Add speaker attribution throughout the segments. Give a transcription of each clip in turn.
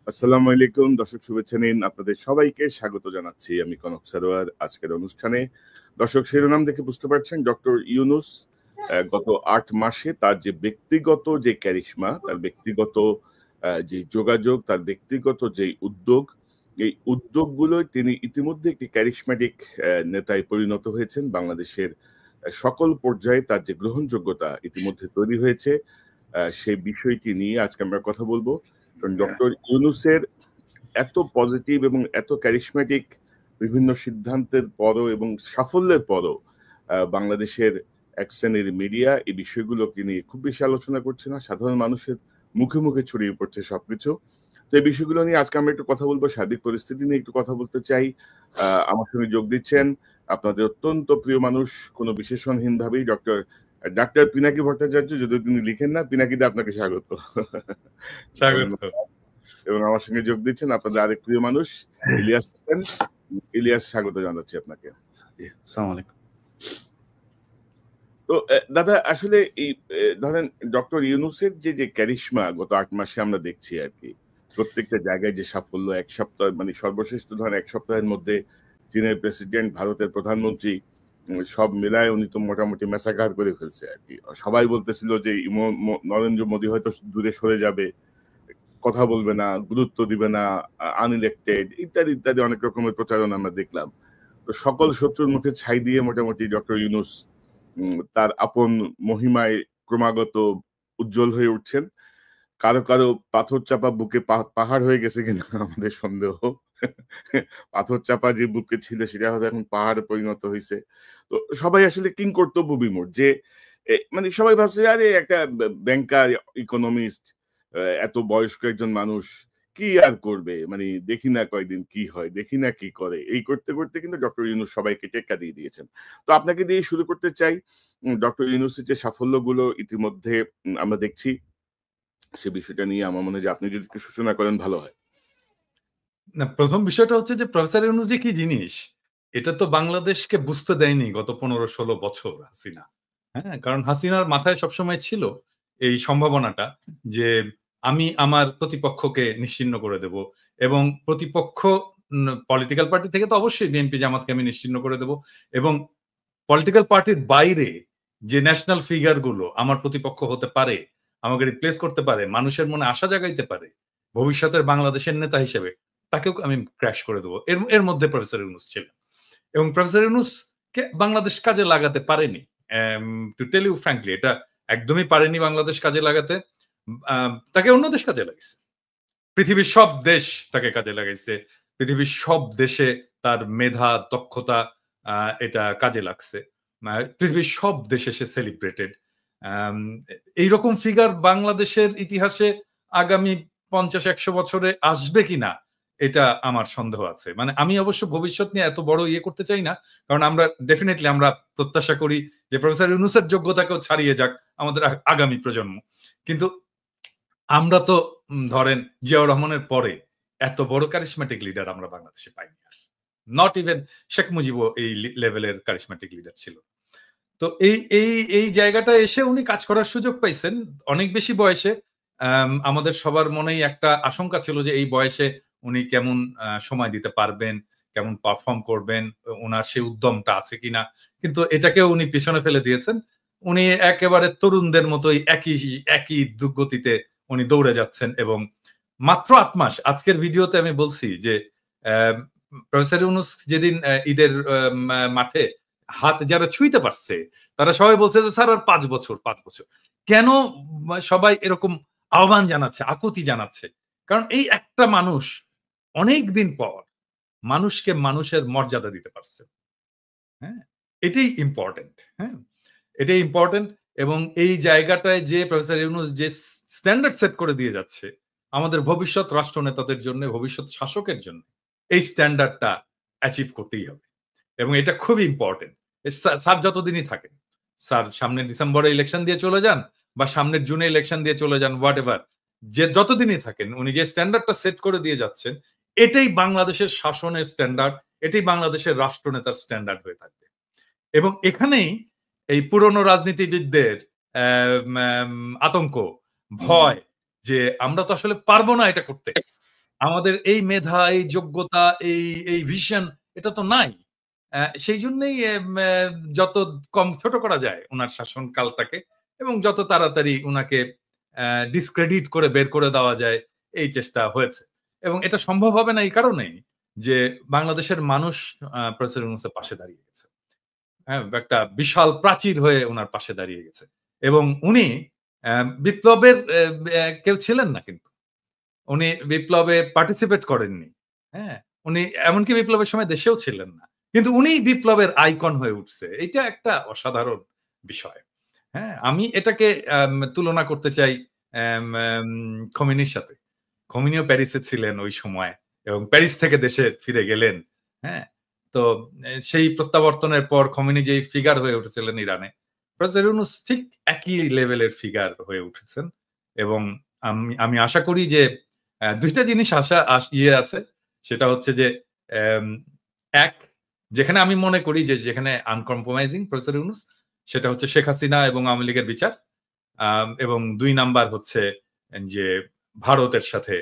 Speaker 1: আসসালামু আলাইকুম দর্শক, শুভেচ্ছা নিন। আপনাদের সবাইকে স্বাগত জানাচ্ছি আমি কনক সারোয়ার আজকের অনুষ্ঠানে। দর্শক, শিরোনাম দেখে বুঝতে পারছেন ডক্টর ইউনূস গত ৮ মাসে তার যে ব্যক্তিগত যে ক্যারিশমা, তার ব্যক্তিগত যে যোগাযোগ, তার ব্যক্তিগত যেই উদ্যোগ, এই উদ্যোগগুলোয় তিনি ইতিমধ্যে একটি ক্যারিশম্যাটিক নেতায় পরিণত হয়েছেন। বাংলাদেশের সকল পর্যায়ে তার যে গ্রহণযোগ্যতা ইতিমধ্যে তৈরি হয়েছে, সেই বিষয়টি নিয়ে আজকে আমরা কথা বলবো। কারণ ডক্টর ইউনূসের এত পজিটিভ এবং এত ক্যারিশম্যাটিক বিভিন্ন সিদ্ধান্তের পরও এবং সাফল্যের পরও বাংলাদেশের এক শ্রেণীর মিডিয়া এই বিষয়গুলোকে নিয়ে খুব বেশি আলোচনা করছে না। সাধারণ মানুষের মুখে মুখে ছড়িয়ে পড়ছে সবকিছু। তো এই বিষয়গুলো নিয়ে আজকে আমরা একটু কথা বলবো, সার্বিক পরিস্থিতি নিয়ে একটু কথা বলতে চাই। আমার সঙ্গে যোগ দিচ্ছেন আপনাদের অত্যন্ত প্রিয় মানুষ, কোনো বিশেষণহীন ভাবেই ডাক্তার পিনাকি ভট্টাচার্য। যদিও তিনি লিখেন না, পিনাকিদা আপনাকে স্বাগত।
Speaker 2: স্বাগত।
Speaker 1: এবং আমার সঙ্গে যোগ দিচ্ছেন আপনাদের আরেক প্রিয় মানুষ ইলিয়াস হোসেন। ইলিয়াস, স্বাগত জানাচ্ছি আপনাকে।
Speaker 3: আসসালামু আলাইকুম।
Speaker 1: তো দাদা, আসলে এই ধরেন ডক্টর ইউনূসের যে ক্যারিশমা গত ৮ মাসে আমরা দেখছি আর কি, প্রত্যেকটা জায়গায় যে সাফল্য, এক সপ্তাহ মানে সর্বশেষ তো ধরেন এক সপ্তাহের মধ্যে চীনের প্রেসিডেন্ট, ভারতের প্রধানমন্ত্রী, সব মিলায় উনি তো মোটামুটি মেসাকার করে ফেলছে আর কি। সবাই বলতেছিল যে নরেন্দ্র মোদী হয়তো দূরে সরে যাবে, কথা বলবে না, গুরুত্ব দিবে না, আনইলেক্টেড ইত্যাদি ইত্যাদি অনেক রকমের প্রচারণা আমরা দেখলাম। তো সকল শত্রুর মুখে ছাই দিয়ে মোটামুটি ডক্টর ইউনূস তার আপন মহিমায় ক্রমাগত উজ্জ্বল হয়ে উঠছেন। কারো কারো পাথর চাপা বুকে পাহাড় হয়ে গেছে কিনা আমাদের সন্দেহ। পাথর চাপা যে বুকে ছিল সেটা হয়তো এখন পাহাড়ে পরিণত হয়েছে। তো সবাই আসলে কিংকর্তব্য বিমূঢ় যে মানে সবাই ভাবছে আরে একটা ব্যাংকার, ইকোনমিস্ট, এত বয়স্ক একজন মানুষ কি আর করবে, মানে দেখি না কয়দিন কি হয়, দেখি না কি করে, এই করতে করতে কিন্তু ডক্টর ইউনূস সবাইকে টেক্কা দিয়ে দিয়েছেন। তো আপনাকে দিয়ে শুরু করতে চাই। ডক্টর ইউনূসের যে সাফল্যগুলো ইতিমধ্যে আমরা দেখছি, সে বিষয়টা নিয়ে আমার মনে হয় যে আপনি যদি একটু সূচনা করেন ভালো হয়।
Speaker 2: না, প্রথম বিষয়টা হচ্ছে যে প্রফেসর ইউনূস যে কি জিনিস, এটা তো বাংলাদেশকে বুঝতে দেয়নি গত ১৫-১৬ বছর হাসিনা। হ্যাঁ, কারণ হাসিনার মাথায় সবসময় ছিল এই সম্ভাবনাটা যে আমি আমার প্রতিপক্ষকে নিশ্চিহ্ন করে দেব, এবং প্রতিপক্ষ পলিটিক্যাল পার্টি থেকে তো অবশ্যই বিএনপি জামাতকে আমি নিশ্চিহ্ন করে দেব, এবং পলিটিক্যাল পার্টির বাইরে যে ন্যাশনাল ফিগার গুলো আমার প্রতিপক্ষ হতে পারে, আমাকে রিপ্লেস করতে পারে, মানুষের মনে আশা জাগাইতে পারে ভবিষ্যতের বাংলাদেশের নেতা হিসেবে, তাকেও আমি ক্র্যাশ করে দেবো। এর মধ্যে প্রফেসর ইউনূস ছিলেন, এবং প্রফেসর ইউনূসকে বাংলাদেশ কাজে লাগাতে পারেনি। টু টেল ইউ ফ্র্যাঙ্কলি, এটা একদমই পারেনি বাংলাদেশ কাজে লাগাতে। তাকে অন্য দেশ কাজে লাগাইছে, পৃথিবীর সব দেশ তাকে কাজে লাগাইছে, পৃথিবীর সব দেশে তার মেধা, দক্ষতা এটা কাজে লাগছে। পৃথিবীর সব দেশে সে সেলিব্রেটেড। এইরকম ফিগার বাংলাদেশের ইতিহাসে আগামী ৫০-১০০ বছরে আসবে কিনা এটা আমার সন্দেহ আছে। মানে আমি অবশ্য ভবিষ্যৎ নিয়ে এত বড় ইয়ে করতে চাই না, কারণ আমরা ডেফিনেটলি আমরা প্রত্যাশা করি যে প্রফেসর ইউনূসের যোগ্যতাকেও ছাড়িয়ে যাক আমাদের আগামী প্রজন্ম। কিন্তু আমরা তো ধরেন জিয়াউর রহমানের পরে এত বড় কারিশম্যাটিক লিডার আমরা বাংলাদেশে পাইনি আর। নট ইভেন শেখ মুজিবও এই লেভেলের কারিশম্যাটিক লিডার ছিল। তো এই জায়গাটা এসে উনি কাজ করার সুযোগ পাইছেন অনেক বেশি বয়সে। আমাদের সবার মনেই একটা আশঙ্কা ছিল যে এই বয়সে উনি কেমন সময় দিতে পারবেন, কেমন পারফর্ম করবেন, ওনার সেই উদ্যমটা আছে কিনা। কিন্তু এটাকেও উনি পিছনে ফেলে দিয়েছেন। উনি একেবারে তরুণদের মতোই একই গতিতে উনি দৌড়ে যাচ্ছেন, এবং মাত্র ৮ মাস। আজকের ভিডিওতে আমি বলছি যে প্রফেসর ইউনূস যেদিন ঈদের মাঠে হাত যারা ছুঁইতে পারছে তারা সবাই বলছে যে স্যার আর ৫ বছর। কেন সবাই এরকম আহ্বান জানাচ্ছে, আকুতি জানাচ্ছে? কারণ এই একটা মানুষ অনেক দিন পর মানুষকে মানুষের মর্যাদা দিতে পারছে। হ্যাঁ, এটাই ইম্পর্টেন্ট। হ্যাঁ, এটাই ইম্পর্টেন্ট। এবং এই জায়গাটায় যে প্রফেসর ইউনূস যে স্ট্যান্ডার্ড সেট করে দিয়ে যাচ্ছে আমাদের ভবিষ্যৎ রাষ্ট্রনেতাদের জন্য, ভবিষ্যৎ শাসকের জন্য, এই স্ট্যান্ডার্ডটা অ্যাচিভ করতেই হবে, এবং এটা খুবই ইম্পর্টেন্ট। স্যার যতদিনই থাকেন, স্যার সামনের ডিসেম্বরে ইলেকশন দিয়ে চলে যান বা সামনের জুনে ইলেকশন দিয়ে চলে যান, হোয়াট এভার, যে যতদিনই থাকেন উনি যে স্ট্যান্ডার্ডটা সেট করে দিয়ে যাচ্ছেন এটাই বাংলাদেশের শাসনের স্ট্যান্ডার্ড, এটাই বাংলাদেশের রাষ্ট্রনেতার স্ট্যান্ডার্ড হয়ে থাকবে। এবং এখানেই এই পুরনো রাজনীতিবিদদের আতঙ্ক, ভয় যে আমরা তো আসলে পারবো না এটা করতে, আমাদের এই মেধা, এই যোগ্যতা, এই ভিশন এটা তো নাই। সেই জন্যই যত কম ছোট করা যায় উনার শাসনকালটাকে এবং যত তাড়াতাড়ি উনাকে ডিসক্রেডিট করে বের করে দেওয়া যায় এই চেষ্টা হয়েছে। এবং এটা সম্ভব হবে না এই কারণেই যে বাংলাদেশের মানুষ প্রফেসর ইউনূসের পাশে দাঁড়িয়ে গেছে। হ্যাঁ, একটা বিশাল প্রাচীর হয়ে উনার পাশে দাঁড়িয়ে গেছে। এবং উনি বিপ্লবের কেউ ছিলেন না কিন্তু। উনি বিপ্লবে পার্টিসিপেট করেননি। হ্যাঁ? উনি এমনকি বিপ্লবের সময় দেশেও ছিলেন না। কিন্তু উনিই বিপ্লবের আইকন হয়ে উঠছে। এইটা একটা অসাধারণ বিষয়। হ্যাঁ? আমি এটাকে তুলনা করতে চাই এম এম খোমেনির সাথে। খোমেনিও প্যারিসে ছিলেন ওই সময় এবং প্যারিস থেকে দেশে ফিরে গেলেন। হ্যাঁ? তো সেই প্রত্যাবর্তনের পর খোমেনি যেই ফিগার হয়ে উঠেছিলেন ইরানে, প্রফেসর ইউনূস ঠিক একই লেভেলের ফিগার হয়ে উঠেছেন এবং আমি আশা করি যে ২ টা জিনিস ইয়ে আছে। সেটা হচ্ছে যে এম ১ যেখানে আমি মনে করি যে যেখানে আনকম্প্রোমাইজিং প্রফেসর ইউনূস সেটা হচ্ছে শেখ হাসিনা এবং আওয়ামী লীগের বিচার। এবং ২ নাম্বার হচ্ছে যে ভারতের সাথে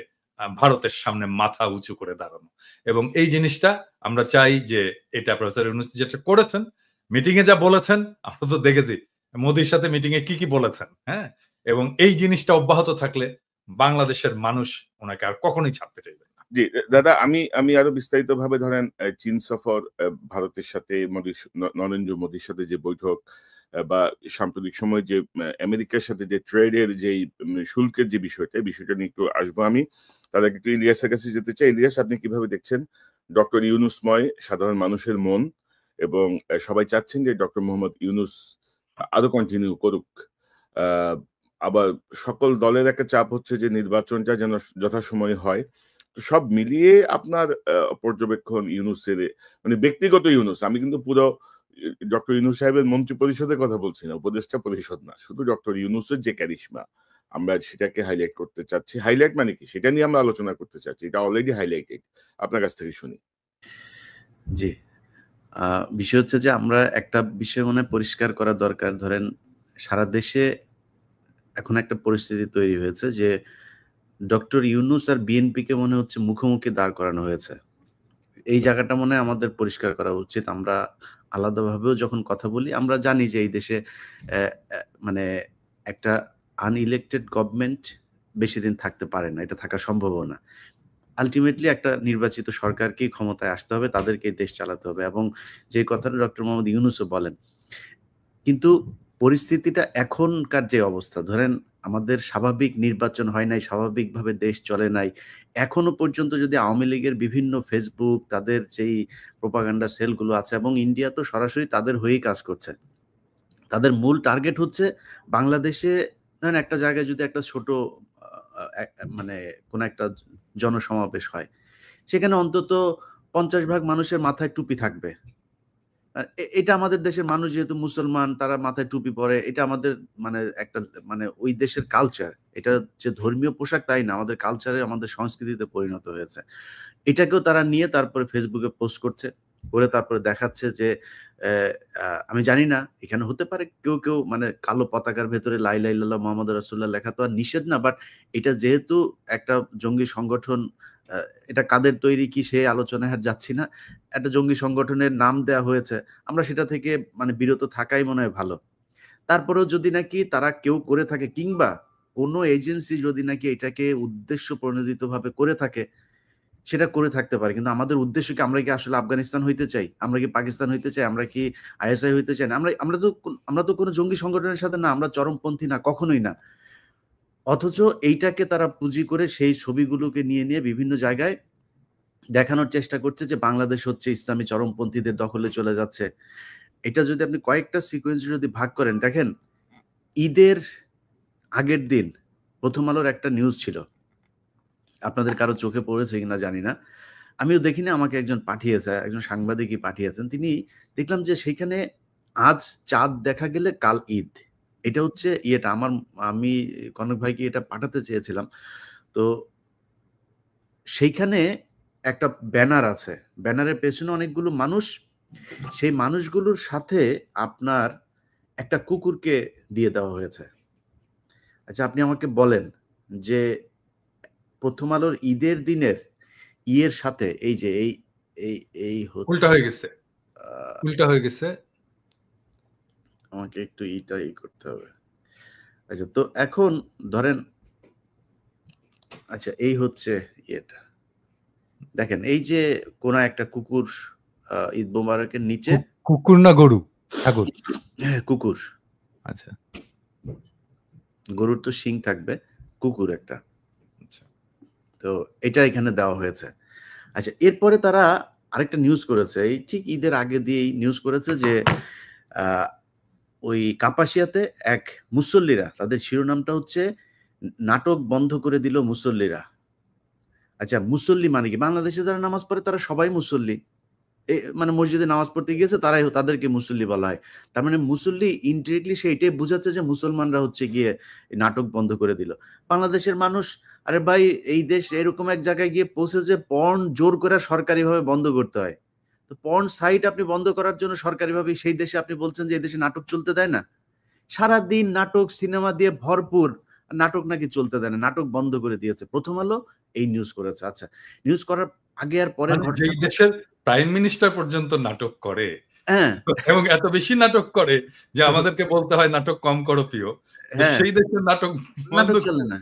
Speaker 2: ভারতের সামনে মাথা উঁচু করে দাঁড়ানো। এবং এই জিনিসটা আমরা চাই যে এটা প্রফেসর ইউনূস যেটা করেছেন, মিটিং এ যা বলেছেন আমরা তো দেখেছি। মোদির সাথে মিটিং এ কি বলেছেন, হ্যাঁ? এবং এই জিনিসটা অব্যাহত থাকলে বাংলাদেশের মানুষ উনাকে আর কখনোই ছাড়তে চাইবে না।
Speaker 1: জি, দাদা আমি আমি আরো বিস্তারিতভাবে ধরেন চীন সফর, ভারতের সাথে নরেন্দ্র মোদির সাথে যে বৈঠক, বা সাম্প্রতিক সময়ে যে আমেরিকার সাথে যে ট্রেডের যেই শুল্কের যে বিষয়টা, এই বিষয়টা নিয়ে একটু আসবো আমি। তার আগে একটু ইলিয়াসের কাছে যেতে চাই। ইলিয়াস, আপনি কিভাবে দেখছেন ডক্টর ইউনূসময় সাধারণ মানুষের মন, এবং সবাই চাচ্ছেন যে ডক্টর মোহাম্মদ ইউনূস আরো কন্টিনিউ করুক। আ আবার সকল দলের একটা চাপ হচ্ছে যে নির্বাচনটা যেন যথাসময়ে হয়। তো সব মিলিয়ে আপনার পর্যবেক্ষণ ইউনূসের, মানে ব্যক্তিগত ইউনূস, আমি কিন্তু পুরো ডক্টর ইউনূস সাহেবের মন্ত্রী পরিষদের কথা বলছি না, উপদেষ্টা পরিষদ না। শুধু ডক্টর ইউনূসের যে ক্যারিশমা, আমরা সেটাকে হাইলাইট করতে চাচ্ছি। হাইলাইট মানে কি? সেটা নিয়ে আমরা আলোচনা করতে চাচ্ছি। এটা অলরেডি হাইলাইটেড। আপনার কাছ থেকে শুনি।
Speaker 3: জি। বিষয় হচ্ছে যে আমরা একটা বিষয় মনে পরিষ্কার করা দরকার। ধরেন সারা দেশে এখন একটা পরিস্থিতি তৈরি হয়েছে যে ডক্টর ইউনূস আর বিএনপিকে মনে হচ্ছে মুখোমুখি দাঁড় করানো হয়েছে। এই জায়গাটা মনে হয় আমাদের পরিষ্কার করা উচিত। আমরা আলাদাভাবেও যখন কথা বলি, আমরা জানি যে এই দেশে অ্যা অ্যা মানে একটা আনইলেক্টেড গভর্নমেন্ট বেশিদিন থাকতে পারে না। এটা থাকা সম্ভবও না। আল্টিমেটলি একটা নির্বাচিত সরকারকেই ক্ষমতায় আসতে হবে, তাদেরকেই দেশ চালাতে হবে এবং যে কথাটা ডক্টর মোহাম্মদ ইউনূসও বলেন। কিন্তু পরিস্থিতিটা এখনকার যে অবস্থা, ধরেন আমাদের স্বাভাবিক নির্বাচন হয় নাই, স্বাভাবিকভাবে দেশ চলে নাই। এখনো পর্যন্ত যদি আওয়ামী লীগের বিভিন্ন ফেসবুক, তাদের যেই প্রোপাগান্ডা সেলগুলো আছে এবং ইন্ডিয়া তো সরাসরি তাদের হয়েই কাজ করছে। তাদের মূল টার্গেট হচ্ছে বাংলাদেশে ধরেন একটা জায়গায় যদি একটা ছোট আ আ এক মানে কোনো একটা জনসমাবেশ হয়, সেখানে অন্তত ৫০ ভাগ মানুষের মাথায় টুপি থাকবে। এটা আমাদের দেশের মানুষ যেহেতু মুসলমান, তারা মাথায় টুপি পরে। এটা আমাদের মানে একটা মানে ওই দেশের কালচার। এটা যে ধর্মীয় পোশাক তাই না, আমাদের কালচারে, আমাদের সংস্কৃতিতে পরিণত হয়েছে। এটাকেও তারা নিয়ে তারপরে Facebook এ পোস্ট করছে। করে তারপরে দেখাচ্ছে যে অ্যা আ আমি জানি না, এখানে হতে পারে কেউ মানে কালো পতাকার ভেতরে লা ইলাহা ইল্লাল্লাহ মুহাম্মাদুর রাসূলুল্লাহ লেখা তো আর নিষেধ না। বাট এটা যেহেতু একটা জঙ্গি সংগঠন, আ এটা কাদের তৈরি কি সে আলোচনায় আর যাচ্ছি না। একটা জঙ্গি সংগঠনের নাম দেয়া হয়েছে। আমরা সেটা থেকে মানে বিরত থাকাই মনে হয় ভালো। তারপরেও যদি নাকি তারা কেউ করে থাকে কিংবা কোনো এজেন্সি যদি নাকি এটাকে উদ্দেশ্য প্রণোদিতভাবে করে থাকে, সেটা করে থাকতে পারে। কিন্তু আমাদের উদ্দেশ্য কি, আমরা কি আসলে আফগানিস্তান হইতে চাই? আমরা কি পাকিস্তান হইতে চাই? আমরা কি আইএসআই হইতে চাই না? আমরা তো কোনো জঙ্গি সংগঠনের সাথে না, আমরা চরমপন্থী না, কখনোই না। অথচ এইটাকে তারা পুঁজি করে সেই ছবিগুলোকে নিয়ে বিভিন্ন জায়গায় দেখানোর চেষ্টা করছে যে বাংলাদেশ হচ্ছে ইসলামী চরমপন্থীদের দখলে চলে যাচ্ছে। এটা যদি আপনি কয়েকটা সিকোয়েন্স যদি ভাগ করেন, দেখেন ঈদের আগের দিন 'প্রথম আলোর' একটা নিউজ ছিল। আপনাদের কারো চোখে পড়েছে কিনা জানি না। আমিও দেখিনি, আমাকে একজন পাঠিয়েছে, একজন সাংবাদিকই পাঠিয়েছেন। তিনি দেখলাম যে সেখানে আজ চাঁদ দেখা গেলে কাল ঈদ। এটা হচ্ছে ইয়েটা আমি কনক ভাইকে এটা পাঠাতে চেয়েছিলাম। তো সেইখানে একটা ব্যানার আছে। ব্যানারের পেছনে অনেকগুলো মানুষ। সেই মানুষগুলোর সাথে আপনার একটা কুকুরকে দিয়ে দেওয়া হয়েছে। আচ্ছা, আপনি আমাকে বলেন যে প্রথম আলোর ঈদের দিনের ইয়ের সাথে এই যে এই এই এই
Speaker 2: উল্টা
Speaker 3: হচ্ছে
Speaker 2: হয়ে গেছে, উল্টা হয়ে গেছে।
Speaker 3: আমাকে একটু করতে হবে। আচ্ছা, তো এখন ধরেন, আচ্ছা এই হচ্ছে ইয়েটা, দেখেন এই যে কোন একটা কুকুর ঈদ মোবারকের নিচে,
Speaker 2: কুকুর না গরু? ঠাকুর।
Speaker 3: হ্যাঁ কুকুর,
Speaker 2: আচ্ছা
Speaker 3: গরুর তো শিং থাকবে, কুকুর একটা,
Speaker 2: আচ্ছা।
Speaker 3: তো এটা এখানে দেওয়া হয়েছে। আচ্ছা, এরপরে তারা আরেকটা নিউজ করেছে, এই ঠিক ঈদের আগে দিয়েই নিউজ করেছে যে ওই কাপাসিয়াতে এক মুসল্লিরা, তাদের শিরোনামটা হচ্ছে নাটক বন্ধ করে দিল মুসল্লিরা। আচ্ছা, মুসল্লি মানে কি? বাংলাদেশে যারা নামাজ পড়ে তারা সবাই মুসল্লি, মানে মসজিদে নামাজ পড়তে গিয়েছে তারাই তাদেরকে মুসল্লি বলা হয়। তার মানে মুসল্লি ইনডিরেক্টলি সে এটাই বোঝাচ্ছে যে মুসলমানরা হচ্ছে গিয়ে নাটক বন্ধ করে দিল। বাংলাদেশের মানুষ, আরে ভাই এই দেশ এরকম এক জায়গায় গিয়ে পৌঁছেছে পর্ন জোর করে সরকারিভাবে বন্ধ করতে হয়। তো পর্ন সাইট আপনি বন্ধ করার জন্য সরকারিভাবে সেই দেশে আপনি বলছেন যে এই দেশে নাটক চলতে দেয় না? সারাদিন নাটক সিনেমা দিয়ে ভরপুর, নাটক নাকি চলতে দেয় না, নাটক বন্ধ করে দিয়েছে। প্রথম আলো এই নিউজ করেছে। আচ্ছা, নিউজ করার আগে আর পরের
Speaker 2: মানে
Speaker 3: ঘটনা,
Speaker 2: যেই দেশের প্রাইম মিনিস্টার পর্যন্ত নাটক করে,
Speaker 3: হ্যাঁ
Speaker 2: এবং এত বেশি নাটক করে যে আমাদেরকে বলতে হয় নাটক কম করো প্রিয়,
Speaker 3: হ্যাঁ
Speaker 2: সেই দেশের নাটক বন্ধ
Speaker 3: নাটক চলে না।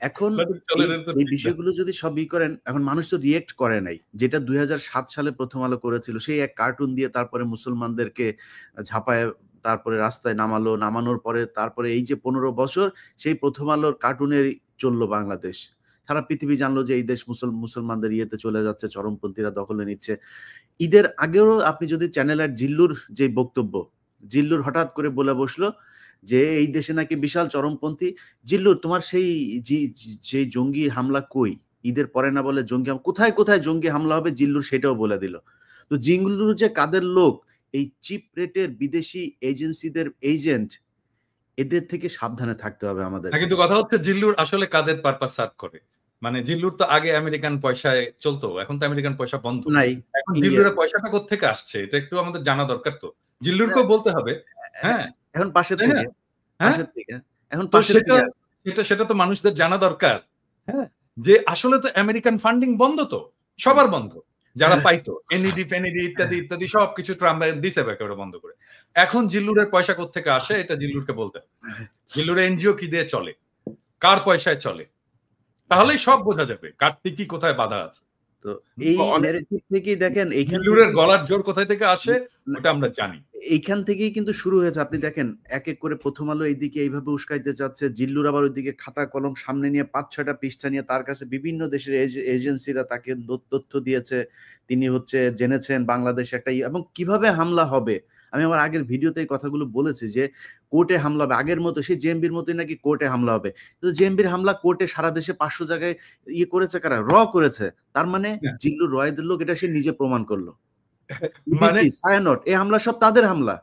Speaker 3: এখন
Speaker 2: নাটক চলে
Speaker 3: এই
Speaker 2: না, তো
Speaker 3: এই
Speaker 2: ঠিক না।
Speaker 3: বিষয়গুলো যদি সবই করেন, এখন মানুষ তো রিয়েক্ট করে নাই। যেটা 2007 সালে প্রথম আলো করেছিল, সেই এক কার্টুন দিয়ে তারপরে মুসলমানদেরকে ঝাঁপায় তারপরে রাস্তায় নামালো, নামানোর পরে তারপরে এই যে 15 বছর সেই প্রথম আলোর কার্টুনের চললো বাংলাদেশ। সারা পৃথিবী জানলো যে এই দেশ মুসলমানদের ইয়েতে চলে যাচ্ছে, চরমপন্থীরা দখলে নিচ্ছে। ঈদের আগেও আপনি যদি চ্যানেল আর জিল্লুর যে বক্তব্য, জিল্লুর হঠাৎ করে বলে বসলো যে এই দেশে নাকি বিশাল চরমপন্থী। জিল্লুর তোমার সেই জঙ্গি হামলা কই? ঈদের পরে না বলে জঙ্গি কোথায় কোথায় জঙ্গি হামলা হবে জিল্লুর সেটাও বলে দিল। তো জিল্লুর যে কাদের লোক, এই চিপ রেটের বিদেশি এজেন্সিদের এজেন্ট, এদের থেকে সাবধানে থাকতে হবে আমাদের।
Speaker 2: কিন্তু কথা হচ্ছে জিল্লুর আসলে কাদের পারপাস সার্ভ করে? মানে জিল্লুর তো আগে আমেরিকান পয়সায় চলতো, এখন তো আমেরিকান পয়সা বন্ধ।
Speaker 3: নাই
Speaker 2: এখন
Speaker 3: ইন্ডিয়া,
Speaker 2: জিল্লুরের পয়সাটা কোত্থেকে আসছে এটা একটু আমাদের জানা দরকার তো। জিল্লুরকেও বলতে হবে, হ্যাঁ
Speaker 3: এখন পাশের
Speaker 2: তাই না?
Speaker 3: থেকে,
Speaker 2: হ্যাঁ,
Speaker 3: পাশের থেকে, এখন
Speaker 2: তো
Speaker 3: পাশের
Speaker 2: সেটা
Speaker 3: থেকে
Speaker 2: সেটা তো মানুষদের জানা দরকার, হ্যাঁ, যে আসলে তো আমেরিকান ফান্ডিং বন্ধ, তো সবার বন্ধ, যারা পাইতো এনইডি ফেনিডি ইত্যাদি ইত্যাদি সবকিছু ট্রাম্প দিছে একেবারে বন্ধ করে। এখন জিল্লুরের পয়সা কোত্থেকে আসে এটা জিল্লুরকে বলতে হবে। জিল্লুরের এনজিও কি দিয়ে চলে, কার পয়সায় চলে, তাহলেই সব বোঝা যাবে কার কি কোথায় বাধা আছে।
Speaker 3: তো এই ন্যারেটিভ থেকেই দেখেন, এইখান
Speaker 2: জিল্লুরের গলার জোর কোথায় থেকে আসে ওটা আমরা জানি।
Speaker 3: এইখান থেকেই কিন্তু শুরু হয়েছে। আপনি দেখেন এক এক করে প্রথম আলো এইদিকে এইভাবে উস্কাইতে চাচ্ছে, জিল্লুর আবার ওইদিকে খাতা কলম সামনে নিয়ে 5-6টা পৃষ্ঠা নিয়ে তার কাছে বিভিন্ন দেশের এজেন্সিরা তাকে তথ্য দিয়েছে, তিনি হচ্ছে জেনেছেন বাংলাদেশে একটা এবং কিভাবে হামলা হবে। আমি আমার আগের ভিডিওতে এই কথাগুলো বলেছি যে কোর্টে হামলা হবে, আগের মতো সেই জেএমবির মতোই নাকি কোর্টে হামলা হবে। কিন্তু জেএমবির হামলা কোর্টে সারা দেশে 500 জায়গায় করেছে কারা? করেছে। তার মানে জিল্লুর রয়েদের লোক, এটা সে নিজে প্রমাণ করলো। মানে ছায়ানট, এই হামলা সব তাদের হামলা।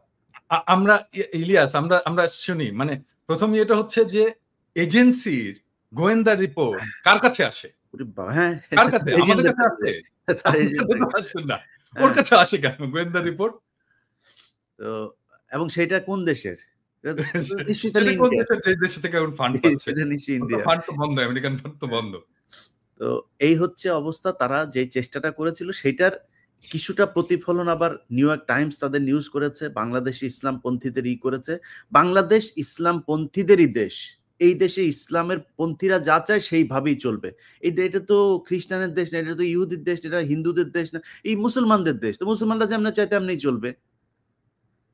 Speaker 2: আমরা ইলিয়াস আমরা শুনি, মানে প্রথম এটা হচ্ছে যে এজেন্সির গোয়েন্দা রিপোর্ট কার কাছে আসে?
Speaker 3: হ্যাঁ,
Speaker 2: কার কাছে? আমাদের কাছে আসে? না, ওর কাছে আসে কেন গোয়েন্দা রিপোর্ট?
Speaker 3: তো এবং সেটা কোন দেশের?
Speaker 2: যে দেশ থেকে ফান্ড পাচ্ছে,
Speaker 3: ইন্ডিয়া।
Speaker 2: ফান্ড তো বন্ধ, আমেরিকান ফান্ড তো বন্ধ।
Speaker 3: তো এই হচ্ছে অবস্থা। তারা যে চেষ্টাটা করেছিল সেটার কিছুটা প্রতিফলন আবার নিউ ইয়র্ক টাইমস তাদের নিউজ করেছে, বাংলাদেশে ইসলামপন্থীদের করেছে। বাংলাদেশ ইসলামপন্থীদেরই দেশ। এই দেশে ইসলামের পন্থীরা যা চায় সেইভাবেই চলবে। এটা তো খ্রিস্টানের দেশ না, এটা তো ইহুদির দেশ, এটা হিন্দুদের দেশ না, এই মুসলমানদের দেশ। তো মুসলমানরা যেমন চায় তেমনিই চলবে।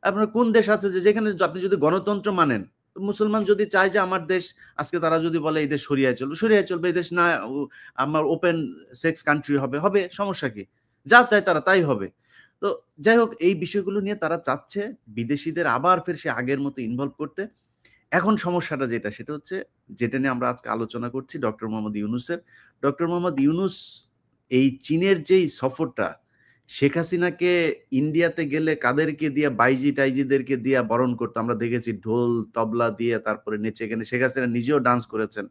Speaker 3: আপনার কোন দেশ আছে যে যেখানে আপনি যদি গণতন্ত্র মানেন, মুসলমান যদি চায় যে আমার দেশ, আজকে তারা যদি বলে এই দেশ শরিয়ায় চলবে, এই দেশ না আমার ওপেন সেক্স কান্ট্রি হবে, সমস্যা কি? যা চায় তারা তাই হবে। তো যাই হোক, এই বিষয়গুলো নিয়ে তারা চাচ্ছে বিদেশিদের আবার ফের সে আগের মতো ইনভলভ করতে। এখন সমস্যাটা যেটা, সেটা হচ্ছে যেটা নিয়ে আমরা আজকে আলোচনা করছি, ডক্টর মোহাম্মদ ইউনূসের। ডক্টর মোহাম্মদ ইউনূস এই চীনের যেই সফরটা, শেখ হাসিনাকে ইন্ডিয়াতে গেলে কাদেরকে দিয়ে, বাইজি টাইজিদেরকে দিয়ে বরণ করতো আমরা দেখেছি, ঢোল তবলা দিয়ে তারপরে নেচে, এখানে শেখ হাসিনা নিজেও ডান্স করেছেন,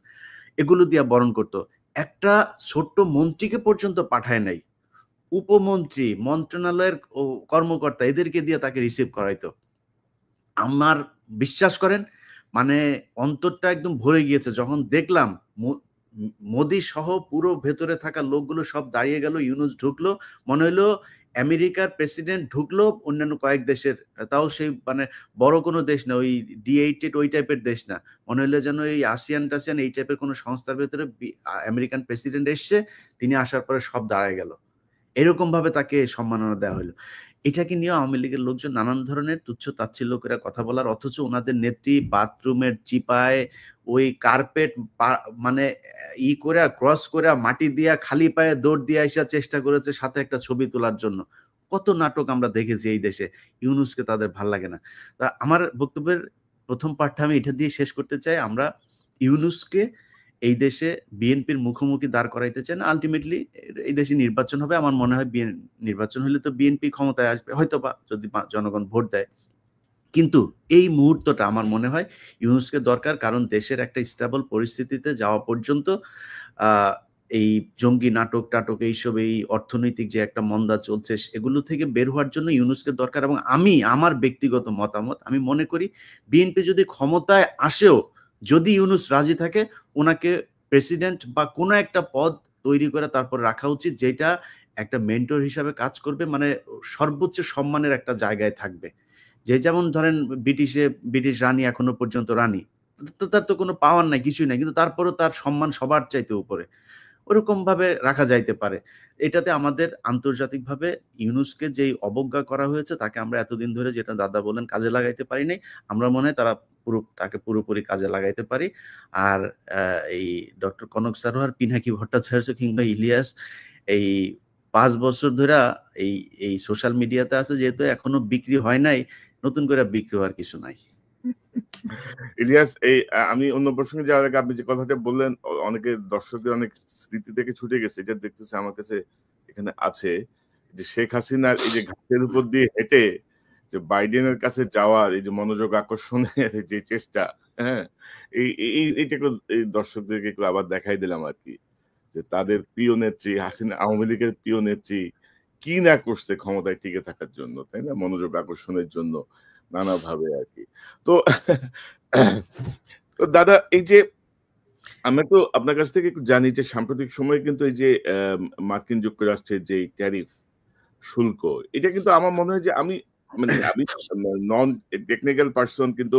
Speaker 3: এগুলো দিয়ে বরণ করতো। একটা ছোট্ট মন্ত্রীকে পর্যন্ত পাঠায় নাই, উপমন্ত্রী, মন্ত্রণালয়ের কর্মকর্তা, এদেরকে দিয়ে তাকে রিসিভ করাইতো। আমার বিশ্বাস করেন, মানে অন্তরটা একদম ভরে গিয়েছে যখন দেখলাম মোদি সহ পুরো ভেতরে থাকা লোকগুলো সব দাঁড়িয়ে গেল, ইউনূস ঢুকলো, মনে হলো আমেরিকার প্রেসিডেন্ট ঢুকলো অন্যান্য কয়েক দেশের, তাও সেই মানে বড় কোনো দেশ না, ওই D8 ওই টাইপের দেশ না, মনে হলো যেন এই আসিয়ান টাসিয়ান এই টাইপের কোনো সংস্থার ভেতরে আমেরিকান প্রেসিডেন্ট এসছে, তিনি আসার পরে সব দাঁড়ায় গেল, এরকম ভাবে তাকে সম্মাননা দেওয়া হলো। এটাকে নিয়ে আওয়ামী লীগের লোকজন নানান ধরনের তুচ্ছ তাচ্ছিল্য করে কথা বলার, অথচ ওনাদের নেত্রী বাথরুমের চিপায় ওই কার্পেট মানে করে ক্রস করে মাটি দিয়া খালি পায়ে দৌড় দিয়ে আসা চেষ্টা করেছে সাথে একটা ছবি তোলার জন্য। কত নাটক আমরা দেখেছি এই দেশে, ইউনূসকে তাদের ভাল লাগে না। তা আমার বক্তব্যের প্রথম পার্টটা আমি এটা দিয়ে শেষ করতে চাই, আমরা ইউনূসকে এই দেশে বিএনপির মুখোমুখি দাঁড় করাইতে চান। আলটিমেটলি এই দেশে নির্বাচন হবে, আমার মনে হয় নির্বাচন হলে তো বিএনপি ক্ষমতায় আসবে হয়তোবা, যদি জনগণ ভোট দেয়। কিন্তু এই মুহূর্তটা আমার মনে হয় ইউনূসকে দরকার, কারণ দেশের একটা স্টেবল পরিস্থিতিতে যাওয়া পর্যন্ত এই জঙ্গি নাটক টাটক এইসব, এই অর্থনৈতিক যে একটা মন্দা চলছে, এগুলো থেকে বের হওয়ার জন্য ইউনূসকে দরকার। এবং আমার ব্যক্তিগত মতামত, আমি মনে করি বিএনপি যদি ক্ষমতায় আসেও, যদি ইউনূস রাজি থাকে, ওনাকে প্রেসিডেন্ট বা কোনো একটা পদ তৈরি করে তারপর রাখা উচিত, যেটা একটা মেন্টর হিসাবে কাজ করবে, মানে সর্বোচ্চ সম্মানের একটা জায়গায় থাকবে। যে যেমন ধরেন ব্রিটিশ রানী এখনো পর্যন্ত রানী, তার তো কোনো পাওয়ার নাই, কিছুই নাই, কিন্তু তারপরও তার সম্মান সবার চাইতে উপরে, ওরকম ভাবে রাখা যাইতে পারে। এটাতে আমাদের আন্তর্জাতিকভাবে ইউনূসকে যেই অবজ্ঞা করা হয়েছে, তাকে আমরা এতদিন ধরে, যেটা দাদা বলেন, কাজে লাগাইতে পারি নাই, আমরা মনে হয় তাকে পুরোপুরি কাজে লাগাইতে পারি। আর এই ডক্টর কনক সারোয়ার, পিনাকি ভট্টাচার্য কিংবা ইলিয়াস এই 5 বছর ধরে এই সোশ্যাল মিডিয়াতে আছে, যেহেতু এখনো বিক্রি হয় নাই, নতুন করে বিক্রি হওয়ার কিছু নাই।
Speaker 1: ইলিয়াস, আমি অন্য প্রসঙ্গে যাওয়ার আগে আপনি যে কথাটা বললেন, অনেকে দর্শকদের অনেক স্মৃতি থেকে ছুটে গেছে, এটা দেখতেছে আমার কাছে এখানে আছে, যে শেখ হাসিনার এই যে ঘাটের উপর দিয়ে হেঁটে যে বাইডেনের কাছে যাওয়ার এই যে মনোযোগ আকর্ষণের যে চেষ্টা, হ্যাঁ, এইটা এই দর্শকদেরকে একটু আবার দেখাই দিলাম আর কি, যে তাদের প্রিয় নেত্রী হাসিনা, আওয়ামী লীগের প্রিয় নেত্রী কি না করছে ক্ষমতায় টিকে থাকার জন্য, তাই না, মনোযোগ আকর্ষণের জন্য নানাভাবে আর কি। তো তো দাদা, এই যে আমরা তো আপনার কাছ থেকে একটু জানি যে সাম্প্রতিক সময়ে কিন্তু এই যে মার্কিন যুক্তরাষ্ট্রের যে ট্যারিফ শুল্ক, এটা কিন্তু আমার মনে হয় যে আমি নন টেকনিক্যাল পার্সন, কিন্তু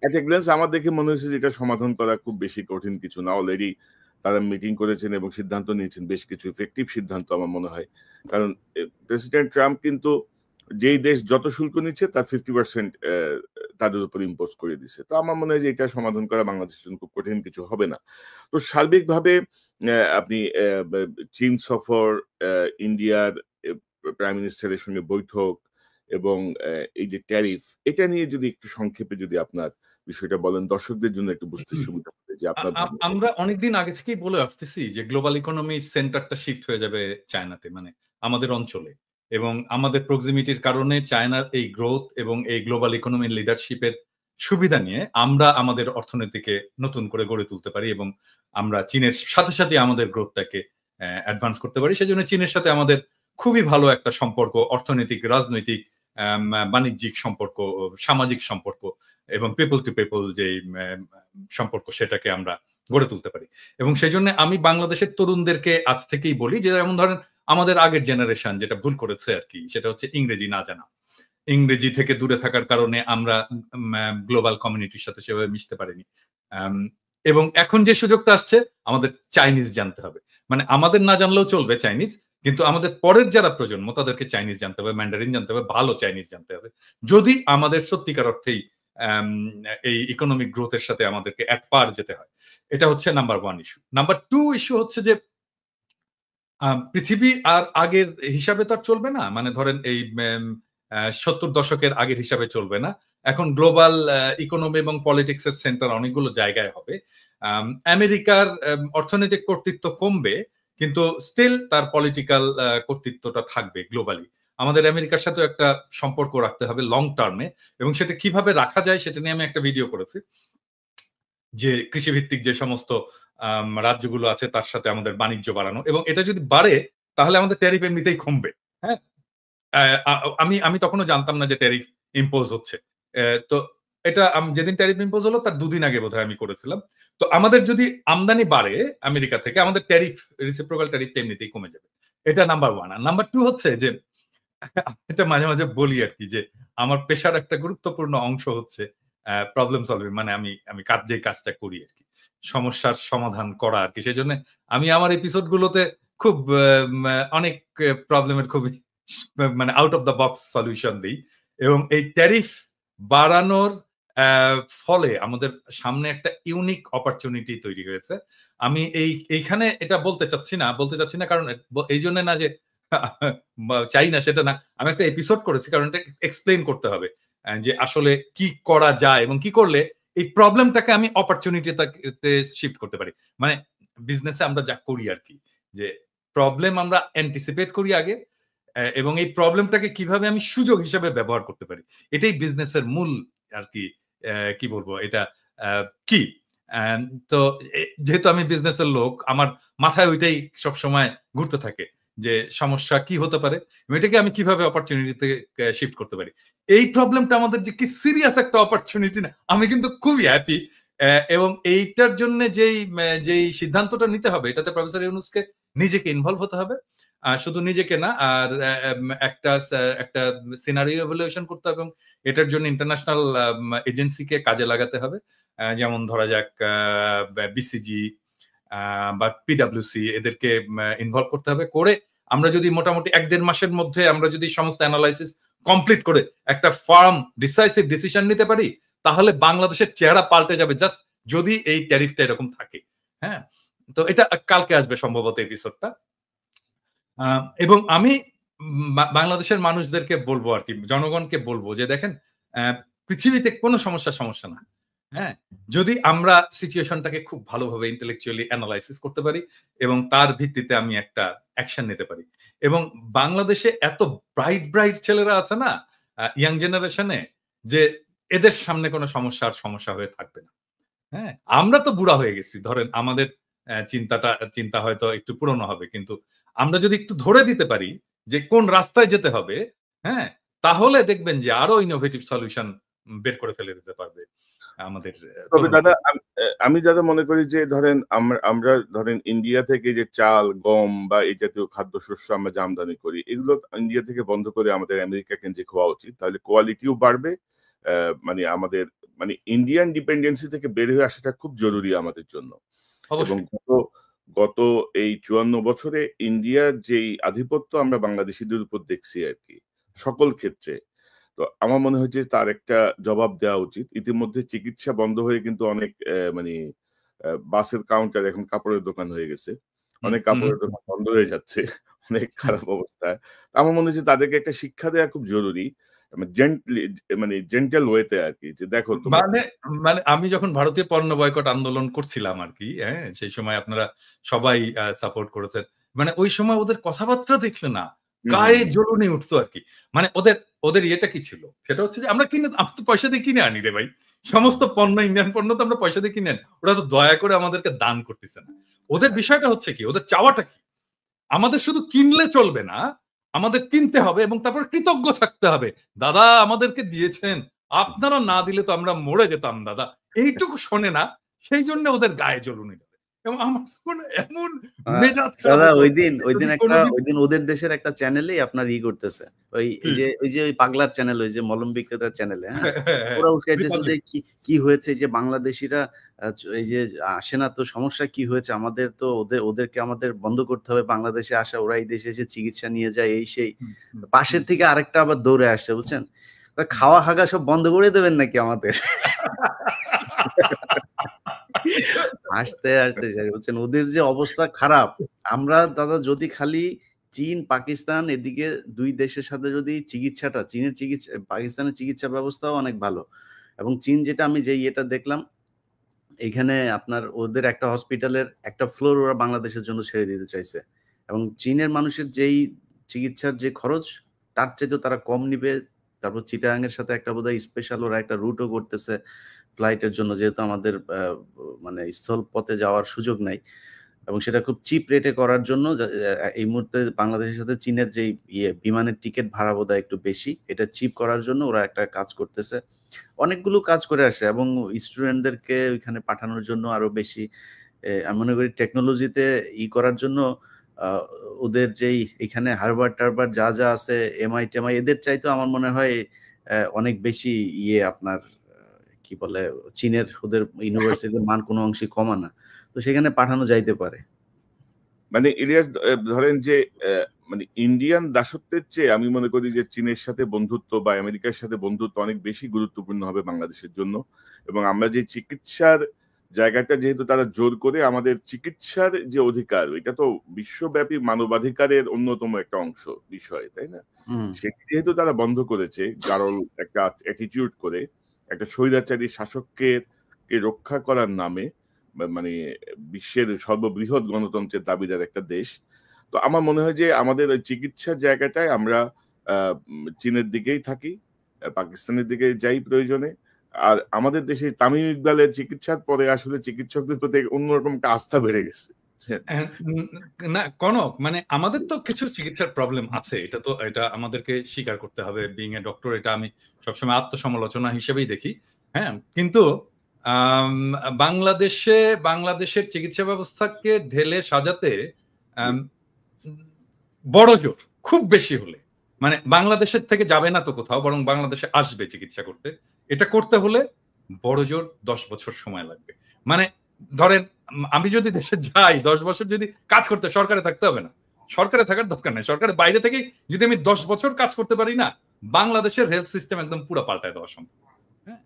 Speaker 1: এট এ গ্ল্যান্স আমার দেখে মনে হয়েছে যে এটা সমাধান করা খুব বেশি কঠিন কিছু না। অলরেডি তারা মিটিং করেছেন এবং সিদ্ধান্ত নিয়েছেন, বেশ কিছু ইফেক্টিভ সিদ্ধান্ত আমার মনে হয়। কারণ প্রেসিডেন্ট ট্রাম্প কিন্তু যেই দেশ যত শুল্ক নিচ্ছে তার 50% তাদের উপর ইম্পোজ করে দিছে। তো আমার মনে হয় যে এটা সমাধান করা বাংলাদেশের জন্য খুব কঠিন কিছু হবে না। তো সার্বিকভাবে আপনি চীন সফর, ইন্ডিয়ার প্রাইম মিনিস্টারের সঙ্গে বৈঠক এবং এই যে ট্যারিফ, এটা নিয়ে যদি একটু সংক্ষেপে যদি আপনার বিষয়টা বলেন, দর্শকদের জন্য একটু বুঝতে সুবিধা হবে যে আপনার
Speaker 2: আমরা অনেকদিন আগে থেকেই বলে আসতেছি যে গ্লোবাল ইকোনমির সেন্টারটা শিফট হয়ে যাবে চায়নাতে, মানে আমাদের অঞ্চলে, এবং আমাদের প্রক্সিমিটির কারণে চায়নার এই গ্রোথ এবং এই গ্লোবাল ইকোনমির লিডারশিপের সুবিধা নিয়ে আমরা আমাদের অর্থনীতিকে নতুন করে গড়ে তুলতে পারি এবং আমরা চীনের সাথে সাথে আমাদের গ্রোথটাকে অ্যাডভান্স করতে পারি। সেজন্য চীনের সাথে আমাদের খুবই ভালো একটা সম্পর্ক, অর্থনৈতিক, রাজনৈতিক, বাণিজ্যিক সম্পর্ক, সামাজিক সম্পর্ক এবং পিপল টু পিপল যে সম্পর্ক, সেটাকে আমরা গড়ে তুলতে পারি। এবং সেই জন্য আমি বাংলাদেশের তরুণদেরকে আজ থেকেই বলি যে, যেমন ধরেন আমাদের আগের জেনারেশন যেটা ভুল করেছে আর কি, সেটা হচ্ছে ইংরেজি না জানা। ইংরেজি থেকে দূরে থাকার কারণে আমরা গ্লোবাল কমিউনিটির সাথে সেভাবে মিশতে পারিনি। এবং এখন যে সুযোগটা আসছে, আমাদের চাইনিজ জানতে হবে। মানে আমাদের না জানলেও চলবে চাইনিজ, কিন্তু আমাদের পরের যারা প্রজন্ম তাদেরকে চাইনিজ জানতে হবে, ম্যান্ডারিন জানতে হবে, ভালো চাইনিজ জানতে হবে, যদি আমাদের সত্যিকার অর্থেই এই ইকোনমিক গ্রোথের সাথে আমাদেরকে এক পার যেতে হয়। এটা হচ্ছে নাম্বার 1 ইস্যু। নাম্বার 2 ইস্যু হচ্ছে যে পৃথিবী আর আগের হিসাবে তো আর চলবে না। মানে ধরেন এই 70 দশকের আগের হিসাবে চলবে না। এখন গ্লোবাল ইকোনমি এবং পলিটিক্স এর সেন্টার অনেকগুলো জায়গায় হবে। আমেরিকার অর্থনৈতিক কর্তৃত্ব কমবে, কিন্তু স্টিল তার পলিটিক্যাল কর্তৃত্বটা থাকবে গ্লোবালি। আমাদের আমেরিকার সাথে একটা সম্পর্ক রাখতে হবে লং টার্মে, এবং সেটা কিভাবে রাখা যায় সেটা নিয়ে আমি একটা ভিডিও করেছি, যে কৃষিভিত্তিক যে সমস্ত রাজ্যগুলো আছে তার সাথে আমাদের বাণিজ্য বাড়ানো, এবং এটা যদি বাড়ে তাহলে আমাদের ট্যারিফ এমনিতেই কমবে। হ্যাঁ, আমি তখনও জানতাম না যে ট্যারিফ ইম্পোজ হচ্ছে। তো এটা যেদিন ট্যারিফ ইম্পোজ হলো তার 2 দিন আগে বোধহয় আমি করেছিলাম। তো আমাদের যদি আমদানি বাড়ে আমেরিকা থেকে, আমাদের ট্যারিফ রেসিপ্রোকাল ট্যারিফ এমনিতেই কমে যাবে। এটা নাম্বার 1। আর নাম্বার 2 হচ্ছে যে এটা মাঝে, মাঝে বলি আরকি যে আমার পেশার একটা গুরুত্বপূর্ণ অংশ হচ্ছে প্রবলেম সলভিং, মানে আমি যে কাজটা করি আরকি। সমস্যার সমাধান করা আরকি। সেজন্য আমি আমার এপিসোড গুলোতে খুব অনেক প্রবলেমের খুবই মানে out of the box solution দেই। এবং এই ট্যারিফ বাড়ানোর ফলে আমাদের সামনে একটা ইউনিক অপরচুনিটি তৈরি হয়েছে। আমি এইখানে এটা বলতে চাচ্ছি না কারণ এইজন্য না যে চাই না সেটা না। আমি একটা এপিসোড করেছি কারণ এটা এক্সপ্লেইন করতে হবে। যে আসলে কি করা যায় এবং কি করলে এই প্রবলেমটাকে আমি অপরচুনিটিতে শিফট করতে পারি। মানে বিজনেসে আমরা যা করি আরকি। যে প্রবলেম আমরা এন্টিসিপেট করি আগে এবং এই প্রবলেমটাকে কিভাবে আমি সুযোগ হিসেবে ব্যবহার করতে পারি। এটাই বিজনেসের মূল আরকি কি বলবো এটা আ কি। অ্যান তো যেহেতু আমি বিজনেসের লোক, আমার মাথায় ওইটাই সবসময় ঘুরতে থাকে। যে সমস্যা কি হতে পারে? এটাকে আমি কিভাবে অপরচুনিটিতে শিফট করতে পারি? এই প্রবলেমটা আমাদের যে কি সিরিয়াস একটা অপরচুনিটি না, আমি কিন্তু খুবই হ্যাপি। এবং এইটার জন্য যেই সিদ্ধান্তটা নিতে হবে এটাতে প্রফেসর ইউনূসকে নিজেকে ইনভলভ হতে হবে। শুধু নিজেকে না আর একটা সিনারিও ইভ্যালুয়েশন করতে হবে এবং এটার জন্য ইন্টারন্যাশনাল এজেন্সিকে কাজে লাগাতে হবে। যেমন ধরা যাক বিসিজি বা পিডব্লিউসি এদেরকে ইনভলভ করতে হবে। করে আমরা যদি মোটামুটি ১-১.৫ মাসের মধ্যে আমরা যদি সমস্ত এনালাইসিস কমপ্লিট করে একটা ফার্ম ডিসাইসিভ ডিসিশন নিতে পারি, তাহলে বাংলাদেশের চেহারা পাল্টে যাবে জাস্ট যদি এই ট্যারিফটা এরকম থাকে। হ্যাঁ? তো এটা কালকে আসবে সম্ভবত এপিসোডটা। এবং আমি বাংলাদেশের মানুষদেরকে বলবো আরকি, জনগণকে বলবো যে দেখেন পৃথিবীতে কোনো সমস্যা না। হ্যাঁ? যদি আমরা সিচুয়েশনটাকে খুব ভালোভাবে ইন্টেলেকচুয়ালি এনালাইসিস করতে পারি এবং তার ভিত্তিতে আমি একটা অ্যাকশন নিতে পারি। এবং বাংলাদেশে এত ব্রাইট ছেলেরা আছে না ইয়াং জেনারেশনে যে এদের সামনে কোনো সমস্যা হয়ে থাকবে না। হ্যাঁ? আমরা তো বুড়া হয়ে গেছি। ধরেন আমাদের চিন্তা হয়তো একটু পুরনো হবে। কিন্তু আমরা যদি একটু ধরে দিতে পারি যে কোন রাস্তায় যেতে হবে, হ্যাঁ? তাহলে দেখবেন যে আরো ইনোভেটিভ সলিউশন বের করে ফেলে দিতে পারবে আমাদের
Speaker 1: তবে
Speaker 2: তরুণ
Speaker 1: দাদা আমি দাদা মনে করি যে ধরেন আমরা ধরেন ইন্ডিয়া থেকে যে চাল, গম বা এই জাতীয় খাদ্যশস্য আমরা যে আমদানি করি, এগুলো ইন্ডিয়া থেকে বন্ধ করে আমাদের আমেরিকা কেন্দ্রিক হওয়া উচিত। তাহলে কোয়ালিটিও বাড়বে। মানে আমাদের মানে ইন্ডিয়ান ডিপেন্ডেন্সি থেকে বের হয়ে আসাটা খুব জরুরি আমাদের জন্য। এবং
Speaker 2: অবশ্যই।
Speaker 1: গত এই ৫৪ বছরে ইন্ডিয়ার যেই আধিপত্য আমরা বাংলাদেশীদের উপর দেখছি আরকি, সকল ক্ষেত্রে। তো আমার মনে হয় যে তার একটা জবাব দেওয়া উচিত। ইতিমধ্যে চিকিৎসা বন্ধ হয়ে কিন্তু অনেক মানে বাসের কাউন্টার এখন কাপড়ের দোকান হয়ে গেছে।
Speaker 2: হুম,
Speaker 1: অনেক
Speaker 2: হুম,
Speaker 1: কাপড়ের দোকান বন্ধ হয়ে যাচ্ছে। অনেক
Speaker 2: হুম।
Speaker 1: খারাপ অবস্থা। আমার মনে হচ্ছে তাদেরকে একটা শিক্ষা দেয়া খুব জরুরি। মানে জেন্টল ওয়েতে আরকি যে দেখো তোমরা
Speaker 2: মানে মানে আমি যখন ভারতীয় পণ্য বয়কট আন্দোলন করছিলাম আরকি, হ্যাঁ? সেই সময় আপনারা সবাই সাপোর্ট করেছেন। মানে ওই সময় ওদের কথাবার্তা দেখলে না
Speaker 1: হুম, হুম,
Speaker 2: গায়ে
Speaker 1: হুম।
Speaker 2: জ্বলুনি উঠতো আরকি। মানে ওদের ইয়েটা কি ছিল? সেটা হচ্ছে যে আমরা তো পয়সা দিয়ে কিনে আনি রে ভাই। সমস্ত পণ্য ইন্ডিয়ান পণ্য তো আমরা পয়সা দিয়ে কিনে আনি। ওরা তো দয়া করে আমাদেরকে দান করতেছে না। ওদের বিষয়টা হচ্ছে কি? ওদের চাওয়াটা কি? আমাদের শুধু কিনলে চলবে না। আমাদের কিনতে হবে এবং তারপর কৃতজ্ঞ থাকতে হবে। দাদা আমাদেরকে দিয়েছেন। আপনারা না দিলে তো আমরা মরে যেতাম দাদা। এইটুকু শোনে না। সেইজন্য ওদের গায়ে জ্বলুনি ধরে। এবং আমার শুনে এমন
Speaker 3: আ
Speaker 2: মেজাজ খারাপ
Speaker 3: দাদা
Speaker 2: হতো।
Speaker 3: ঐদিন
Speaker 2: যদি
Speaker 3: একটা
Speaker 2: কোনদিন
Speaker 3: ঐদিন ওদের দেশের একটা চ্যানেলেই আপনার করতেছে।
Speaker 2: কি?
Speaker 3: ওই যে ওই পাগলার চ্যানেল ওই যে মলম বিক্রেতার চ্যানেলে, হ্যাঁ?
Speaker 2: হ্যাঁ, হ্যাঁ, হ্যাঁ।
Speaker 3: ওরা উস্কাইতেছে যে
Speaker 2: রিপাবলিক।
Speaker 3: কি হয়েছে যে বাংলাদেশীরা এই যে আসে না তো সমস্যা কি হয়েছে? আমাদের তো ওদেরকে আমাদের বন্ধ করতে হবে বাংলাদেশে আসা। ওরা এই দেশে এসে চিকিৎসা নিয়ে যায় এই সেই।
Speaker 2: হুম, হুম, হুম,
Speaker 3: পাশের থেকে আরেকটা আবার দৌড়ে আসছে বুঝছেন?
Speaker 2: হুম।
Speaker 3: খাওয়া হাগা সব বন্ধ করে দেবেন নাকি আমাদের? হাসতে শেষ বলছেন ওদের যে অবস্থা খারাপ। আমরা দাদা যদি খালি চীন, পাকিস্তান এদিকে ২ দেশের সাথে যদি পাকিস্তানের চিকিৎসা ব্যবস্থাও অনেক ভালো। এবং চীন যেটা আমি যে ইয়েটা দেখলাম, এইখানে আপনার ওদের একটা হসপিটালের একটা ফ্লোর ওরা বাংলাদেশের জন্য ছেড়ে দিতে চাইছে। এবং চীনের মানুষের যেই চিকিৎসার যে খরচ, তার চাইতেও তারা কম নিবে। তারপর চিটাগাং এর সাথে একটা বোধহয় স্পেশাল ওরা একটা রুটও করতেছে ফ্লাইটের জন্য যেহেতু আমাদের মানে স্থলপথে যাওয়ার সুযোগ নাই। এবং সেটা খুব চিপ রেটে করার জন্য এই মুহূর্তে বাংলাদেশের সাথে চীনের যে বিমানের টিকিট ভাড়া বোধহয় একটু বেশি, এটা চিপ করার জন্য ওরা একটা কাজ করতেছে। অনেকগুলো কাজ করে আসে এবং স্টুডেন্টদেরকে ওইখানে পাঠানোর জন্য আরো বেশি আমি মনে করি টেকনোলজিতে করার জন্য ওদের যেই এখানে হার্ভার্ড যা যা আছে MIT এদের চাইতেও আমার মনে হয় অনেক বেশি আপনার কি বলে চীনের ওদের ইউনিভার্সিটির মান কোনো অংশে কমা না, তো সেখানে পাঠানো যাইতে পারে।
Speaker 1: মানে ইলিয়াস ধরেন যে মানে ইন্ডিয়ান দাসত্বের চেয়ে আমি মনে করি যে চীনের সাথে বন্ধুত্ব বা আমেরিকার সাথে বন্ধুত্ব অনেক বেশি গুরুত্বপূর্ণ হবে বাংলাদেশের জন্য। এবং আমরা যে চিকিৎসার জায়গাটা যেহেতু তারা জোর করে আমাদের চিকিৎসার যে অধিকার, এটা তো বিশ্বব্যাপী মানবাধিকারের অন্যতম একটা অংশ বিষয়, তাই না? সেটি যেহেতু তারা বন্ধ করেছে গারল একটা অ্যাটিটিউড করে একটা স্বৈরাচারী শাসককে রক্ষা করার নামে, মানে বিশ্বের সর্ববৃহৎ গণতন্ত্রের দাবিদার একটা দেশ, তো আমার মনে হয় যে আমাদের ওই চিকিৎসার জায়গাটায় আমরা চীনের দিকেই থাকি, পাকিস্তানের দিকে যাই প্রয়োজনে। আর আমাদের দেশে তামিম ইকবালের চিকিৎসার পরে আসলে চিকিৎসকদের প্রতি অন্যরকম একটা আস্থা বেড়ে গেছে।
Speaker 2: না কনক, মানে আমাদের তো কিছু চিকিৎসার প্রবলেম আছে, এটা আমাদেরকে স্বীকার করতে হবে। বিং এ ডক্টর, এটা আমি সবসময় আত্মসমালোচনা হিসেবেই দেখি। হ্যাঁ, কিন্তু বাংলাদেশের চিকিৎসা ব্যবস্থাকে ঢেলে সাজাতে বড় জোর খুব বেশি হলে, মানে বাংলাদেশের থেকে যাবে না তো কোথাও, বরং বাংলাদেশে আসবে চিকিৎসা করতে। এটা করতে হলে বড় জোর 10 বছর সময় লাগবে। মানে ধরেন আমি যদি দেশে যাই 10 বছর যদি কাজ করতে, সরকারে থাকতে হবে না, সরকারে থাকার দরকার নাই, সরকারের বাইরে থেকে যদি আমি 10 বছর কাজ করতে পারি না, বাংলাদেশের হেলথ সিস্টেম একদম পুরো পাল্টায় দেওয়া সম্ভব। হ্যাঁ,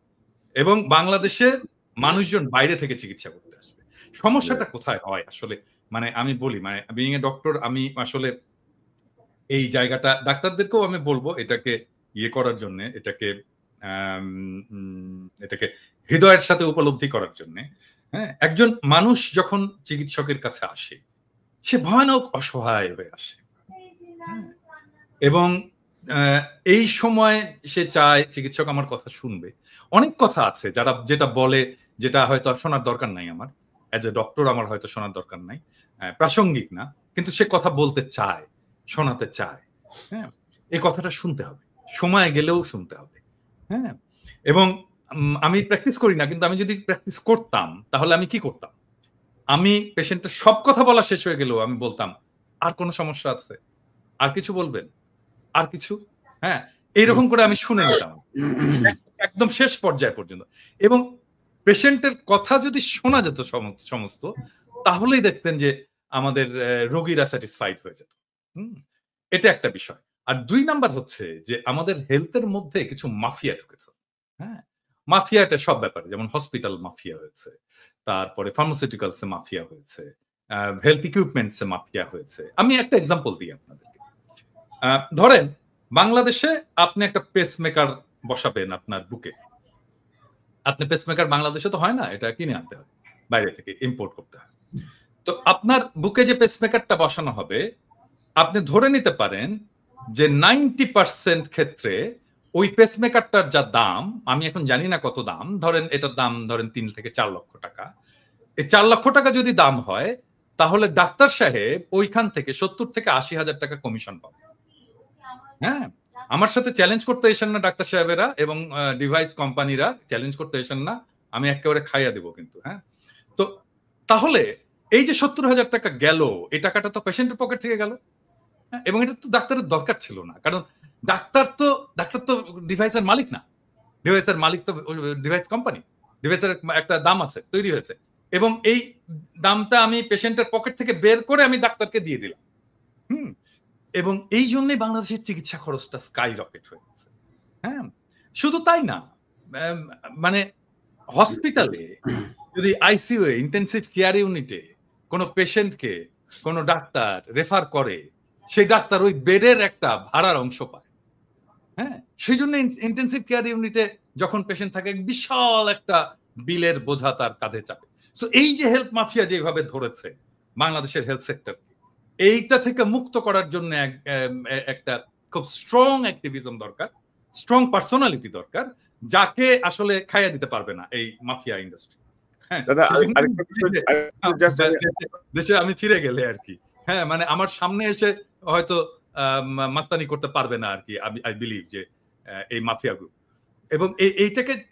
Speaker 2: এবং বাংলাদেশে মানুষজন বাইরে থেকে চিকিৎসা করতে আসবে। সমস্যাটা কোথায় হয় আসলে, মানে আমি বলি, মানে বিং এ ডক্টর, আমি আসলে এই জায়গাটা ডাক্তারদেরকেও আমি বলবো এটাকে করার জন্য, এটাকে হৃদয়ের সাথে উপলব্ধি করার জন্য। হ্যাঁ, একজন মানুষ যখন চিকিৎসকের কাছে আসে, সে ভয়ানক অসহায় হয়ে আসে, এবং এই সময় সে চায় চিকিৎসক আমার কথা শুনবে। অনেক কথা আছে যেটা বলে, যেটা হয়তো শোনার দরকার নাই আমার, অ্যাজ এ ডক্টর আমার হয়তো শোনার দরকার নাই, প্রাসঙ্গিক না, কিন্তু সে কথা বলতে চায়, শোনাতে চায়। হ্যাঁ, এই কথাটা শুনতে হবে, সময় গেলেও শুনতে হবে। হ্যাঁ, এবং আমি প্র্যাকটিস করি না, কিন্তু আমি যদি প্র্যাকটিস করতাম তাহলে আমি কি করতাম? আমি পেশেন্টের সব কথা বলা শেষ হয়ে গেলেও আমি বলতাম, আর কোনো সমস্যা আছে? আর কিছু বলবেন? আর কিছু? হ্যাঁ, এইরকম করে আমি শুনে নিতাম একদম শেষ পর্যায় পর্যন্ত। এবং পেশেন্টের কথা যদি শোনা যেত সমস্ত, তাহলেই দেখতেন যে আমাদের রোগীরা স্যাটিসফাইড হয়ে যেত। এটা একটা বিষয়। আর 2 নাম্বার হচ্ছে যে আমাদের হেলথের মধ্যে কিছু মাফিয়া ঢুকেছে। হ্যাঁ, মাফিয়া এটা সব ব্যাপারে, যেমন হসপিটাল মাফিয়া হয়েছে, তারপরে ফার্মাসিউটিক্যালস এ মাফিয়া হয়েছে, হেলথ ইকুইপমেন্টস এ মাফিয়া হয়েছে। আমি একটা এক্সাম্পল দিই আপনাদেরকে। ধরেন বাংলাদেশে আপনি একটা পেসমেকার বসাবেন আপনার বুকে। আপনি পেসমেকার বাংলাদেশে তো হয় না, এটা কিনে আনতে হয়, বাইরে থেকে ইম্পোর্ট করতে হয়। তো আপনার বুকে যে পেসমেকারটা বসানো হবে, আপনি ধরে নিতে পারেন যে 90% ক্ষেত্রে ওই পেসমেকারটার যা দাম, আমি এখন জানি না কত দাম, ধরেন এটার দাম ধরেন 3 থেকে 4 লক্ষ টাকা। এই 4 লক্ষ টাকা যদি দাম হয়, তাহলে ডাক্তার সাহেব ওইখান থেকে 70 থেকে 80 হাজার টাকা কমিশন পাবে। হ্যাঁ, আমার সাথে চ্যালেঞ্জ করতে এসেন না ডাক্তার সাহেবেরা এবং ডিভাইস কোম্পানিরা, চ্যালেঞ্জ করতে এসেন না, আমি একেবারে খাইয়া দেব কিন্তু। হ্যাঁ, তো তাহলে এই যে 70 হাজার টাকা গেল, এই টাকাটা তো পেশেন্টের পকেট থেকে গেল, এবং এটা তো ডাক্তারের দরকার ছিল না, কারণ ডাক্তার তো ডিভাইসের মালিক না, ডিভাইসের মালিক তো ডিভাইস কোম্পানি, ডিভাইসের একটা দাম আছে, তৈরি হয়েছে, এবং এই দামটা আমি পেশেন্টের পকেট থেকে বের করে আমি ডাক্তারকে দিয়ে দিলাম। এবং এই জন্যই বাংলাদেশের চিকিৎসা খরচটা স্কাই রকেট হয়ে গেছে। হ্যাঁ, শুধু তাই না, মানে হসপিটালে যদি আইসিইউ এ, ইন্টেনসিভ কেয়ার ইউনিটে কোনো পেশেন্টকে কোনো ডাক্তার রেফার করে, সেই ডাক্তার ওই বেডের একটা ভাড়ার অংশ পায়। হ্যাঁ, সেই জন্য ইন্টেনসিভ কেয়ার ইউনিটে যখন পেশেন্ট থাকে, বিশাল একটা বিলের বোঝা তার কাঁধে চাপে। সো এই যে হেলথ মাফিয়া যেভাবে ধরেছে বাংলাদেশের হেলথ সেক্টর, এইটা থেকে মুক্ত করার জন্য একটা খুব স্ট্রং অ্যাক্টিভিজম দরকার, স্ট্রং পার্সোনালিটি দরকার, যাকে আসলে খাইয়া দিতে পারবে না এই মাফিয়া ইন্ডাস্ট্রি। হ্যাঁ,
Speaker 1: দাদা
Speaker 2: সেজন্য
Speaker 1: আরেকটা বিষয় জাস্ট
Speaker 2: দেশে আমি ফিরে গেলে আর কি। হ্যাঁ, মানে আমার সামনে এসে হয়তো মাস্তানি করতে পারবে না আর কি। আই বিলিভ যে এই মাফিয়া গ্রুপ এবং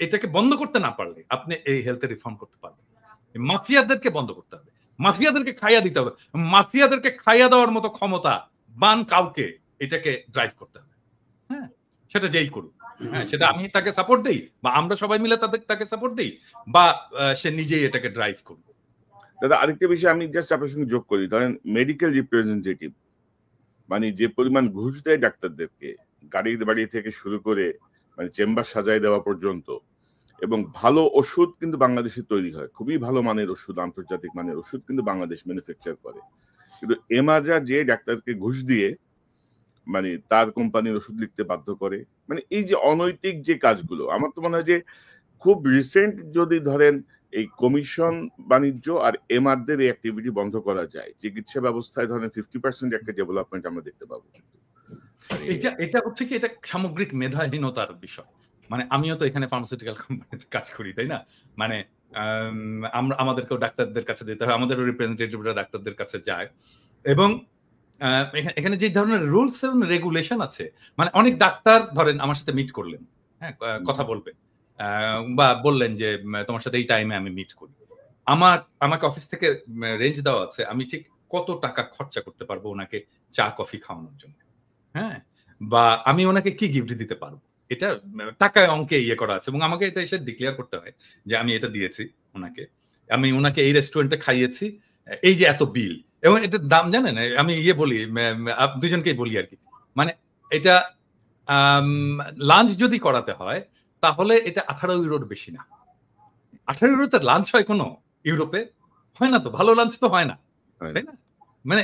Speaker 2: এটাকে বন্ধ করতে না পারলে আপনি এই হেলথে রিফর্ম করতে পারবেন। মাফিয়াদেরকে বন্ধ করতে হবে, মাফিয়াদেরকে খাইয়া দিতে হবে, মাফিয়াদেরকে খাইয়া দেওয়ার মতো ক্ষমতা বান কাউকে এটাকে ড্রাইভ করতে হবে। হ্যাঁ, সেটা যেই করুক। হ্যাঁ, সেটা আমি তাকে সাপোর্ট দেই বা আমরা সবাই মিলে তাকে সাপোর্ট দেই বা সে নিজেই এটাকে ড্রাইভ করবে।
Speaker 1: দাদা আরেকটা বিষয় আমি জাস্ট আপনার সঙ্গে যোগ করি, ধরেন মেডিকেল রিপ্রেজেন্টেটিভ মানে যে পরিমাণ ঘুষ দেয় ডাক্তারদেরকে, গাড়ি বাড়ি থেকে শুরু করে মানে চেম্বার সাজায় দেওয়া পর্যন্ত, এবং ভালো ওষুধ কিন্তু বাংলাদেশে তৈরি হয়, খুবই ভালো মানের ওষুধ, আন্তর্জাতিক মানের ওষুধ কিন্তু বাংলাদেশ ম্যানুফ্যাকচার করে, কিন্তু এমাজা যে ডাক্তারকে ঘুষ দিয়ে মানে তার কোম্পানির ওষুধ লিখতে বাধ্য করে, মানে এই যে অনৈতিক যে কাজগুলো, আমার তো মনে হয় যে খুব রিসেন্ট যদি ধরেন এই কমিশন বাণিজ্য আর এমআরদের এই অ্যাক্টিভিটি বন্ধ করা যায়, চিকিৎসা ব্যবস্থায় ধরেন 50% একটা ডেভেলপমেন্ট আমরা দেখতে পাবো।
Speaker 2: এটা হচ্ছে কি, এটা সামগ্রিক মেধাহীনতার বিষয়। মানে আমিও তো এখানে ফার্মাসিউটিক্যাল কোম্পানিতে কাজ করি, তাই না? মানে আমাদেরকেও ডাক্তারদের কাছে যেতে হয়, আমাদেরও রিপ্রেজেন্টেটিভরা ডাক্তারদের কাছে যায় এবং এখানে যে ধরনের রুলস এবং রেগুলেশন আছে, মানে অনেক ডাক্তার ধরেন আমার সাথে মিট করলেন, হ্যাঁ, কথা বলবেন বা বললেন যে তোমার সাথে এই টাইমে আমি মিট করি, আমাকে অফিস থেকে রেঞ্জ দেওয়া আছে আমি ঠিক কত টাকা খরচা করতে পারবো ওনাকে চা কফি খাওয়ানোর জন্য, হ্যাঁ, বা আমি ওনাকে কি গিফট দিতে পারবো, এটা টাকায় অঙ্কে ইয়ে করা আছে এবং আমাকে এটা এসে ডিক্লেয়ার করতে হয় যে আমি এটা দিয়েছি ওনাকে, আমি ওনাকে এই রেস্টুরেন্টে খাইয়েছি, এই যে এত বিল, এবং এটার দাম জানেন, আমি ইয়ে বলি দুজনকেই বলি আর কি, মানে এটা লাঞ্চ যদি করাতে হয় তাহলে এটা 18 ইউরোর বেশি না। 18 ইউরোতে লাঞ্চ হয় কোনো ইউরোপে? হয় না তো, ভালো লাঞ্চ তো হয় না, তাই না? মানে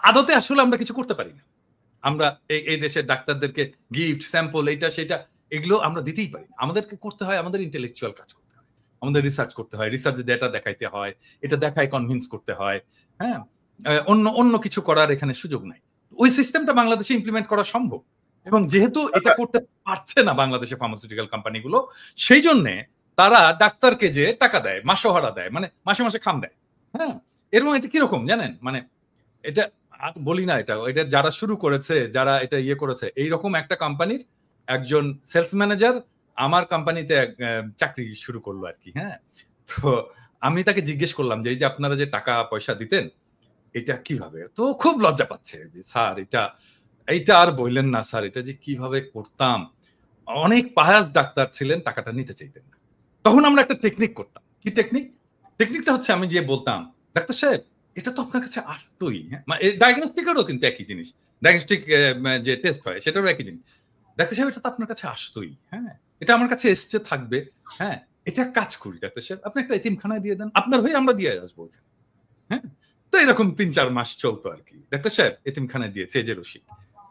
Speaker 2: আদতে আসলে আমরা কিছু করতে পারি না। আমরা এই দেশের ডাক্তারদেরকে গিফট, স্যাম্পল, এইটা সেটা এগুলো আমরা দিতেই পারি না। আমাদেরকে করতে হয়, আমাদের ইন্টেলেকচুয়াল কাজ করতে হয়, আমাদের রিসার্চ করতে হয়, রিসার্চ ডেটা দেখাইতে হয়, এটা দেখায় কনভিন্স করতে হয়, হ্যাঁ, অন্য কিছু করার এখানে সুযোগ নাই। ওই সিস্টেমটা বাংলাদেশে ইমপ্লিমেন্ট করা সম্ভব এবং যেহেতু এটা করতে পারছে না বাংলাদেশে ফার্মাসিউটিক্যাল কোম্পানিগুলো, সেই জন্য তারা ডাক্তারকে যে টাকা দেয়, মাসোহারা দেয়, মানে মাসে মাসে খাম দেয়, হ্যাঁ, এরকম এটা কিরকম জানেন, মানে এটা বলি না, এটা যারা শুরু করেছে, যারা এটা ইয়ে করেছে, এইরকম একটা কোম্পানির একজন সেলস ম্যানেজার আমার কোম্পানিতে চাকরি শুরু করলো আর কি, হ্যাঁ, তো আমি তাকে জিজ্ঞেস করলাম যে এই যে আপনারা যে টাকা পয়সা দিতেন এটা কিভাবে, তো খুব লজ্জা পাচ্ছে যে স্যার এইটা আর বললেন না স্যার, এটা যে কিভাবে করতাম, অনেক পায়াস ডাক্তার ছিলেন, টাকাটা নিতে চাইতেন না। তখন আমরা একটা টেকনিক করতাম। কি টেকনিকটা হচ্ছে আমি যে বলতাম, ডাক্তার সাহেব এটা তো আপনার কাছে আসতোই, হ্যাঁ, ডায়াগনস্টিকেরও কিন্তু একই জিনিস, ডায়াগনস্টিক যে টেস্ট হয় সেটারও একই জিনিস, ডাক্তার সাহেব এটা তো আপনার কাছে আসতোই, হ্যাঁ, এটা আমার কাছে এসছে থাকবে, হ্যাঁ, এটা কাজ করি ডাক্তার সাহেব, আপনি একটা এতিমখানায় দিয়ে দেন, আপনার হয়ে আমরা দিয়ে আসবো ওখানে, হ্যাঁ। তো এরকম 3-4 মাস চলতো আর কি। ডাক্তার সাহেব এতিমখানায় দিয়েছে এই যে রশিদ,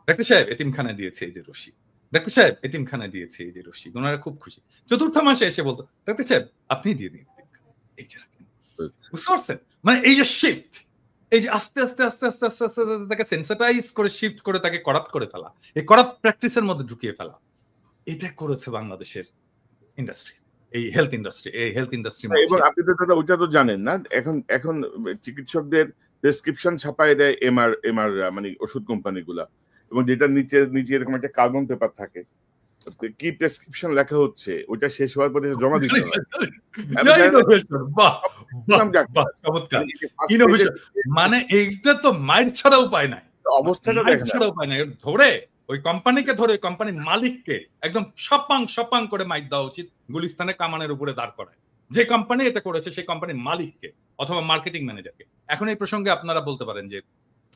Speaker 2: ডাক্তার সাহেব এতিমখানায় দিয়েছে এই যে রশিদ, ডাক্তার সাহেব এতিমখানায় দিয়েছে এই যে রশিদ, ওনারা খুব খুশি। চতুর্থ মাসে এসে বলতো ডাক্তার সাহেব আপনি দিয়ে দিন এই যে রাখেন, বুঝতে পারছেন? মানে এই যে শিফট, এই যে আস্তে আস্তে আস্তে আস্তে আস্তে আস্তে তাকে সেন্সিটাইজ করে শিফট করে তাকে করাপ্ট করে ফেলা, এই করাপ্ট প্র্যাকটিসের মধ্যে ঢুকিয়ে ফেলা, এটা করেছে বাংলাদেশের ইন্ডাস্ট্রি, এই হেলথ ইন্ডাস্ট্রি।
Speaker 1: এবং আপনি তো দাদা ওইটা তো জানেন না, এখন চিকিৎসকদের প্রেসক্রিপশন ছাপায় দেয় এমআর মানে ওষুধ কোম্পানিগুলা, এবং যেটা নিচে এরকম একটা কার্বন পেপার থাকে, কি প্রেসক্রিপশন লেখা হচ্ছে ওইটা শেষ হওয়ার পরে জমা দিতে হয়।
Speaker 2: মানে এইটা তো মাইর ছাড়া উপায় নাই,
Speaker 1: অবস্থাটা
Speaker 2: ছাড়া উপায় নাই, ধরে ওই কোম্পানিকে ধরে কোম্পানির মালিককে একদম সপাং করে মাইর দেওয়া উচিত, গুলিস্তানে কামানের উপরে দাঁড় করায়, যে কোম্পানি এটা করেছে সেই কোম্পানির মালিককে অথবা মার্কেটিং ম্যানেজারকে। এখন এই প্রসঙ্গে আপনারা বলতে পারেন যে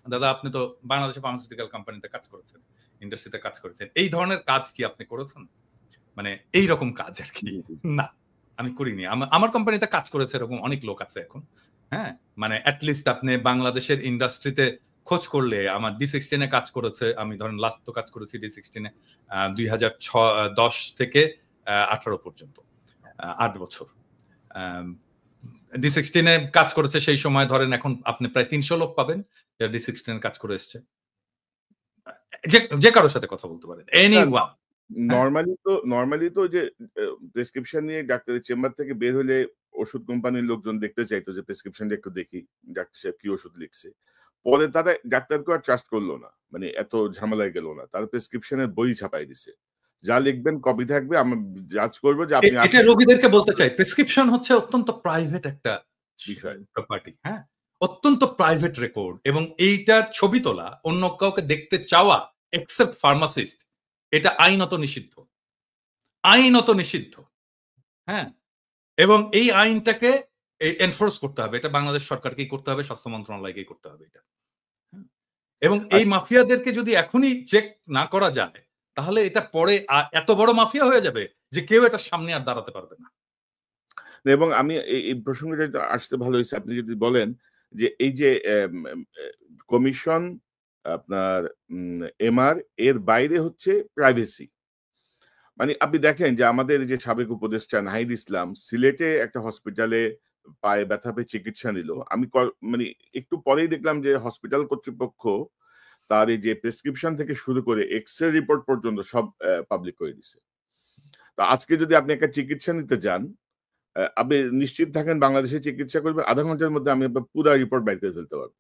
Speaker 2: দাদা আপনি তো বাংলাদেশে ফার্মাসিউটিক্যাল কোম্পানিতে কাজ করেছেন, ইন্ডাস্ট্রিতে কাজ করেছেন, এই ধরনের কাজ কি আপনি করেছেন? মানে এই রকম কাজ আর কি? না, আমি করিনি। আমার কোম্পানিতে কাজ করেছে এরকম অনেক লোক আছে এখন, হ্যাঁ, মানে অ্যাটলিস্ট আপনি বাংলাদেশের ইন্ডাস্ট্রিতে খোঁজ করলে আমার D16 কাজ করেছে, আমি ধরেন লাস্ট তো কাজ করেছি D16 2010 থেকে 18 পর্যন্ত 8 বছর D16 কাজ করেছে, সেই সময় ধরেন এখন আপনি প্রায় 300 লোক পাবেন যারা D16 কাজ করে এসছে, যে কারোর সাথে কথা বলতে পারেন, এনিওয়ান।
Speaker 1: নরমালি তো যে প্রেসক্রিপশন নিয়ে ডাক্তারের চেম্বার থেকে বের হলে ওষুধ কোম্পানির লোকজন দেখতে চাইতো যে প্রেসক্রিপশনটা একটু দেখি ডাক্তার সাহেব কি ওষুধ লিখছে। পরে তারা ডাক্তারকে আর ট্রাস্ট করলো না, মানে এত ঝামেলায় গেল না, তার প্রেসক্রিপশনের বই ছাপাই দিছে, যা লিখবেন কপি থাকবে, আমরা জাজ করবো যে আপনি
Speaker 2: এটা রোগীদেরকে বলতে চাই, প্রেসক্রিপশন হচ্ছে অত্যন্ত প্রাইভেট একটা
Speaker 1: বিষয়।
Speaker 2: প্রপার্টি, হ্যাঁ, অত্যন্ত প্রাইভেট রেকর্ড, এবং এইটার ছবি তোলা অন্য কাউকে দেখতে চাওয়া এক্সেপ্ট ফার্মাসিস্ট, এটা আইনত নিষিদ্ধ, আইনত নিষিদ্ধ, হ্যাঁ। এবং এই আইনটাকে এনফোর্স করতে হবে, এটা বাংলাদেশ সরকারকেই করতে হবে, স্বাস্থ্য মন্ত্রণালয়কেই করতে হবে এটা। এবং এই মাফিয়াদেরকে যদি এখনই চেক না করা যায়, তাহলে এটা পরে এত বড় মাফিয়া হয়ে যাবে যে কেউ এটা সামনে আর দাঁড়াতে পারবে না।
Speaker 1: এবং আমি এই প্রসঙ্গটা আসতে ভালো হয়েছে আপনি যদি বলেন যে এই যে কমিশন আপনার এমআর এর বাইরে হচ্ছে প্রাইভেসি। মানে আপনি দেখেন যে আমাদের যে সাবেক উপদেষ্টা নাহিদ ইসলাম সিলেটে একটা হসপিটালে পায়ে ব্যথা পেয়ে চিকিৎসা নিল। আমি মানে একটু পরেই দেখলাম যে হসপিটাল কর্তৃপক্ষ তার এই যে প্রেসক্রিপশন থেকে শুরু করে এক্স-রে রিপোর্ট পর্যন্ত সব পাবলিক করে দিছে। তো আজকে যদি আপনি একটা চিকিৎসা নিতে যান, আপনি নিশ্চিত থাকেন বাংলাদেশে চিকিৎসা করবেন, আধা ঘন্টার মধ্যে আমি আপনার পুরা রিপোর্ট বাইর করে ফেলতে পারবো।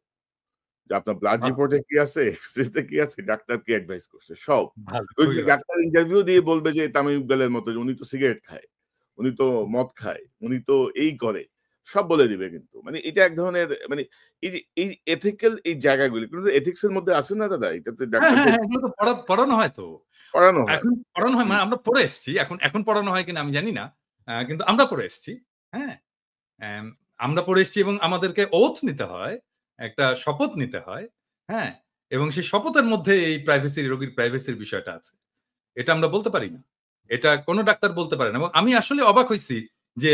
Speaker 1: যে আপনার ব্লাড রিপোর্টে কি আছে, এক্স-রেতে কি আছে, ডাক্তার কি অ্যাডভাইস করছে সব। ডাক্তার ইন্টারভিউ দিয়ে বলবে যে তামিম ইকবালের মতো যে উনি তো সিগারেট খায়, উনি তো মদ খায়, উনি তো এই করে, সব বলে দিবে কিন্তু। মানে এটা এক ধরনের মানে এই এথিক্যাল এই জায়গাগুলি কিন্তু এথিক্স এর মধ্যে আছে না দাদা? এটাতে ডাক্তারদের
Speaker 2: এগুলো তো পড়ানো হয় তো।
Speaker 1: পড়ানো হয়।
Speaker 2: এখন পড়ানো হয়, মানে আমরা পড়ে এসেছি। এখন পড়ানো হয় কিনা আমি জানি না। কিন্তু আমরা পড়ে এসেছি। হ্যাঁ? আমরা পড়ে এসেছি এবং আমাদেরকে ওথ নিতে হয়। একটা শপথ নিতে হয়। হ্যাঁ? এবং সেই শপথের মধ্যে এই প্রাইভেসি, রোগীর প্রাইভেসির বিষয়টা আছে। এটা আমরা বলতে পারি না। এটা কোন ডাক্তার বলতে পারে না। এবং আমি আসলে অবাক হইছি যে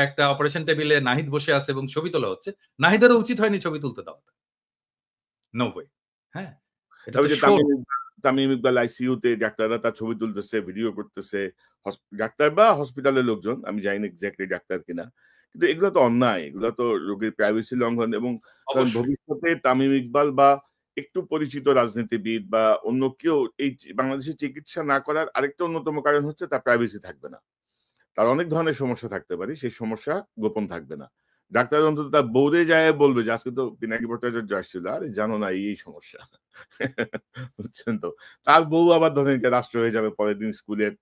Speaker 2: একটা অপারেশন টেবিলে নাহিদ বসে আছে এবং ছবি তোলা হচ্ছে। নাহিদেরও উচিত হয়নি ছবি তুলতে দেওয়া। No way. হ্যাঁ? এটা
Speaker 1: তবে
Speaker 2: তো
Speaker 1: যে
Speaker 2: শো।
Speaker 1: তামিম ইকবাল আইসিইউতে ডাক্তাররা তার ছবি তুলতেছে, ভিডিও করতেছে। ডাক্তার বা হসপিটালের লোকজন, আমি জানি না এক্সাক্টলি ডাক্তার কিনা। কিন্তু এগুলো তো অন্যায়। এগুলো তো রোগীর প্রাইভেসি লঙ্ঘন এবং কারণ
Speaker 2: অবশ্যই।
Speaker 1: ভবিষ্যতে তামিম ইকবাল বা একটু পরিচিত রাজনীতিবিদ বা অন্য কেউ এই বাংলাদেশে চিকিৎসা না করার আরেকটা অন্যতম কারণ হচ্ছে তার প্রাইভেসি থাকবে না। তার অনেক ধরনের সমস্যা থাকতে পারে। সেই সমস্যা গোপন থাকবে না। ডাক্তার অন্তত তার বউরে যায় বলবে যে, "আজকে তো পিনাকি ভট্টাচার্য আসছিল।" আরে জানো না এই সমস্যা। বুঝছেন তো? তার বউ আবার ধরেন এটা রাষ্ট্র হয়ে যাবে পরের দিন স্কুলের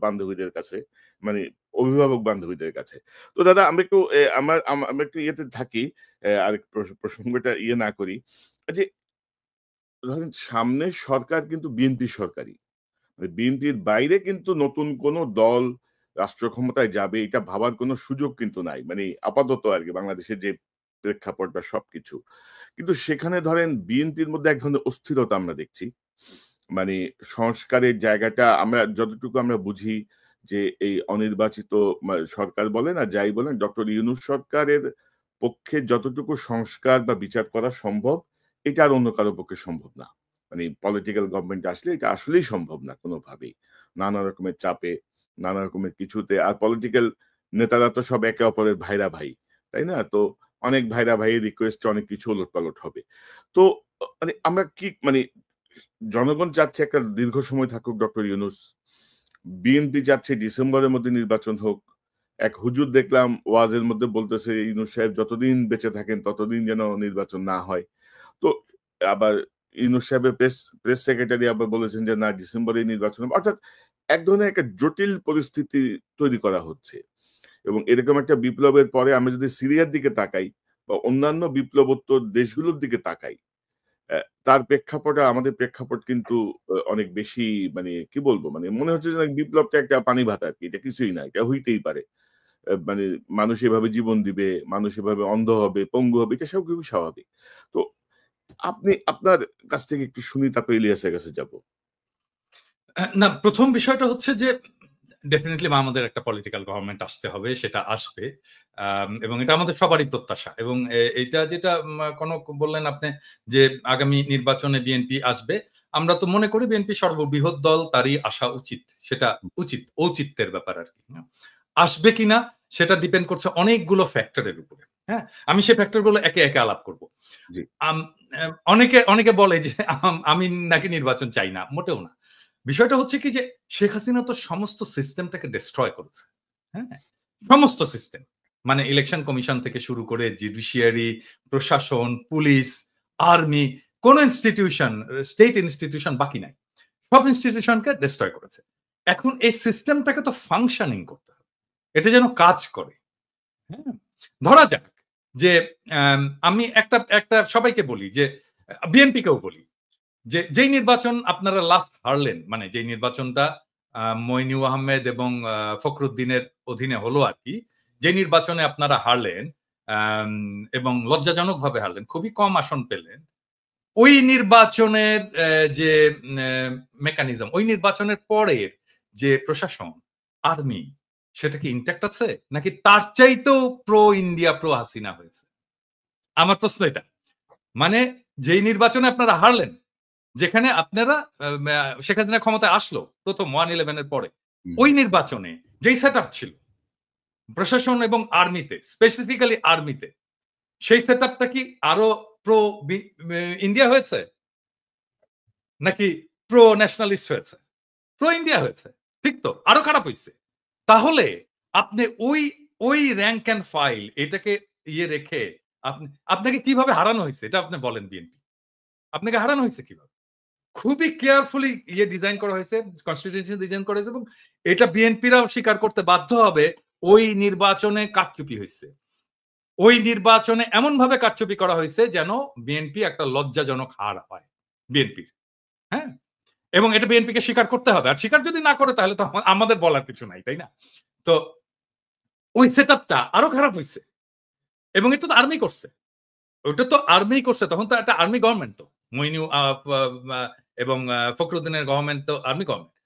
Speaker 1: বান্ধবীদের কাছে। মানে অভিভাবক বান্ধবীদের কাছে। তো দাদা আমরা একটু আমরা একটু ইয়েতে থাকি। আরেক প্রসঙ্গটা ইয়ে না করি। যে ধরেন সামনের সরকার কিন্তু বিএনপি সরকারই। মানে বিএনপির বাইরে কিন্তু নতুন কোন দল রাষ্ট্র ক্ষমতায় যাবে এটা ভাবার কোন সুযোগ কিন্তু নাই। মানে আপাতত আরকি বাংলাদেশের যে প্রেক্ষাপট বা সবকিছু। কিন্তু সেখানে ধরেন বিএনপির মধ্যে এক ধরনের অস্থিরতা আমরা দেখছি। মানে সংস্কারের জায়গাটা আমরা যতটুকু আমরা বুঝি যে এই অনির্বাচিত সরকার বলেন আর যাই বলেন ডক্টর ইউনূস সরকারের পক্ষে যতটুকু সংস্কার বা বিচার করা সম্ভব এটা আর অন্য কারো পক্ষে সম্ভব না। মানে পলিটিক্যাল গভর্নমেন্ট আসলে এটা আসলেই সম্ভব না কোনোভাবেই। নানা রকমের চাপে, নানা রকমের কিছুতে আর পলিটিক্যাল নেতারা তো সব একে অপরের ভাইরা ভাই। তাই না? তো অনেক ভাইরা ভাইয়ের রিকোয়েস্টে অনেক কিছু ওলটপালট হবে। তো মানে আমরা কি মানে জনগণ চাচ্ছে একটা দীর্ঘ সময় থাকুক ডক্টর ইউনূস। বিএনপি চাচ্ছে ডিসেম্বরের মধ্যে নির্বাচন হোক। এক হুজুর দেখলাম ওয়াজের মধ্যে বলতেছে ইউনূস সাহেব যতদিন বেঁচে থাকেন ততদিন যেন নির্বাচন না হয়। তো আবার ইউনূস সাহেবের প্রেস সেক্রেটারি আবার বলেছেন যে না ডিসেম্বরেই নির্বাচন হবে। অর্থাৎ এক ধরনের একটা জটিল পরিস্থিতি তৈরি করা হচ্ছে। এবং এরকম একটা বিপ্লবের পরে আমরা যদি সিরিয়ার দিকে তাকাই বা অন্যান্য বিপ্লবোত্তর দেশগুলোর দিকে তাকাই, তার প্রেক্ষাপটে আমাদের প্রেক্ষাপট কিন্তু অনেক বেশি মানে কি বলবো? মানে মনে হচ্ছে যে বিপ্লবটা একটা পানি ভাত আরকি। এটা কিছুই না। এটা হইতেই পারে। মানে মানুষ এভাবে জীবন দিবে, মানুষ এভাবে অন্ধ হবে, পঙ্গু হবে। এটা সব খুবই স্বাভাবিক। তো আপনি আপনার কাছ থেকে একটু শুনি তারপর ইলিয়াসের কাছে যাব।
Speaker 2: না, ১ম বিষয়টা হচ্ছে যে ডেফিনিটলি আমাদের একটা পলিটিক্যাল গভর্নমেন্ট আসতে হবে, সেটা আসবে। এবং এটা আমাদের সবারই প্রত্যাশা। এবং এইটা যেটা কনক বললেন আপনি যে আগামী নির্বাচনে বিএনপি আসবে। আমরা তো মনে করি বিএনপি সর্ববৃহৎ দল, তারই আসা উচিত। সেটা উচিত, ঔচিত্যের ব্যাপার আরকি। আসবে কিনা সেটা ডিপেন্ড করছে অনেকগুলো ফ্যাক্টরের উপরে। হ্যাঁ? আমি সেই ফ্যাক্টর গুলো একে, একে আলাপ করব।
Speaker 1: জি।
Speaker 2: আম অনেকে বলে যে আমি নাকি নির্বাচন চাই না। মোটেও না। বিষয়টা হচ্ছে কি যে শেখ হাসিনা তো সমস্ত সিস্টেমটাকে ডিস্ট্রয় করেছে। হ্যাঁ? সমস্ত সিস্টেম। মানে ইলেকশন কমিশন থেকে শুরু করে জুডিশিয়ারি, প্রশাসন, পুলিশ, আর্মি, কোন ইনস্টিটিউশন, স্টেট ইনস্টিটিউশন বাকি নাই। সব ইনস্টিটিউশনকে ডিস্ট্রয় করেছে। এখন এই সিস্টেমটাকে তো ফাংশনিং করতে হবে, এটা যেন কাজ করে। হ্যাঁ, ধরা যাক যে আমি একটা সবাইকে বলি, যে বিএনপি কেও বলি, যে যেই নির্বাচন আপনারা লাস্ট হারলেন, মানে যেই নির্বাচনটা মইনু আহমেদ এবং ফখরুদ্দিনের অধীনে হলো আর কি, যে নির্বাচনে আপনারা হারলেন এবং লজ্জাজনক ভাবে হারলেন, খুবই কম আসন পেলেন, ওই নির্বাচনের যে মেকানিজম, ওই নির্বাচনের পরের যে প্রশাসন, আর্মি, সেটা কি ইনট্যাক্ট আছে নাকি তার চাইতেও প্রো ইন্ডিয়া, প্রো হাসিনা হয়েছে? আমার প্রশ্ন এটা। মানে যেই নির্বাচনে আপনারা হারলেন, যেখানে আপনারা শেখ হাসিনা ক্ষমতায় আসলো প্রথম 1/11 এর পরে, ওই নির্বাচনে যেই সেট ছিল প্রশাসন এবং আর্মিতে, স্পেসিফিক্যালি আর্মিতে, সেই সেট কি আরো প্রো ইন্ডিয়া হয়েছে নাকি প্রো ন্যাশনালিস্ট হয়েছে? প্রো ইন্ডিয়া হয়েছে, ঠিক তো? আরো খারাপ হয়েছে। তাহলে আপনি ওই র্যাঙ্ক অ্যান্ড ফাইল এটাকে রেখে আপনাকে কিভাবে হারানো হয়েছে এটা আপনি বলেন। বিএনপি আপনাকে হারানো হয়েছে কিভাবে? খুবই কেয়ারফুলি ডিজাইন করা হয়েছে, কনস্টিটিউশন ডিজাইন করা হয়েছে, এবং এটা বিএনপিরাও স্বীকার করতে বাধ্য হবে। ওই নির্বাচনে কারচুপি হয়েছে, ওই নির্বাচনে এমন ভাবে কারচুপি করা হয়েছে যেন বিএনপি একটা লজ্জাজনক হার হয় বিএনপির। হ্যাঁ, এবং এটা বিএনপিকে স্বীকার করতে হবে। আর স্বীকার যদি না করে তাহলে তো আমাদের বলার কিছু নাই, তাই না? তো ওই সেটআপটা আরো খারাপ হয়েছে, এবং এটা তো আর্মি করছে, ওটা তো আর্মি করছে। তখন তো একটা আর্মি গভর্নমেন্ট, তো মইনু এবং ফখরুদ্দিনের গভর্নমেন্ট তো আর্মি গভর্নমেন্ট।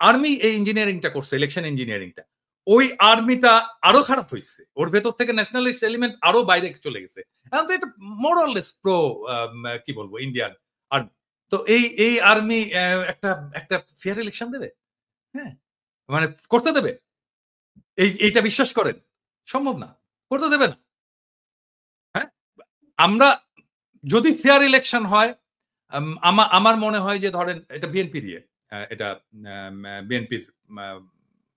Speaker 2: আর্মি এই ইঞ্জিনিয়ারিংটা করছে, ইলেকশন ইঞ্জিনিয়ারিংটা। ওই আর্মিটা আরো খারাপ হয়েছে, ওর ভেতর থেকে ন্যাশনালিস্ট এলিমেন্ট আরো বাইরে চলে গেছে। এখন তো এটা মোরাললেস প্রো কি বলবো ইন্ডিয়ান আর্মি। তো এই আর্মি একটা ফেয়ার ইলেকশন দেবে? হ্যাঁ, মানে করতে দেবে? এইটা বিশ্বাস করেন? সম্ভব না, করতে দেবে না। হ্যাঁ, আমরা যদি ফেয়ার ইলেকশন হয়, আমার মনে হয় যে ধরেন এটা বিএনপির এটা বিএনপির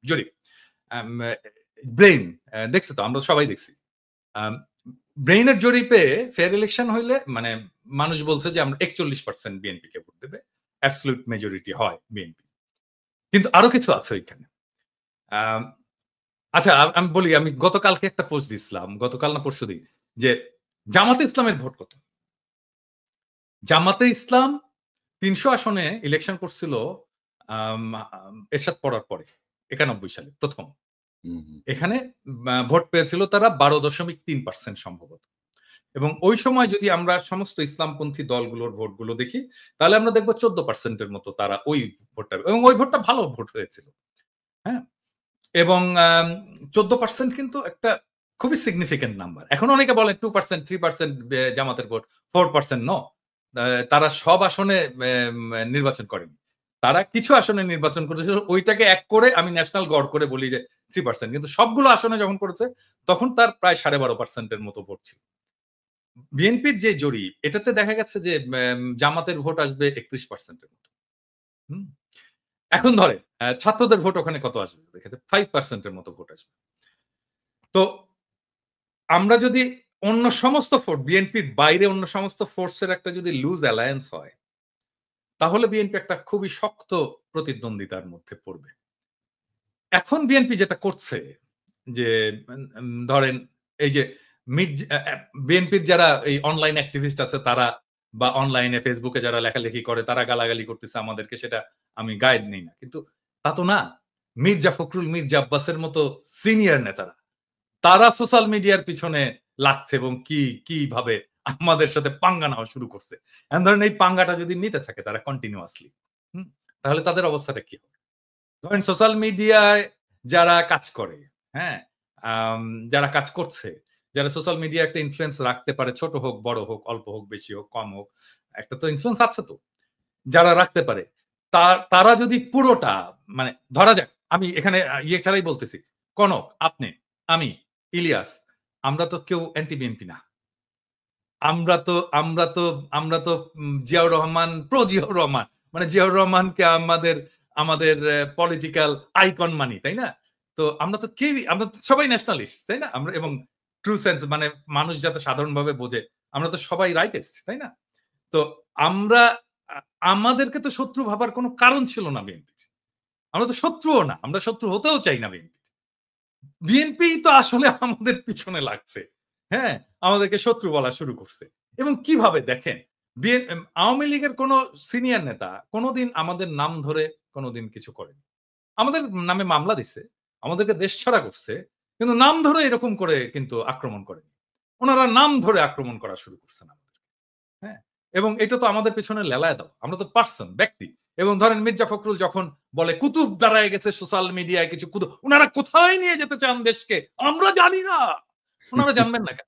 Speaker 2: জরিপ, ব্রেইন দেখছে তো, আমরা সবাই দেখছি। ব্রেইনের জরিপে ফেয়ার ইলেকশন হইলে মানে মানুষ বলছে যে আমরা 41% বিএনপি কে ভোট দেবে, অ্যাবসলিউট মেজরিটি হয় বিএনপি। কিন্তু আরো কিছু আছে ওইখানে। আচ্ছা, আমি বলি, আমি গতকালকে একটা পোস্ট দিছিলাম, গতকাল না পরশুদিন, যে জামাতে ইসলামের ভোট কত। জামাতে ইসলাম 300 আসনে ইলেকশন করছিল এরশাদ পড়ার পরে 91 সালে প্রথম। এখানে ভোট পেয়েছিল তারা 12.3% সম্ভবত। এবং ওই সময় যদি আমরা সমস্ত ইসলামপন্থী দলগুলোর ভোটগুলো দেখি, তাহলে আমরা দেখবো 14% মতো তারা ওই ভোটটা, এবং ওই ভোটটা ভালো ভোট হয়েছিল। হ্যাঁ, এবং 14% কিন্তু একটা খুবই সিগনিফিকেন্ট নাম্বার। এখন অনেকে বলেন 2%, 3% জামাতের ভোট, 4% ন। তারা সব আসনে নির্বাচন করেনি, তারা কিছু আসনে নির্বাচন করেছিল। ওইটাকে এক করে আমি ন্যাশনাল গড় করে বলি যে 3%, কিন্তু সবগুলো আসনে যখন করেছে তখন তার প্রায় 12.5% মতো ভোট ছিল। বিএনপির যে জরিপ, এটাতে দেখা গেছে যে জামাতের ভোট আসবে 31% মতো। এখন ধরে ছাত্রদের ভোট ওখানে কত আসবে, দেখেছে 5% মতো ভোট আসবে। তো আমরা যদি অন্য সমস্ত ফোর্স, বিএনপির বাইরে অন্য সমস্ত ফোর্সের একটা যদি লুজ অ্যালায়েন্স হয়, তাহলে বিএনপি একটা খুবই শক্ত প্রতিদ্বন্দ্বিতার মধ্যে পড়বে। এখন বিএনপি যেটা করছে যে ধরেন এই যে বিএনপির যারা এই অনলাইন অ্যাক্টিভিস্ট আছে তারা, বা অনলাইনে ফেসবুকে যারা লেখালেখি করে তারা গালাগালি করতেছে আমাদেরকে, সেটা আমি গাইড নেই না, কিন্তু তা তো না। মির্জা ফখরুল, মির্জা আব্বাসের মতো সিনিয়র নেতারা তারা সোশ্যাল মিডিয়ার পিছনে লাগছে এবং কিভাবে আমাদের সাথে পাঙ্গা নেওয়া শুরু করছে। এমন ধরেন এই পাঙ্গাটা যদি নিতে থাকে তারা কন্টিনিউয়াসলি, তাহলে তাদের অবস্থাটা কি হবে? ধরেন সোশ্যাল মিডিয়ায় যারা কাজ করে, হ্যাঁ, যারা কাজ করছে, যারা সোশ্যাল মিডিয়া একটা ইনফ্লুয়েন্স রাখতে পারে, ছোট হোক বড় হোক, অল্প হোক বেশি হোক কম হোক, একটা তো ইনফ্লুয়েন্স আছে। তো যারা রাখতে পারে তারা যদি পুরোটা, মানে ধরা যাক, আমি এখানে ছাড়াই বলতেছি, কনক, আপনি, আমি, ইলিয়াস, আমরা তো কেউ অ্যান্টি বিএনপি না। আমরা তো জিয়াউর রহমান, প্রো জিয়াউর রহমান, মানে জিয়াউর রহমানকে আমাদের পলিটিক্যাল আইকন মানি, তাই না? তো আমরা তো সবাই ন্যাশনালিস্ট, তাই না? আমরা এবং ট্রু সেন্স মানে মানুষ যাতে সাধারণভাবে বোঝে, আমরা তো সবাই রাইটেস্ট, তাই না? তো আমরা আমাদেরকে তো শত্রু ভাবার কোনো কারণ ছিল না বিএনপির। আমরা তো শত্রুও না, আমরা শত্রু হতেও চাই না বিএনপি। বিএনপি তো আসলে আমাদের পিছনে লাগছে, হ্যাঁ, আমাদেরকে শত্রু বলা শুরু করছে। এবং কিভাবে দেখেন, আওয়ামী লীগের কোন সিনিয়র নেতা কোনদিন আমাদের নাম ধরে কোনদিন কিছু করেনি। আমাদের নামে মামলা দিচ্ছে, আমাদেরকে দেশছাড়া করছে, কিন্তু নাম ধরে এরকম করে কিন্তু আক্রমণ করেনি। ওনারা নাম ধরে আক্রমণ করা শুরু করছেন আমাদের, হ্যাঁ, এবং এটা তো আমাদের পেছনে লেলায় দাও। আমরা তো পার্সন, ব্যক্তি। এবং ধরেন মির্জা ফখরুল যখন বলে কুতুব দাঁড়ায় গেছে সোশ্যাল মিডিয়ায় কিছু কুতুব, উনারা কোথায় নিয়ে যেতে চান দেশকে আমরা জানি না। উনারা জানবেন না কেন?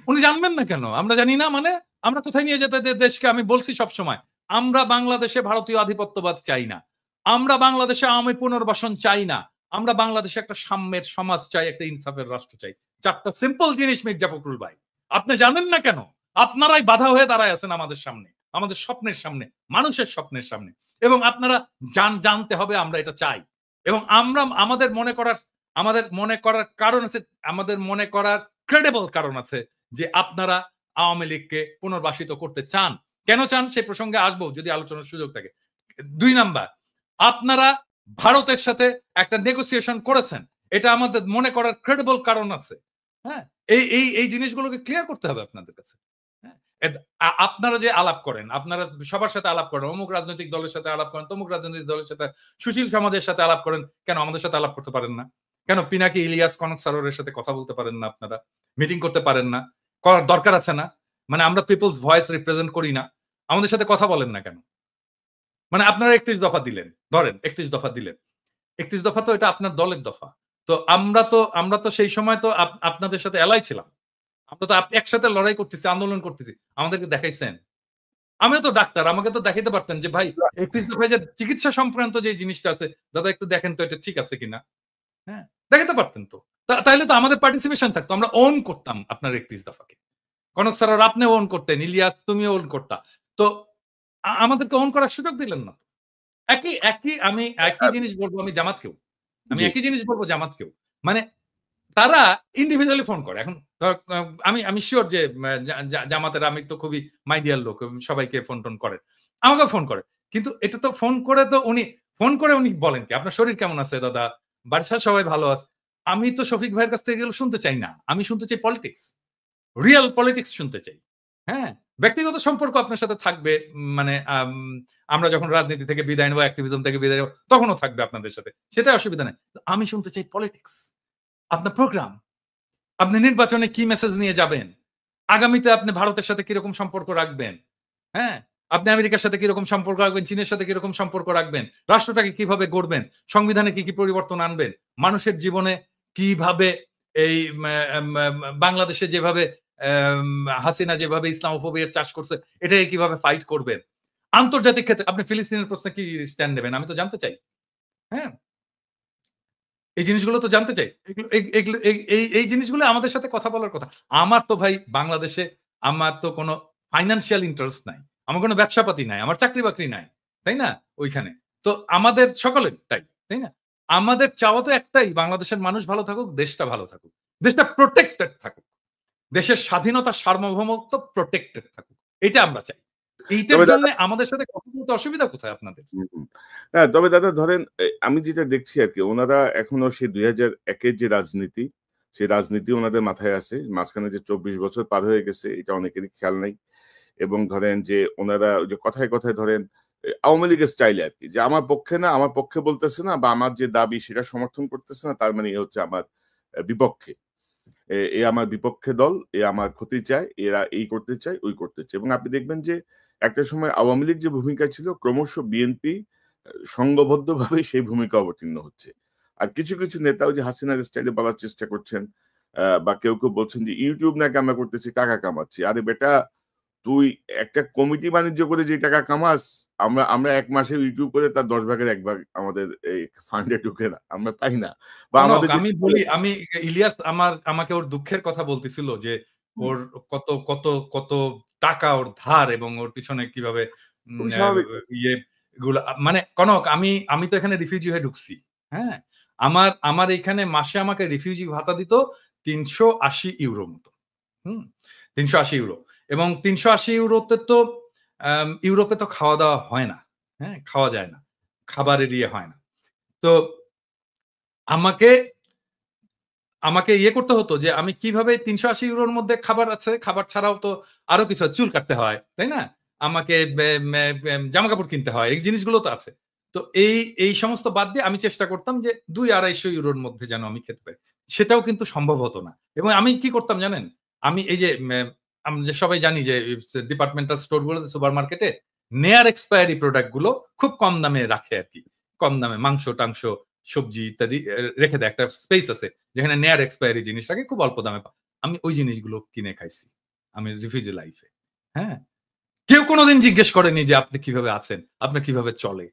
Speaker 2: উনি জানবেন না কেন? আমরা জানি না মানে আমরা কোথায় নিয়ে যেতে দেশকে? আমি বলছি সবসময়, আমরা বাংলাদেশে ভারতীয় আধিপত্যবাদ চাই না। আমরা বাংলাদেশে আওয়ামী পুনর্বাসন চাই না। আমরা বাংলাদেশে একটা সাম্যের সমাজ চাই, একটা ইনসাফের রাষ্ট্র চাই। ৪ টা সিম্পল জিনিস মির্জা ফখরুল ভাই। আপনি জানেন না কেন? আপনারাই বাধা হয়ে দাঁড়ায় আছেন আমাদের সামনে, আমাদের স্বপ্নের সামনে, মানুষের স্বপ্নের সামনে। এবং আপনারা জানতে হবে আমরা এটা চাই। এবং আমাদের মনে করার কারণ আছে, আমাদের মনে করার ক্রেডিবল কারণ আছে যে আপনারা আওয়ামী লীগকে পুনর্বাসিত করতে চান। কেন চান সে প্রসঙ্গে আসবো যদি আলোচনার সুযোগ থাকে। ২ নাম্বার, আপনারা ভারতের সাথে একটা নেগোসিয়েশন করেছেন। এটা আমাদের মনে করার ক্রেডিবল কারণ আছে। হ্যাঁ? এই জিনিসগুলোকে ক্লিয়ার করতে হবে আপনাদের কাছে। হ্যাঁ? আপনারা যে আলাপ করেন, আপনারা সবার সাথে আলাপ করেন, অমুক রাজনৈতিক দলের সাথে আলাপ করেন, তমুক রাজনৈতিক দলের সাথে, সুশীল সমাজের সাথে আলাপ করেন। কেন আমাদের সাথে আলাপ করতে পারেন না? কেন পিনাকি ইলিয়াস, কনক সারোয়ারের সাথে কথা বলতে পারেন না আপনারা? মিটিং করতে পারেন না? করার দরকার আছে না? মানে আমরা পিপলস ভয়েস রিপ্রেজেন্ট করি না? আমাদের সাথে কথা বলেন না কেন? মানে আপনারা ৩১ দফা দিলেন। ধরেন ৩১ দফা দিলেন। ৩১ দফা তো এটা আপনার দলের দফা। তো আমরা তো সেই সময় তো আপনাদের সাথে এলাই ছিলাম। আমরা তো একসাথে লড়াই করতেছি, আন্দোলন করতেছি। আমাদেরকে দেখাইছেন? আমিও তো ডাক্তার, আমাকে তো দেখাইতে পারতেন যে ভাই ৩১ দফায় যে চিকিৎসা সংক্রান্ত যে জিনিসটা আছে, দাদা একটু দেখেন তো এটা ঠিক আছে কিনা? হ্যাঁ? দেখাতে পারতেন তো। তাইলে তো আমাদের পার্টিসিপেশন থাকতো। আমরা ওন করতাম আপনার ৩১ দফাকে। কনক স্যার আপনি ওন করতেন, ইলিয়াস তুমিও ওন করতা। তো আমাদেরকে ওন করার সুযোগ দিলেন না তো। একই জিনিস বলবো আমি জামাতকেও। আমি
Speaker 1: জি।
Speaker 2: একই জিনিস বলবো জামাতকেও। মানে তারা ইন্ডিভিজুয়ালি ফোন করে। এখন আমি সিউর যে জামাতের আমির তো খুবই মাই ডিয়ার লোক। সবাইকে ফোন-টোন করেন। আমাকেও ফোন করে। কিন্তু এটা তো ফোন করে উনি বলেন কি? আপনার শরীর কেমন আছে দাদা? বাসায় সবাই ভালো আছে। আমি তো শফিক ভাইয়ের কাছ থেকে এগুলো শুনতে চাই না। আমি শুনতে চাই পলিটিক্স। রিয়াল পলিটিক্স শুনতে চাই। হ্যাঁ? ব্যক্তিগত সম্পর্ক আপনার সাথে থাকবে। মানে আমরা যখন রাজনীতি থেকে বিদায় নেব, অ্যাক্টিভিজম থেকে বিদায় নেব, তখনও থাকবে আপনাদের সাথে। সেটা অসুবিধা নাই। আমি শুনতে চাই পলিটিক্স। আপনার প্রোগ্রাম। আপনি নির্বাচনে কি মেসেজ নিয়ে যাবেন? আগামীতে আপনি ভারতের সাথে কিরকম সম্পর্ক রাখবেন? হ্যাঁ? আপনি আমেরিকার সাথে কিরকম সম্পর্ক রাখবেন? চীনের সাথে কিরকম সম্পর্ক রাখবেন? রাষ্ট্রটাকে কিভাবে গড়বেন? সংবিধানে কি পরিবর্তন আনবেন? মানুষের জীবনে কিভাবে এই বাংলাদেশে যেভাবে হাসিনা যেভাবে ইসলামোফোবিয়ার চাষ করছে, এটাকে কিভাবে ফাইট করবেন? আন্তর্জাতিক ক্ষেত্রে আপনি ফিলিস্তিনের প্রশ্নে কি স্ট্যান্ড নেবেন? আমি তো জানতে চাই। হ্যাঁ? এই জিনিসগুলো তো জানতে চাই। এই জিনিসগুলো আমাদের সাথে কথা বলার কথা। আমার তো ভাই বাংলাদেশে আমার তো কোনো ফাইন্যান্সিয়াল ইন্টারেস্ট নাই। আমার কোনো ব্যবসা-পাতি নাই। আমার চাকরি-বাকরি নাই। তাই না? ওইখানে। তো আমাদের সকলের তাই না? আমাদের চাওয়া তো একটাই বাংলাদেশের মানুষ ভালো থাকুক, দেশটা ভালো থাকুক। দেশটা প্রটেক্টেড থাকুক। দেশের স্বাধীনতা, সার্বভৌমত্ব প্রটেক্টেড থাকুক। এইটা আমরা চাই। এইটার
Speaker 1: তবে
Speaker 2: জন্য
Speaker 1: দাদা
Speaker 2: আমাদের সাথে কথা বলতে অসুবিধা কোথায় আপনাদের?
Speaker 1: হুম। হ্যাঁ, তবে দাদা ধরেন আমি যেটা দেখছি আরকি উনারা এখনো সেই ২০০১ এর যে রাজনীতি, সেই রাজনীতি উনাদের মাথায় আছে। মাঝখানে যে ২৪ বছর পার হয়ে গেছে এটা অনেকেরই খেয়াল নাই। এবং ধরেন যে উনারা ওই যে কথায় ধরেন আওয়ামী লীগের স্টাইলে আরকি যে আমার পক্ষে না, আমার পক্ষে বলতেছে না বা আমার যে দাবি সেটা সমর্থন করতেছে না তার মানে এ হচ্ছে আমার বিপক্ষে। এ আমার বিপক্ষে দল, এ আমার ক্ষতি চায়, এরা এই করতে চায়, ওই করতে চায়। এবং আপনি দেখবেন যে একটা সময় আওয়ামী লীগ যে ভূমিকা ছিল ক্রমশ বিএনপি সংঘবদ্ধভাবে সেই ভূমিকা অবতীর্ণ হচ্ছে। আর কিছু নেতা ওই যে হাসিনার স্টাইলে বলার চেষ্টা করছেন বা কেউ বলছেন যে ইউটিউব নাকি আমরা করতেছি টাকা কামাচ্ছি। আরে বেটা তুই একটা কমিটি বাণিজ্য করে যে টাকা কামাস আমরা ১ মাসে ইউটিউব করে তার ১০ ভাগের ১ ভাগ আমাদের এই ফান্ডে ঢুকে না। আমরা পাই না। বা
Speaker 2: কনক
Speaker 1: আমাদের যে
Speaker 2: আমি ইলিয়াস আমাকে ওর দুঃখের কথা বলতেছিল যে ওর কত টাকা ওর ধার এবং ওর পিছনে কিভাবে
Speaker 1: খুবই স্বাভাবিক।
Speaker 2: ইয়ে গুলা মানে কনক আমি তো এখানে রিফিউজি হয়ে ঢুকছি। হ্যাঁ, আমার এখানে মাসে আমাকে রিফিউজি ভাতা দিত ৩৮০ ইউরো মতো। ৩৮০ ইউরো, এবং ৩৮০ ইউরোতে তো ইউরোপে তো খাওয়া দাওয়া হয় না, হ্যাঁ, খাওয়া যায় না, খাবারের ইয়ে হয় না। তো আমাকে আমাকে ইয়ে করতে হতো যে আমি কিভাবে ৩৮০ ইউরোর মধ্যে খাবার আছে, খাবার ছাড়াও তো আরো কিছু চুল কাটতে হয়, তাই না? আমাকে জামা কাপড় কিনতে হয়, এই জিনিসগুলো তো আছে। তো এই সমস্ত বাদ দিয়ে আমি চেষ্টা করতাম যে ২-২৫০ ইউরোর মধ্যে যেন আমি খেতে পারি। সেটাও কিন্তু সম্ভব হতো না। এবং আমি কি করতাম জানেন? আমি এই যে আমরা যে সবাই জানি যে ডিপার্টমেন্টাল স্টোর গুলোতে, সুপার মার্কেটে নেয়ার এক্সপায়ারি প্রোডাক্ট গুলো খুব কম দামে রাখে আরকি। কম দামে মাংস-টাংস, সবজি ইত্যাদি রেখে দেয়। একটা স্পেস আছে যেখানে নেয়ার এক্সপায়ারি জিনিস রাখে, খুব অল্প দামে আমি ওই জিনিসগুলো কিনে খাইছি। আমি রিফিউজি লাইফে। হ্যাঁ? কেউ কোনদিন জিজ্ঞেস করেনি যে আপনি কিভাবে আছেন? আপনার কিভাবে চলে?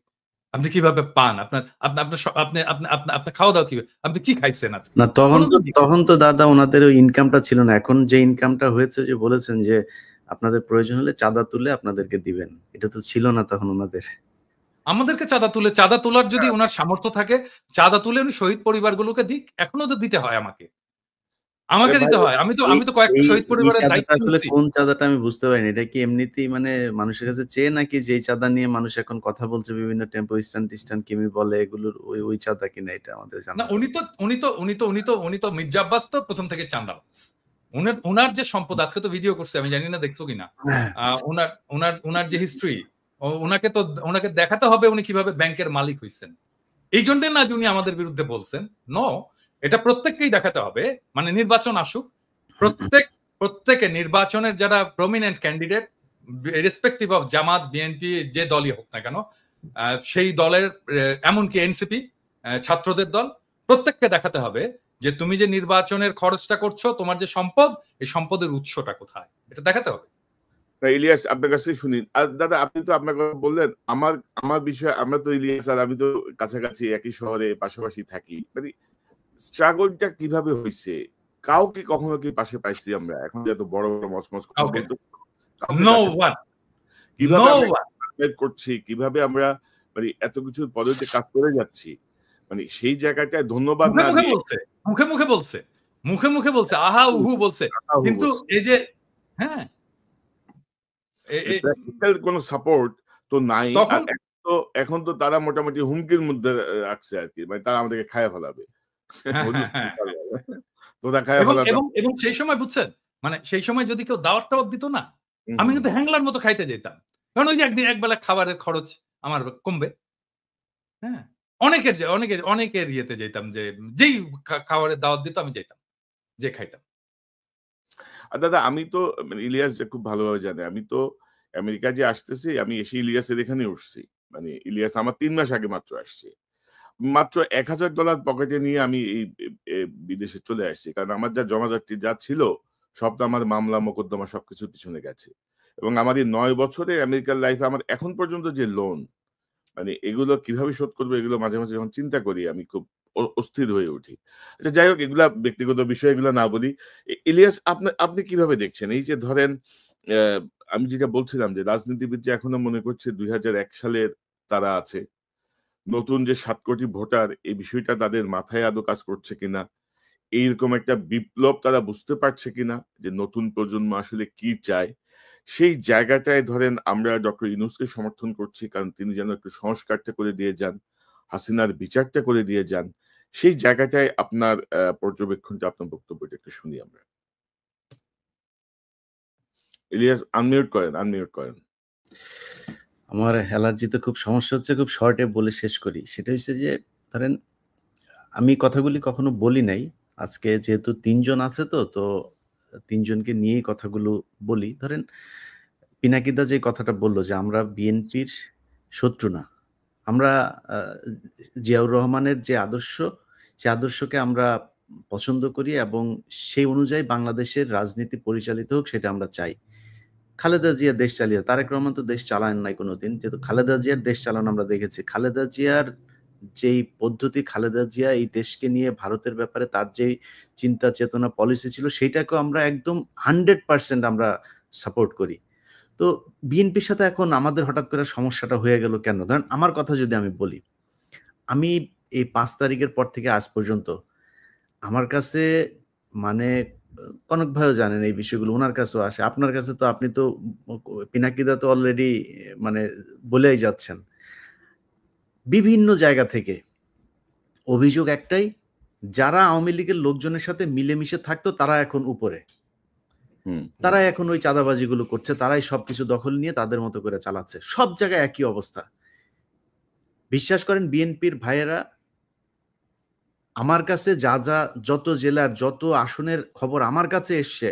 Speaker 2: আপনি কিভাবে পান? আপনার আপনা আপনার স আপনি আপনি আপনি আপনার খাওয়া-দাওয়া কিভাবে? আপনি কি খাইছেন আজকে?
Speaker 3: না,
Speaker 2: কোনদিন
Speaker 3: তখন তো দাদা ওনাদের ওই ইনকামটা ছিল না। এখন যে ইনকামটা হয়েছে, যে বলেছেন যে আপনাদের প্রয়োজন হলে চাঁদা তুলে আপনাদেরকে দিবেন। এটা তো ছিল না তখন ওনাদের।
Speaker 2: আমাদেরকে চাঁদা তোলার যদি উনার সামর্থ্য থাকে, চাঁদা তুলে উনি শহীদ পরিবারগুলোকে দিক। এখনো তো দিতে হয় আমাকে।
Speaker 1: আরে
Speaker 2: আমাকে
Speaker 1: ভাই,
Speaker 2: দিতে হয়।
Speaker 3: এই
Speaker 2: আমি তো কয়েকটা
Speaker 3: এই
Speaker 2: শহীদ
Speaker 3: এই
Speaker 2: পরিবারের
Speaker 3: চাঁদাটা
Speaker 2: দায়িত্ব
Speaker 3: আসলে
Speaker 2: নিচ্ছি।
Speaker 3: কোন চাঁদাটা আমি বুঝতে পারিনি। এটা কি এমনিতেই মানে মানুষের কাছে চেয়ে, নাকি যেই চাঁদা নিয়ে মানুষ এখন কথা বলছে বিভিন্ন টেম্পো স্ট্যান্ড কিমি বলে, এগুলোর ওই চাঁদা কিনা, এটা আমাদের
Speaker 2: না,
Speaker 3: জানা
Speaker 2: উনি তো মির্জা আব্বাস তো ১ম থেকে চাঁদাবাজ। উনার যে সম্পদ, আজকে তো ভিডিও করছে, আমি জানি না দেখছো কিনা। উনার যে হিস্ট্রি, উনাকে দেখাতে হবে উনি কিভাবে ব্যাংকের মালিক হইছেন। এইজন্য না যে উনি আমাদের বিরুদ্ধে বলছেন। নো, এটা প্রত্যেককেই দেখাতে হবে। মানে নির্বাচন আসুক। প্রত্যেকে নির্বাচনের যারা prominent candidate, respective of Jamaat, BNP, যে দলই হোক না কেন, সেই দলের, এমনকি এনসিপি, ছাত্রদের দল, প্রত্যেককে দেখাতে হবে যে তুমি যে নির্বাচনের খরচটা করছো, তোমার যে সম্পদ, এই সম্পদের উৎসটা কোথায়, এটা দেখাতে হবে।
Speaker 1: না, ইলিয়াস, আপনার কাছে শুনি। আর দাদা, আপনি তো আপনার কথা বললেন। আমার আমার বিষয়, আমরা তো ইলিয়াস আর আমি তো কাছাকাছি একই শহরে পাশাপাশি থাকি। মানে স্ট্রাগলটা কিভাবে হইছে? কাউকে কখনো কি পাশে পাইছি আমরা? এখন যে এত বড় বড় মচমচ কথা
Speaker 2: কাউকে না।
Speaker 1: বলতেছি, কাউকে
Speaker 2: নো
Speaker 1: কাছে
Speaker 2: ওয়ান,
Speaker 1: কিভাবে
Speaker 2: নো
Speaker 1: আমরা
Speaker 2: ওয়ান।
Speaker 1: সার্ভাইভ করছি, কিভাবে আমরা মানে এত কিছুর পদ্ধতিতে কাজ করে যাচ্ছি, মানে সেই জায়গাটায় ধন্যবাদ
Speaker 2: মুখে
Speaker 1: না
Speaker 2: মুখে
Speaker 1: দিয়ে
Speaker 2: বলছে, মুখে মুখে বলছে, মুখে মুখে বলছে, আহা উহু বলছে।
Speaker 1: আহু
Speaker 2: কিন্তু
Speaker 1: বলছে।
Speaker 2: এই যে, হ্যাঁ,
Speaker 1: প্র্যাকটিক্যাল কোনো সাপোর্ট তো নাই। আর
Speaker 2: তখন
Speaker 1: এখন তো তারা মোটামুটি হুমকির মধ্যে রাখছে আরকি। মানে তারা আমাদেরকে খাইয়া ফেলাবে।
Speaker 2: হ্যাঁ,
Speaker 1: হুজুর
Speaker 2: হ্যাঁ, হ্যাঁ, হ্যাঁ।
Speaker 1: তোরা খাইয়া
Speaker 2: এবং
Speaker 1: ফেলাবে।
Speaker 2: এবং এবং সেই সময় বুঝছেন, মানে সেই সময় যদি কেউ দাওয়াত-টাওয়াত দিত না,
Speaker 1: হুম,
Speaker 2: আমি
Speaker 1: হুম,
Speaker 2: কিন্তু হ্যাংলার মতো খাইতে যেতাম। কারণ ওই যে একদিন একবেলা খাবারের খরচ আমার কমবে। হ্যাঁ? অনেকের ইয়েতে যেতাম যে, যেই খাবারের দাওয়াত দিত আমি যাইতাম। যেয়ে খাইতাম।
Speaker 1: আর দাদা, আমি তো মানে ইলিয়াস যে খুব ভালোভাবে জানে। আমি তো আমেরিকা যে আসতেছি, আমি এসে ইলিয়াসের এখানে উঠছি। মানে ইলিয়াস আমার ৩ মাস আগে মাত্র আসছে। মাত্র $১,০০০ পকেটে নিয়ে আমি এই এ এ বিদেশে চলে আসছি। কারণ আমার যা জমাজাটি যা ছিল, সব তো আমার মামলা মোকদ্দমা সবকিছুর পিছনে গেছে। এবং আমার এই ৯ বছরে আমেরিকান লাইফে আমার এখন পর্যন্ত যে লোন, মানে এগুলো কিভাবে শোধ করবো, এগুলো মাঝে, মাঝে যখন চিন্তা করি আমি খুব অস্থির হয়ে উঠি। আচ্ছা, যাই হোক, এগুলা ব্যক্তিগত বিষয়, এগুলা না বলি। ইলিয়াস, আপনি কিভাবে দেখছেন? এই যে ধরেন, অ্যা আমি যেটা বলছিলাম যে রাজনীতিবিদ যে এখনো মনে করছে ২০০১ সালের তারা আছে। নতুন যে ৭ কোটি ভোটার, এই বিষয়টা তাদের মাথায় আদৌ কাজ করছে কিনা? এইরকম একটা বিপ্লব তারা বুঝতে পারছে কিনা? যে নতুন প্রজন্ম আসলে কি চায়? সেই জায়গাটায় ধরেন আমরা ডক্টর ইউনূসকে সমর্থন করছি। কারণ তিনি যেন একটু সংস্কারটা করে দিয়ে যান। হাসিনার বিচারটা করে দিয়ে যান। সেই জায়গাটায় আপনার পর্যবেক্ষণটা, আপনার বক্তব্যটা একটু শুনি আমরা। ইলিয়াস, আনমিউট করেন।
Speaker 3: আমার অ্যালার্জিতে খুব সমস্যা হচ্ছে। খুব শর্টে বলে শেষ করি। সেটা হচ্ছে যে, ধরেন আমি কথাগুলি কখনো বলি নাই। আজকে যেহেতু ৩ জন আছে, তো ৩ জনকে নিয়েই কথাগুলো বলি। ধরেন পিনাকিদা যে কথাটা বলল যে আমরা বিএনপির শত্রু না। আমরা আ জিয়াউর রহমানের যে আদর্শ, সে আদর্শকে আমরা পছন্দ করি এবং সেই অনুযায়ী বাংলাদেশের রাজনীতি পরিচালিত হোক, সেটা আমরা চাই। খালেদা জিয়া দেশ চালিয়ে, তারেক রহমান তো দেশ চালান নাই কোনোদিন। যেহেতু খালেদা জিয়ার দেশ চালানো আমরা দেখেছি। খালেদা জিয়ার যেই পদ্ধতি, খালেদা জিয়া এই দেশকে নিয়ে ভারতের ব্যাপারে তার যেই চিন্তা চেতনা পলিসি ছিল, সেইটাকেও আমরা একদম 100% আমরা সাপোর্ট করি। তো বিএনপির সাথে এখন আমাদের হঠাৎ করে সমস্যাটা হয়ে গেল কেন? ধরেন আমার কথা যদি আমি বলি, আমি এই ৫ তারিখের পর থেকে আজ পর্যন্ত আমার কাছে মানে কনক ভাইও জানেন এই বিষয়গুলো, উনার কাছেও আসে। আপনার কাছে তো আপনি তো পিনাকিদা তো অলরেডি মানে বলেই যাচ্ছেন। বিভিন্ন জায়গা থেকে অভিযোগ একটাই, যারা আওয়ামী লীগের লোকজনের সাথে মিলেমিশে থাকতো তারা এখন উপরে। তারা এখন ওই চাঁদাবাজিগুলো করছে, তারাই সবকিছু দখল নিয়ে তাদের মতো করে চালাচ্ছে। সব জায়গায় একই অবস্থা। বিশ্বাস করেন বিএনপির ভাইয়েরা আমার কাছে যত জেলার যত আসনের খবর আমার কাছে এসছে,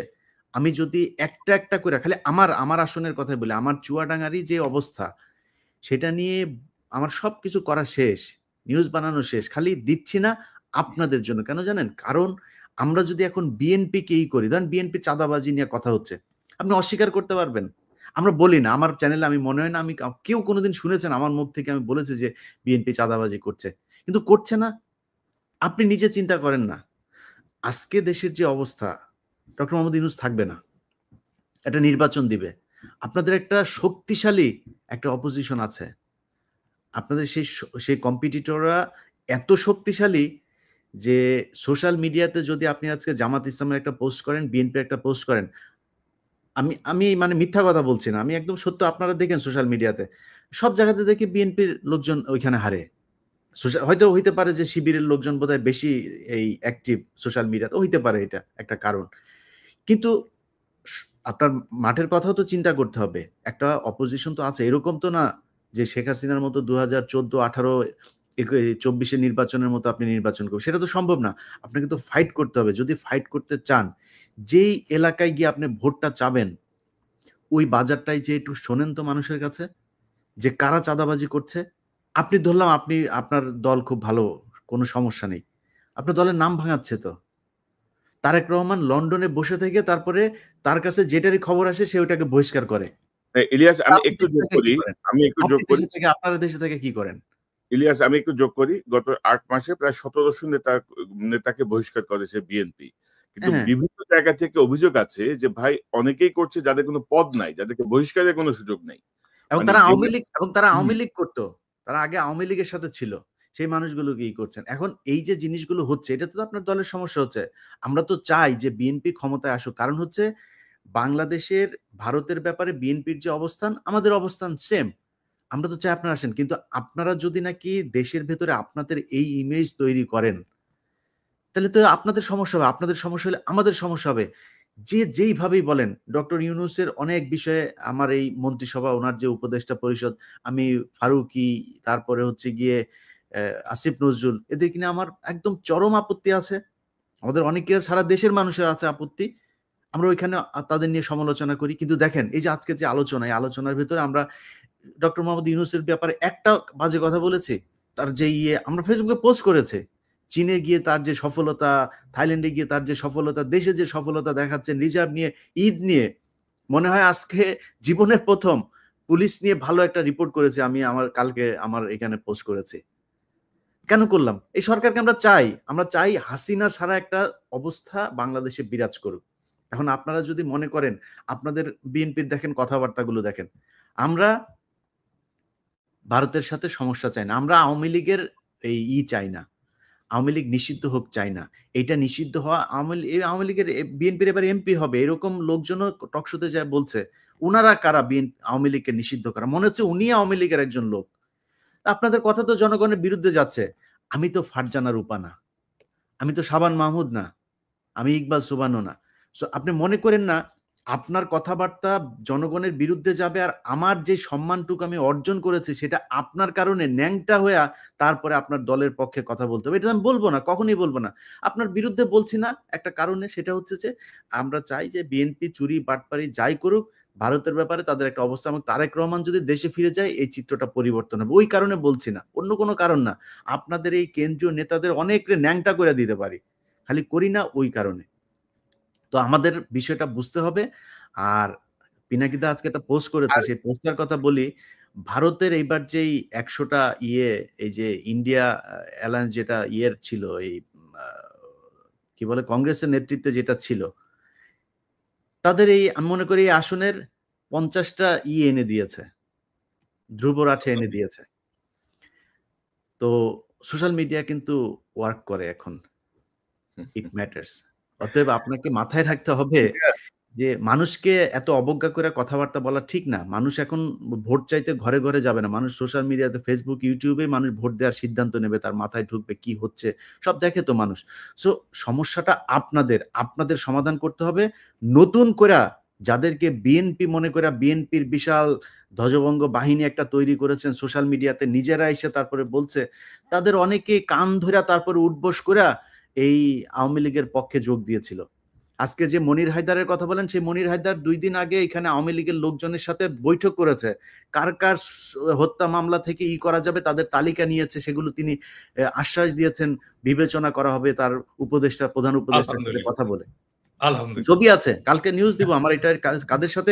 Speaker 3: আমি যদি একটা একটা করে খালি আমার আসনের কথা বলি, আমার চুয়াডাঙ্গারই যে অবস্থা সেটা নিয়ে আমার সবকিছু করা শেষ, নিউজ বানানো শেষ, খালি দিচ্ছি না আপনাদের জন্য। কেন জানেন? কারণ আমরা যদি এখন বিএনপিকেই করি, ধরেন বিএনপির চাঁদাবাজি নিয়ে কথা হচ্ছে, আপনি অস্বীকার করতে পারবেন? আমরা বলি না, আমার চ্যানেলে আমি মনে হয় না আমি কেউ কোনোদিন শুনেছেন আমার মুখ থেকে আমি বলেছি যে বিএনপি চাঁদাবাজি করছে, কিন্তু করছে না। আপনি নিজে চিন্তা করেন না, আজকে দেশের যে অবস্থা, ডক্টর মোহাম্মদ ইউনূস থাকবে না, একটা নির্বাচন দিবে, আপনাদের একটা শক্তিশালী একটা অপোজিশন আছে, আপনাদের সেই কম্পিটিটররা এত শক্তিশালী যে সোশ্যাল মিডিয়াতে যদি আপনি আজকে জামাত ইসলামের একটা পোস্ট করেন, বিএনপির একটা পোস্ট করেন, আমি মানে মিথ্যা কথা বলছি না, আমি একদম সত্য, আপনারা দেখেন সোশ্যাল মিডিয়াতে সব জায়গাতে দেখি বিএনপির লোকজন ওইখানে হারে। হয়তো হইতে পারে যে শিবিরের লোকজন বোধহয় বেশি এই অ্যাক্টিভ সোশ্যাল মিডিয়াতে, হইতে পারে, এটা একটা কারণ। কিন্তু আপনার মাঠের কথাও তো চিন্তা করতে হবে, একটা অপোজিশন তো আছে, এরকম তো না যে শেখ হাসিনার মতো 2014, 18, 24 নির্বাচনের মতো আপনি নির্বাচন করবেন, সেটা তো সম্ভব না। আপনাকে তো ফাইট করতে হবে। যদি ফাইট করতে চান, যেই এলাকায় গিয়ে আপনি ভোটটা চাবেন, ওই বাজারটাই যে একটু শোনেন তো মানুষের কাছে, যে কারা চাঁদাবাজি করছে। আপনি ধরলাম আপনার দল খুব ভালো, কোনো সমস্যা নেই, আপনার দলের নাম ভাঙাচ্ছে তো। তারেক রহমান লন্ডনে বসে থেকে তারপরে তার কাছে যেটারই খবর আসে সে ওটাকে বহিষ্কার করে।
Speaker 1: ইলিয়াস, আমি
Speaker 3: আপনি
Speaker 1: একটু
Speaker 3: দেশে
Speaker 1: যোগ
Speaker 3: থেকে
Speaker 1: করি
Speaker 3: কি করেন?
Speaker 1: আমি একটু যোগ করি
Speaker 3: আপনারা দেশে থেকে কি করেন?
Speaker 1: ইলিয়াস, আমি একটু যোগ করি। গত ৮ মাসে প্রায় ১৭০০ নেতাকে বহিষ্কার করেছে বিএনপি। কিন্তু
Speaker 3: হ্যাঁ,
Speaker 1: বিভিন্ন জায়গা থেকে অভিযোগ আছে যে ভাই অনেকেই করছে যাদের কোনো পদ নাই, যাদেরকে বহিষ্কারের কোনো সুযোগ নাই।
Speaker 3: এবং
Speaker 1: মানে
Speaker 3: তারা আওয়ামী
Speaker 1: যেগুলো
Speaker 3: লীগ আওয়ামী লীগ করতো। তারা আগে আওয়ামী লীগের সাথে ছিল। সেই মানুষগুলোকেই করছেন। এখন এই যে জিনিসগুলো হচ্ছে, এটা তো আপনার দলের সমস্যা হচ্ছে। আমরা তো চাই যে বিএনপি ক্ষমতায় আসুক। কারণ হচ্ছে বাংলাদেশের ভারতের ব্যাপারে বিএনপির যে অবস্থান, আমাদের অবস্থান সেম। আমরা তো চাই আপনারা আসেন। কিন্তু আপনারা যদি নাকি দেশের ভেতরে আপনাদের এই ইমেজ তৈরি করেন, তাহলে তো আপনাদের সমস্যা হবে। আপনাদের সমস্যা হলে আমাদের সমস্যা হবে। যে যেইভাবেই বলেন, ডক্টর ইউনূসের অনেক বিষয়ে আমার এই মন্ত্রিসভা, উনার যে উপদেষ্টা পরিষদ, আমি ফারুকী, তারপরে হচ্ছে গিয়ে আসিফ নজরুল, এদেরকে নিয়ে আমার একদম চরম আপত্তি আছে। আমাদের অনেকের, সারা দেশের মানুষের আছে আপত্তি। আমরা ওইখানে তাদের নিয়ে সমালোচনা করি। কিন্তু দেখেন, এই যে আজকে যে আলোচনা, এই আলোচনার ভেতরে আমরা ডক্টর মোহাম্মদ ইউনূসের ব্যাপারে একটা বাজে কথা বলেছি? তার যে আমরা ফেসবুকে পোস্ট করেছি। চীনে গিয়ে তার যে সফলতা, থাইল্যান্ডে গিয়ে তার যে সফলতা, দেশে যে সফলতা দেখাচ্ছেন, রিজার্ভ নিয়ে, ঈদ নিয়ে। মনে হয় আজকে জীবনের ১ম পুলিশ নিয়ে ভালো একটা রিপোর্ট করেছি আমি, কালকে আমার এখানে পোস্ট করেছি। কেন করলাম? এই সরকারকে আমরা চাই। আমরা চাই হাসিনা ছাড়া একটা অবস্থা বাংলাদেশে বিরাজ করুক। এখন আপনারা যদি মনে করেন, আপনাদের বিএনপির দেখেন কথাবার্তাগুলো দেখেন। আমরা ভারতের সাথে সমস্যা চাই না। আমরা আওয়ামী লীগের চাই না। আওয়ামী লীগ নিষিদ্ধ হোক চাই না। এইটা নিষিদ্ধ হওয়া, আওয়ামী লীগের বিএনপির এবার এমপি হবে, এরকম লোকজনও টকশোতে যায় বলছে। উনারা কারা আওয়ামী লীগকে নিষিদ্ধ করা? মনে হচ্ছে উনি আওয়ামী লীগের একজন লোক। আপনাদের কথা তো জনগণের বিরুদ্ধে যাচ্ছে। আমি তো ফারজানা রূপা না। আমি তো শাবান মাহমুদ না। আমি ইকবাল সুবহানও না। সো আপনি মনে করেন না আপনার কথাবার্তা জনগণের বিরুদ্ধে যাবে, আর আমার যে সম্মানটুকু আমি অর্জন করেছি সেটা আপনার কারণে ন্যাংটা হইয়া তারপরে আপনার দলের পক্ষে কথা বলতে হবে। এটা আমি বলব না, কখনোই বলব না। আপনার বিরুদ্ধে বলছি না একটা কারণে, সেটা হচ্ছে যে আমরা চাই যে বিএনপি চুরি বাটপারি যাই করুক, ভারতের ব্যাপারে তাদের একটা অবস্থা, এবং তারেক রহমান যদি দেশে ফিরে যায় এই চিত্রটা পরিবর্তন হবে। ওই কারণে বলছি না, অন্য কোনো কারণ না। আপনাদের এই কেন্দ্রীয় নেতাদের অনেকরে ন্যাংটা করে দিতে পারি। খালি করি না ওই কারণে। তো আমাদের বিষয়টা বুঝতে হবে। আর পিনাকিদা আজকে একটা পোস্ট করেছে, সেই পোস্টটার কথা বলি। ভারতের এইবার যেই ১০০ টা এই যে ইন্ডিয়া অ্যালায়েন্স যেটা ছিল, এই আ কি বলে, কংগ্রেসের নেতৃত্বে যেটা ছিল, তাদের এই আমি মনে করি এই আসনের ৫০ টা এনে দিয়েছে। ধ্রুব রাঠে এনে দিয়েছে। তো সোশ্যাল মিডিয়া কিন্তু ওয়ার্ক করে এখন। ইট ম্যাটার্স। অতএব আপনাকে মাথায় রাখতে হবে যে মানুষকে এত অবজ্ঞা করে কথাবার্তা বলা ঠিক না। মানুষ এখন ভোট চাইতে ঘরে, ঘরে যাবে না। মানুষ সোশ্যাল মিডিয়াতে Facebook, YouTube এ মানুষ ভোট দেওয়ার সিদ্ধান্ত নেবে। তার মাথায় ঢুকবে কি হচ্ছে সব দেখে তো মানুষ। সো সমস্যাটা আপনাদের সমাধান করতে হবে। নতুন কইরা যাদেরকে বিএনপি মনে কইরা বিএনপির বিশাল ধ্বজভঙ্গ বাহিনী একটা তৈরি করেছেন সোশ্যাল মিডিয়াতে নিজেরা এসে তারপরে বলছে, তাদের অনেকে কান ধইরা তারপরে উঠবোস কইরা এই আওয়ামী লীগের পক্ষে যোগ দিয়েছিল। আজকে যে মনির হায়দারের কথা বলেন, সেই মনির হায়দার ২ দিন আগে এখানে আওয়ামী লীগের লোকজনের সাথে বৈঠক করেছে। কার হত্যা মামলা থেকে করা যাবে তাদের তালিকা নিয়েছে, সেগুলো তিনি আশ্বাস দিয়েছেন বিবেচনা করা হবে তার প্রধান উপদেষ্টার সাথে কথা বলে।
Speaker 2: আলহামদুলিল্লাহ।
Speaker 3: ছবি আছে, কালকে নিউজ দিব আমার এটা কাদের সাথে,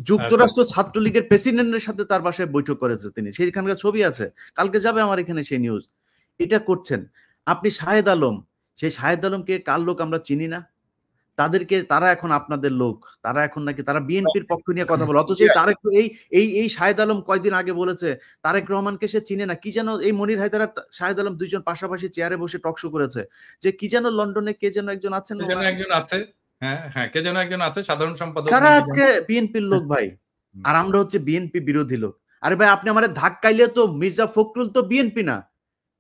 Speaker 3: যুক্তরাষ্ট্র ছাত্রলীগের প্রেসিডেন্টের সাথে তার বাসায় বৈঠক করেছে তিনি, সেইখানকার ছবি আছে, কালকে যাবে আমার এখানে সেই নিউজ। এটা করছেন আপনি। শাহেদ আলম, সেই শাহেদ আলমকে কার লোক আমরা চিনি না, তারা এখন আপনাদের লোক, তারা এখন নাকি তারা বিএনপির পক্ষ নিয়ে কথা বলে, অথচ তারেক এই শাহেদ আলম কয়দিন আগে বলেছে তারেক রহমানকে সে চিনে না। কি যেন এই মনির হায়দার আর শাহেদ আলম দুইজন পাশাপাশি চেয়ারে বসে টক শো করেছে যে কি যেন লন্ডনে কে যেন একজন আছেন,
Speaker 2: কে যেন একজন আছে সাধারণ সম্পাদক,
Speaker 3: তারা আজকে বিএনপির লোক ভাই, আর আমরা হচ্ছে বিএনপি বিরোধী লোক। আরে ভাই আপনি আমাদের ধাক্কাইলে তো মির্জা ফখরুল তো বিএনপি না,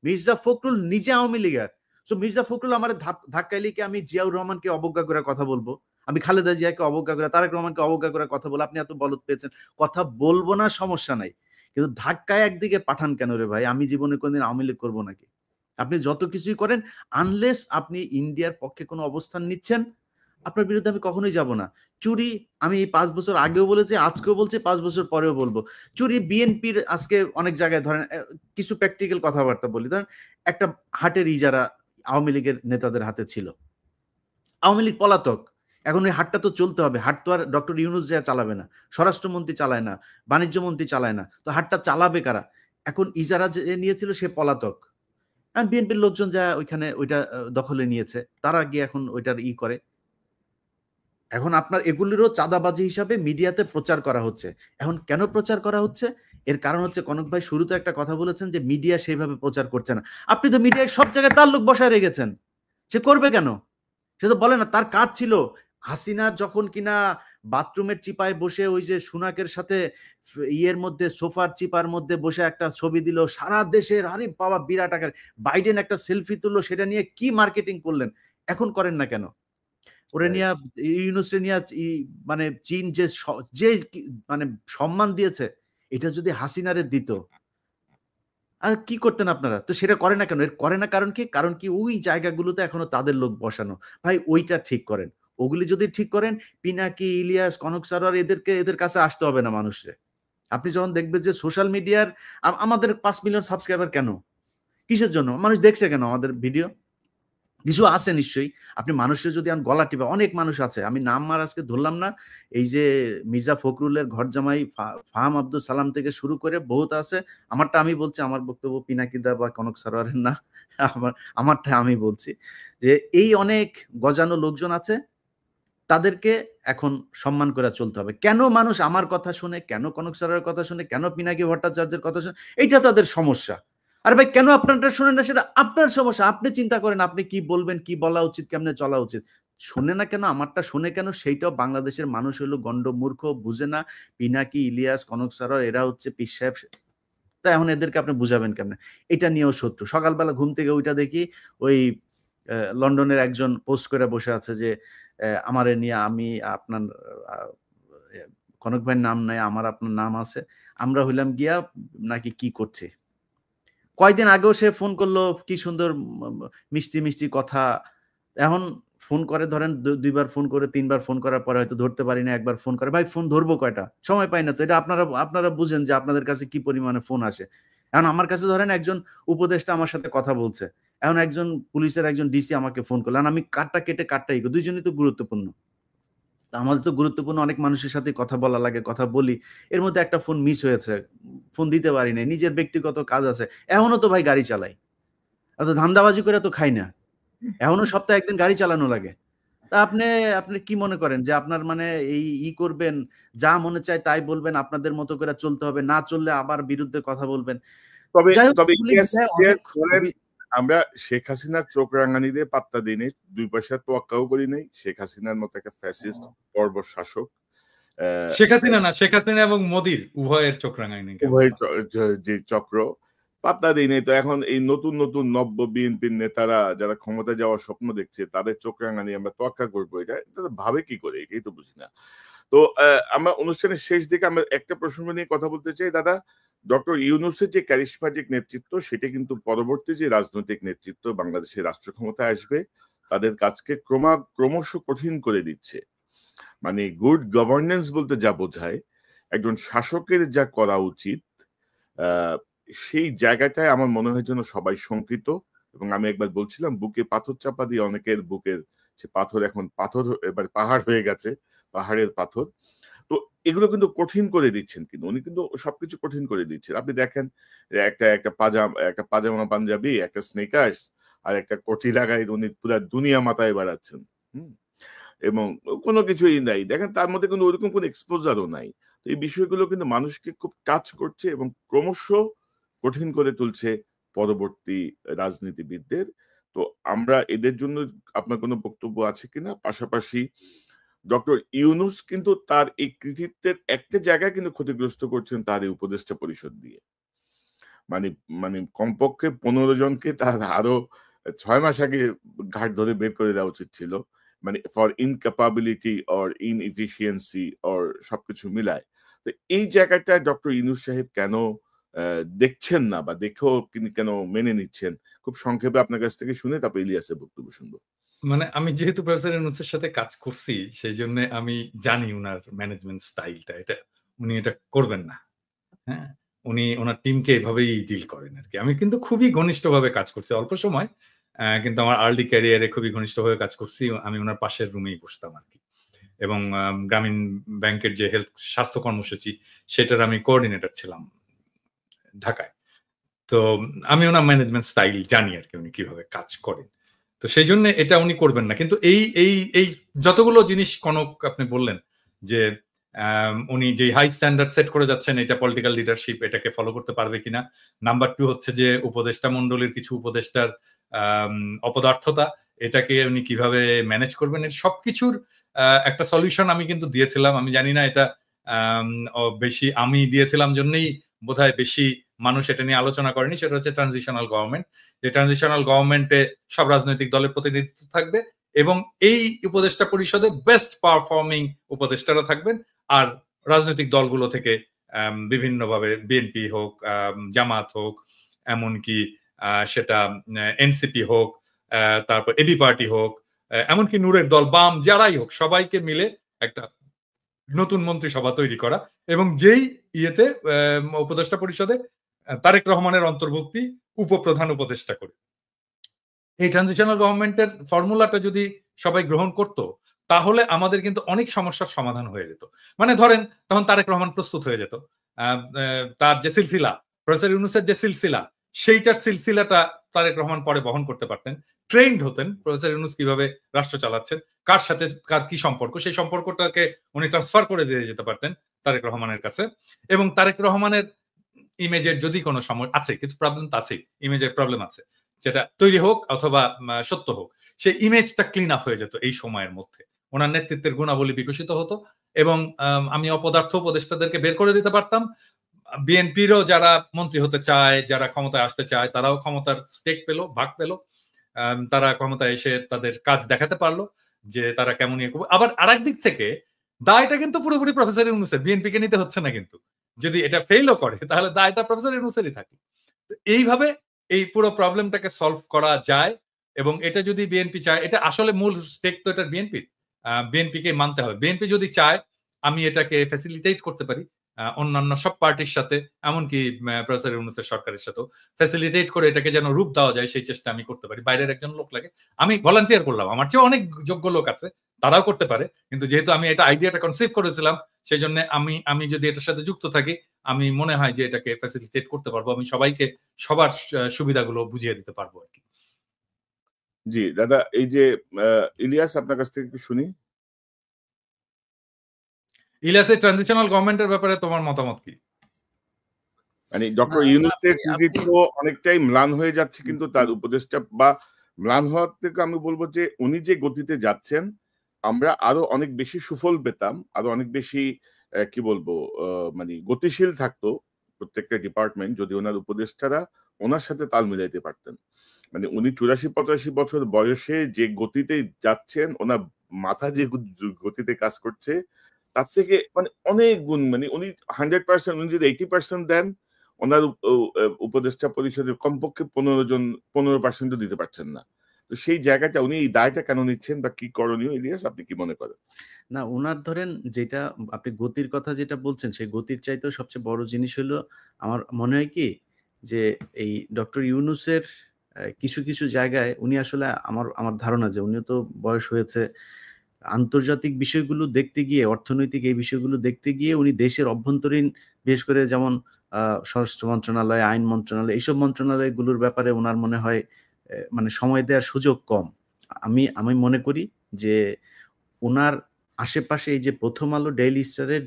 Speaker 3: মির্জা ফখরুল নিজে আওয়ামী লীগের। সো মির্জা ফখরুল আমার ধাক্কাইলে কি আমি জিয়াউর রহমানকে অবজ্ঞা করে কথা বলবো, আমি খালেদা জিয়াকে অবজ্ঞা করে, তারেক রহমানকে অবজ্ঞা করে কথা বলবো? আপনি এত বলদ পেয়েছেন, কথা বলবো না, সমস্যা নাই, কিন্তু ধাক্কায় একদিকে পাঠান কেন রে ভাই? আমি জীবনে কোনদিন আওয়ামী লীগ করবো নাকি? আপনি যত কিছুই করেন, আনলেস আপনি ইন্ডিয়ার পক্ষে কোনো অবস্থান নিচ্ছেন, আপনার বিরুদ্ধে আমি কখনোই যাব না। চুরি আমি এই 5 বছর আগেও বলেছি, আজকেও বলছি, 5 বছর পরেও বলবো। চুরি বিএনপির আজকে অনেক জায়গায় ধরেন কিছু প্র্যাকটিক্যাল কথাবার্তা বলি, ধরেন একটা হাটের ইজারা আওয়ামী লীগের নেতাদের হাতে ছিল, আওয়ামী লীগ পলাতক, এখন ওই হাটটা তো চলতে হবে, হাট তো আর ডক্টর ইউনূস যা চালাবে না, স্বরাষ্ট্রমন্ত্রী চালায় না, বাণিজ্য মন্ত্রী চালায় না, তো হাটটা চালাবে কারা? এখন ইজারা যে নিয়েছিল সে পলাতক, আর বিএনপির লোকজন যা ওইখানে ওইটা দখলে নিয়েছে, তারা গিয়ে এখন ওইটার করে। এখন আপনার এগুলিরও চাঁদাবাজি হিসাবে মিডিয়াতে প্রচার করা হচ্ছে। এখন কেন প্রচার করা হচ্ছে? এর কারণ হচ্ছে কনক ভাই শুরুতে একটা কথা বলেছেন যে মিডিয়া সেইভাবে প্রচার করছে না। আপনি তো মিডিয়ায় সব জায়গায় তার লোক বসায় রেখেছেন, সে করবে কেন? সে তো বলে না, তার কাজ ছিল হাসিনার যখন কিনা বাথরুমের চিপায় বসে ওই যে সুনাকের সাথে মধ্যে সোফার চিপার মধ্যে বসে একটা ছবি দিল, সারা দেশের আরে বাবা বিরাট আকার, বাইডেন একটা সেলফি তুললো, সেটা নিয়ে কি মার্কেটিং করলেন, এখন করেন না কেন? ওরে নিয়ে ইউনূসে নিয়ে মানে চীন যে মানে সম্মান দিয়েছে, এটা যদি হাসিনারে দিত আর কি করতেন আপনারা? তো সেটা করে না কেন? এর করে না কারণ কি? কারণ কি ওই জায়গাগুলোতে এখনো তাদের লোক বসানো। ভাই ওইটা ঠিক করেন। ওগুলি যদি ঠিক করেন, পিনাকি, ইলিয়াস, কনক সারোয়ার এদের কাছে আসতে হবে না মানুষরে। আপনি যখন দেখবেন যে সোশ্যাল মিডিয়ার আমাদের ৫ মিলিয়ন সাবস্ক্রাইবার কেন? কিসের জন্য? মানুষ দেখছে কেন আমাদের ভিডিও? কিছু আছে নিশ্চয়ই। আপনি মানুষের যদি গলা টিপে, অনেক মানুষ আছে, আমি নাম আর আজকে ধরলাম না, এই যে মির্জা ফখরুলের ঘর জামাই ফাহাম আব্দুল সালাম থেকে শুরু করে বহুত আছে। আমারটা আমি বলছি, আমার বক্তব্য পিনাকিদা বা কনক সারোয়ারের না, আমারটা আমি বলছি যে এই অনেক গজানো লোকজন আছে, তাদেরকে এখন সম্মান করে চলতে হবে। কেন মানুষ আমার কথা শুনে, কেন কনক সারোয়ারের কথা শুনে, কেন পিনাকি ভট্টাচার্যের কথা শুনে, এইটা তাদের সমস্যা। আর ভাই কেন আপনারটা শোনেন না, সেটা আপনার সমস্যা। আপনি চিন্তা করেন আপনি কি বলবেন, কি বলা উচিত, কেমনে চলা উচিত। শোনে না কেন, আমারটা শোনে কেন, সেইটাও বাংলাদেশের মানুষ হলো গন্ড মূর্খ, বুঝে না। পিনাকি, ইলিয়াস, কনক সারোয়ার এরা হচ্ছে পীর সাহেব, তা এখন এদেরকে আপনি বুঝাবেন কেমনে? এটা নিয়েও শত্রু। সকালবেলা ঘুম থেকে ওইটা দেখি, ওই লন্ডনের একজন পোস্ট করে বসে আছে যে আমারে নিয়ে আমি আপনার কনক ভাইয়ের নাম নাই, আমার আপনার নাম আছে, আমরা হইলাম গিয়া নাকি কি করছি। কয়দিন আগেও সে ফোন করলো, কি সুন্দর মিষ্টি মিষ্টি কথা। এখন ফোন করে ধরেন ২ বার ফোন করে, ৩ বার ফোন করার পরে হয়তো ধরতে পারি না, একবার ফোন করে। ভাই ফোন ধরবো কয়টা? সময় পাই না তো। এটা আপনারা বুঝেন যে আপনাদের কাছে কি পরিমাণে ফোন আসে। এখন আমার কাছে ধরেন একজন উপদেষ্টা আমার সাথে কথা বলছে, এখন একজন পুলিশের একজন ডিসি আমাকে ফোন করলো, আমি কাটটা কেটে কাটটা দুইজনই তো গুরুত্বপূর্ণ। আমাদের তো গুরুত্বপূর্ণ অনেক মানুষের সাথে কথা বলা লাগে, কথা বলি। এর মধ্যে একটা ফোন মিস হয়েছে, ফোন দিতে পারি নাই, নিজের ব্যক্তিগত কাজ আছে। এখনো তো ভাই গাড়ি চালাই, অত ধান্দাবাজি করে তো খাই না, এখনো সপ্তাহে একদিন গাড়ি চালানো লাগে। তা আপনি কি মনে করেন যে আপনার মানে এই করবেন, যা মনে চায় তাই বলবেন, আপনাদের মতো করে চলতে হবে, না চললে আবার বিরুদ্ধে কথা বলবেন?
Speaker 1: তবে
Speaker 3: যাই হোক,
Speaker 1: তবে আমরা শেখ হাসিনার চোখ রাঙানিদের পাত্তা দিই নাই, ২ পয়সা তোয়াক্কাও করি নাই। শেখ হাসিনার মতো একটা ফ্যাসিস্ট বর্বর শাসক
Speaker 2: শেখ হাসিনা না, শেখ হাসিনা এবং মোদির উভয়ের চোখ রাঙায়নি
Speaker 1: উভয় যে চক্র পাত্তা দেয় নাই। তো এখন এই নতুন নতুন নব্য বিএনপির নেতারা যারা ক্ষমতায় যাওয়ার স্বপ্ন দেখছে তাদের চোখ রাঙানি আমরা তোয়াক্কা করবো, এটা ভাবে কি করে, এটাই তো বুঝি না। তো আমরা অনুষ্ঠানের শেষ দিকে আমরা একটা প্রসঙ্গ নিয়ে কথা বলতে চাই দাদা। ডক্টর ইউনূসের যে ক্যারিসমাটিক নেতৃত্ব, সেটা কিন্তু পরবর্তী যে রাজনৈতিক নেতৃত্ব বাংলাদেশের রাষ্ট্র ক্ষমতায় আসবে তাদের কাজকে ক্রমশ কঠিন করে দিচ্ছে। মানে গুড গভর্নেন্স বলতে যা বোঝায়, একজন শাসকের যা করা উচিত, সেই জায়গাটায় আমার মনে হয় যেন সবাই শঙ্কিত। এবং আমি একবার বলছিলাম বুকে পাথর চাপা দিয়ে অনেকের বুকের সে পাথর এখন পাথর এবার পাহাড় হয়ে গেছে, পাহাড়ের পাথর। তো এগুলো কিন্তু কঠিন করে দিচ্ছেন, কিন্তু উনি কিন্তু সবকিছু কঠিন করে দিচ্ছেন। আপনি দেখেন একটা পাজামা পাঞ্জাবি, একটা স্নেকার্স আর একটা কটি লাগাই উনি পুরা দুনিয়া মাথায় বাড়াচ্ছেন। হুম, এবং কোনো কিছুই নাই। দেখেন তার মধ্যে কিন্তু ওরকম কোনো এক্সপোজারও নাই। তো এই বিষয়গুলো কিন্তু মানুষকে খুব টাচ করছে এবং ক্রমশ কঠিন করে তুলছে পরবর্তী রাজনীতিবিদদের। তো আমরা এদের জন্য আপনার কোনো বক্তব্য আছে কিনা? পাশাপাশি ডক্টর ইউনূস কিন্তু তার এই কৃতিত্বের একটা জায়গায় কিন্তু ক্ষতিগ্রস্ত করছেন তার এই উপদেষ্টা পরিষদ দিয়ে। মানে মানে কমপক্ষে ১৫ জনকে তার আরো ৬ মাস আগে ঘাট ধরে বের করে দেওয়া উচিত ছিল। মানে ফর ইনক্যাপাবিলিটি অর ইনএফিশিয়েন্সি অর সবকিছু মিলায়। তো এই জায়গাটায় ডক্টর ইউনূস সাহেব কেন আ দেখছেন না বা দেখেও তিনি কেন মেনে নিচ্ছেন? খুব সংক্ষেপে আপনার কাছ থেকে শুনে তারপর ইলিয়াসের বক্তব্য শুনব।
Speaker 2: মানে আমি যেহেতু প্রফেসর ইউনূসের সাথে কাজ করছি, সেইজন্য আমি জানি উনার ম্যানেজমেন্ট স্টাইলটা। উনি এটা করবেন না। হ্যাঁ? উনি উনার টিমকে এভাবেই ডিল করেন আরকি। আমি কিন্তু খুবই ঘনিষ্ঠভাবে কাজ করছি। অল্প সময় কিন্তু আমার আর্লি ক্যারিয়ারে খুবই ঘনিষ্ঠভাবে কাজ করছি। আমি উনার পাশের রুমেই বসতাম আরকি। এবং গ্রামীণ ব্যাংকের যে স্বাস্থ্য কর্মসূচি, সেটার আমি কোঅর্ডিনেটর ছিলাম ঢাকায়। তো আমি উনার ম্যানেজমেন্ট স্টাইল জানি আরকি উনি কিভাবে কাজ করেন। তো সেইজন্য এটা উনি করবেন না। কিন্তু এই যতগুলো জিনিস কনক আপনি বললেন যে উনি যে হাই স্ট্যান্ডার্ড সেট করে যাচ্ছেন, এটা পলিটিক্যাল লিডারশিপ এটাকে ফলো করতে পারবে কিনা। নাম্বার 2 হচ্ছে যে উপদেষ্টা মণ্ডলীর কিছু উপদেষ্টার আম অপদার্থতা, এটাকে উনি কিভাবে ম্যানেজ করবেন, এর সবকিছুর একটা সলিউশন আমি কিন্তু দিয়েছিলাম। আমি জানি না এটা আম বেশি আমি দিয়েছিলাম জন্যই বোধহয় বেশি মানুষ এটা নিয়ে আলোচনা করেনি। সেটা হচ্ছে ট্রানজিশনাল গভর্নমেন্ট। যে ট্রানজিশনাল গভর্নমেন্টে সব রাজনৈতিক দলের প্রতিনিধিত্ব থাকবে এবং এই উপদেষ্টা পরিষদে বেস্ট পারফর্মিং উপদেষ্টারা থাকবেন। আর রাজনৈতিক দলগুলো থেকে বিভিন্নভাবে বিএনপি হোক, জামাত হোক, এমনকি সেটা এনসিপি হোক, তারপর এবি পার্টি হোক, এমনকি নূরের দল, বাম, যারাই হোক সবাইকে মিলে একটা নতুন মন্ত্রিসভা তৈরি করা এবং যেই ইয়েতে উপদেষ্টা পরিষদে তারেক রহমানের অন্তর্ভুক্তি উপপ্রধান উপদেষ্টা করে। এই ট্রানজিশনাল গভর্নমেন্টের ফর্মুলাটা যদি সবাই গ্রহণ করত, তাহলে আমাদের কিন্তু অনেক সমস্যার সমাধান হয়ে যেত। মানে ধরেন তখন তারেক রহমান প্রস্তুত হয়ে যেত। তার যে সিলসিলা, প্রফেসর ইউনূসের যে সিলসিলা, সেইটার সিলসিলাটা তারেক রহমান পরে বহন করতে পারতেন। ট্রেন্ড হতেন প্রফেসর ইউনূস কিভাবে রাষ্ট্র চালাচ্ছেন, কার সাথে কার কি সম্পর্ক, সেই সম্পর্কটাকে উনি ট্রান্সফার করে দিয়ে যেতে পারতেন তারেক রহমানের কাছে। এবং তারেক রহমানের ইমেজের যদি কোনো আছে, কিছু প্রবলেম তো আছেই, ইমেজের প্রবলেম আছে। যেটা তৈরি হোক অথবা সত্য হোক, সেই ইমেজটা ক্লিন আপ হয়ে যেত এই সময়ের মধ্যে। উনার নেতৃত্বের গুণাবলী বিকশিত হতো এবং আমি অপদার্থ উপদেষ্টাদেরকে বের করে দিতে পারতাম। বিএনপিরও যারা মন্ত্রী হতে চায়, যারা ক্ষমতায় আসতে চায়, তারাও ক্ষমতার স্টেক পেল, ভাগ পেল। তারা ক্ষমতায় এসে তাদের কাজ দেখাতে পারলো যে তারা কেমন ইয়ে করবে। আবার আরেক দিক থেকে দায়টা কিন্তু পুরোপুরি প্রফেসর ইউনূসের, বিএনপি কে নিতে হচ্ছে না কিন্তু। যদি এটা ফেইলও করে তাহলে দায়টা প্রফেসর ইউনূসেরই থাকে। এইভাবে এই পুরো প্রবলেমটাকে সলভ করা যায় এবং এটা যদি বিএনপি চায়, এটা আসলে মূল স্টেক তো এটা বিএনপির। বিএনপিকে মানতে হবে। বিএনপি যদি চায় আমি এটাকে ফ্যাসিলিটেট করতে পারি অন্যান্য সব পার্টির সাথে, এমনকি প্রফেসর ইউনূসের সরকারের সাথেও ফ্যাসিলিটেট করে এটাকে যেন রূপ দেওয়া যায় সেই চেষ্টা আমি করতে পারি। বাইরের একজন লোক লাগে। আমি ভলান্টিয়ার করলাম। আমার চেয়ে অনেক যোগ্য লোক আছে। তারাও করতে পারে। কিন্তু যেহেতু আমি এটা আইডিয়াটা কনসিভ করেছিলাম, সেজন্য আমি যদি এটার সাথে যুক্ত থাকি, আমি মনে হয় যে এটাকে ফ্যাসিলিটেট করতে পারবো। আমি সবাইকে সবার সুবিধাগুলো বুঝিয়ে দিতে পারবো আরকি।
Speaker 1: জি, দাদা এই যে ইলিয়াস আপনার কাছ থেকে একটু শুনি।
Speaker 2: ইলিয়াসের ট্রানজিশনাল গভর্নমেন্টের ব্যাপারে তোমার মতামত কি?
Speaker 1: মানে
Speaker 3: না,
Speaker 1: ডক্টর
Speaker 3: না,
Speaker 1: ইউনূসের
Speaker 3: আপনি আপনি
Speaker 1: কৃতিত্ব অনেকটাই ম্লান হয়ে যাচ্ছে, কিন্তু তার উপদেষ্টা বা ম্লান হওয়ার থেকে আমি বলব যে উনি যে গতিতে যাচ্ছেন, আমরা আরো অনেক বেশি সুফল পেতাম, আরো অনেক বেশি কি বলবো মানে গতিশীল থাকতো প্রত্যেকটা ডিপার্টমেন্ট যদি ওনার উপদেষ্টারা ওনার সাথে তাল মিলাইতে পারতেন। মানে উনি ৮৪-৮৫ বছর বয়সে যে গতিতে যাচ্ছেন, ওনার মাথা যে গতিতে কাজ করছে, তার থেকে মানে অনেক গুণ, মানে উনি 100%, উনি যদি 80% দেন, ওনার উপদেষ্টা পরিষদের কমপক্ষে 15% ও দিতে পারছেন না। তো সেই জায়গাটা উনি এই দায়টা কেন নিচ্ছেন বা কি করণীয়, ইলিয়াস আপনি কি মনে করেন?
Speaker 3: না, উনার ধরেন যেটা আপনি গতির কথা যেটা বলছেন, সেই গতির চাইতেও সবচেয়ে বড় জিনিস হলো আমার মনে হয় কি যে এই ডক্টর ইউনূসের কিছু, কিছু জায়গায় উনি আসলে আমার আমার ধারণা যে উনিও তো বয়স হয়েছে। আন্তর্জাতিক বিষয়গুলো দেখতে গিয়ে, অর্থনৈতিক এই বিষয়গুলো দেখতে গিয়ে উনি দেশের অভ্যন্তরীণ বিশেষ করে যেমন আ স্বরাষ্ট্র মন্ত্রণালয়, আইন মন্ত্রণালয় এইসব মন্ত্রণালয়গুলোর ব্যাপারে উনার মনে হয় মানে সময় দেওয়ার সুযোগ কম। আমি আমি মনে করি যে উনার আশেপাশে এই যে 'প্রথম আলো', 'ডেইলি স্টারের'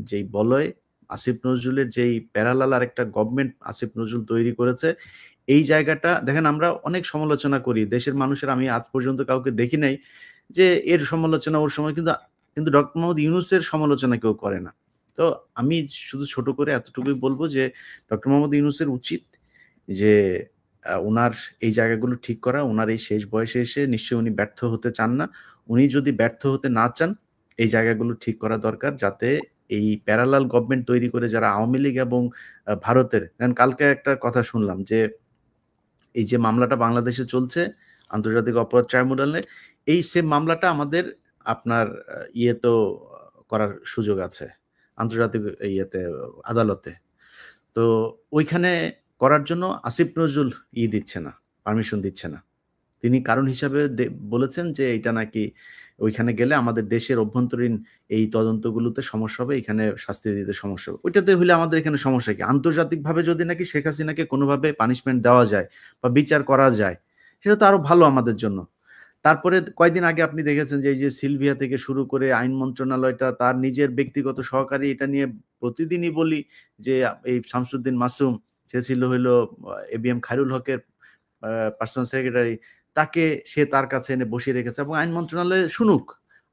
Speaker 3: যেই বলয় আসিফ নজরুলের যেই প্যারালাল আরেকটা গভর্নমেন্ট আসিফ নজরুল তৈরি করেছে, এই জায়গাটা দেখেন আমরা অনেক সমালোচনা করি। দেশের মানুষের আমি আজ পর্যন্ত কাউকে দেখি নাই যে এর সমালোচনা ওর সময় কিন্তু ডক্টর মোহাম্মদ ইউনূসের সমালোচনা কেউ করে না। তো আমি শুধু ছোট করে এতটুকুই বলব যে ডক্টর মোহাম্মদ ইউনূসের উচিত যে উনার এই জায়গাগুলো ঠিক করা। উনার এই শেষ বয়সে এসে নিশ্চয়ই উনি ব্যর্থ হতে চান না। উনি যদি ব্যর্থ হতে না চান, এই জায়গাগুলো ঠিক করা দরকার যাতে এই প্যারালাল গভর্নমেন্ট তৈরি করে যারা আওয়ামী লীগ এবং ভারতের দেখেন কালকে একটা কথা শুনলাম যে এই যে মামলাটা বাংলাদেশে চলছে আন্তর্জাতিক অপরাধ ট্রাইব্যুনালে, এই সেম মামলাটা আমাদের আপনার ইয়েতেও করার সুযোগ আছে। আন্তর্জাতিক ইয়েতে আদালতে। তো ওইখানে করার জন্য আসিফ নজরুল দিচ্ছে না, পারমিশন দিচ্ছে না। তিনি কারণ হিসাবে বলেছেন যে এইটা নাকি ওইখানে গেলে আমাদের দেশের অভ্যন্তরীণ এই তদন্তগুলোতে সমস্যা হবে, এখানে শাস্তি দিতে সমস্যা হবে। ওইটাতে হইলে আমাদের এখানে সমস্যা কি? আন্তর্জাতিকভাবে যদি নাকি শেখ হাসিনাকে কোনোভাবে পানিশমেন্ট দেওয়া যায় বা বিচার করা যায়, সেটা তো আরো ভালো আমাদের জন্য। তারপরে কয়েকদিন আগে আপনি দেখেছেন যে এই যে সিলভিয়া থেকে শুরু করে আইন মন্ত্রণালয়টা তার নিজের ব্যক্তিগত সহকারী এটা নিয়ে প্রতিদিনই বলি যে এই শামসুদ্দিন মাসুম সে ছিল হইলো এবিএম খায়রুল হকের পার্সোনাল সেক্রেটারি তাকে সে তার কাছে এনে বসিয়ে রেখেছে এবং আইন মন্ত্রণালয়ে শুনুক।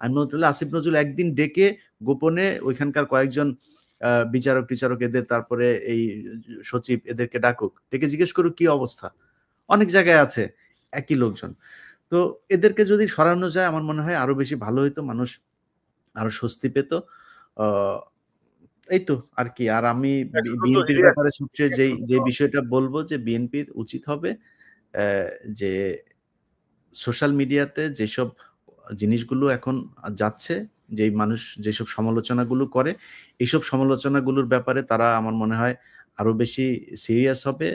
Speaker 3: আইন মন্ত্রণালয়ে আসিফ নজরুল একদিন ডেকে গোপনে ওইখানকার কয়েকজন বিচারক-টিচারক এদের তারপরে এই সচিব এদেরকে ডাকুক। ডেকে জিজ্ঞেস করুক কি অবস্থা? অনেক জায়গায় আছে একই লোকজন। তো এদেরকে যদি সরানো যায় আমার মনে হয় আরো বেশি ভালো হইতো। মানুষ আরো স্বস্তি পেত। আ এই তো আরকি। আর আমি
Speaker 1: এখন তো
Speaker 3: বিএনপির
Speaker 1: ইলিয়াস,
Speaker 3: ব্যাপারে সবচেয়ে
Speaker 1: এখন
Speaker 3: যে
Speaker 1: তো
Speaker 3: বিষয়টা বলব যে বিএনপির উচিত হবে অ্যা যে সোশ্যাল মিডিয়াতে যেসব জিনিসগুলো এখন যাচ্ছে, যেই মানুষ যেসব সমালোচনাগুলো করে, এইসব সমালোচনাগুলোর ব্যাপারে তারা আমার মনে হয় আরো বেশি সিরিয়াস হবে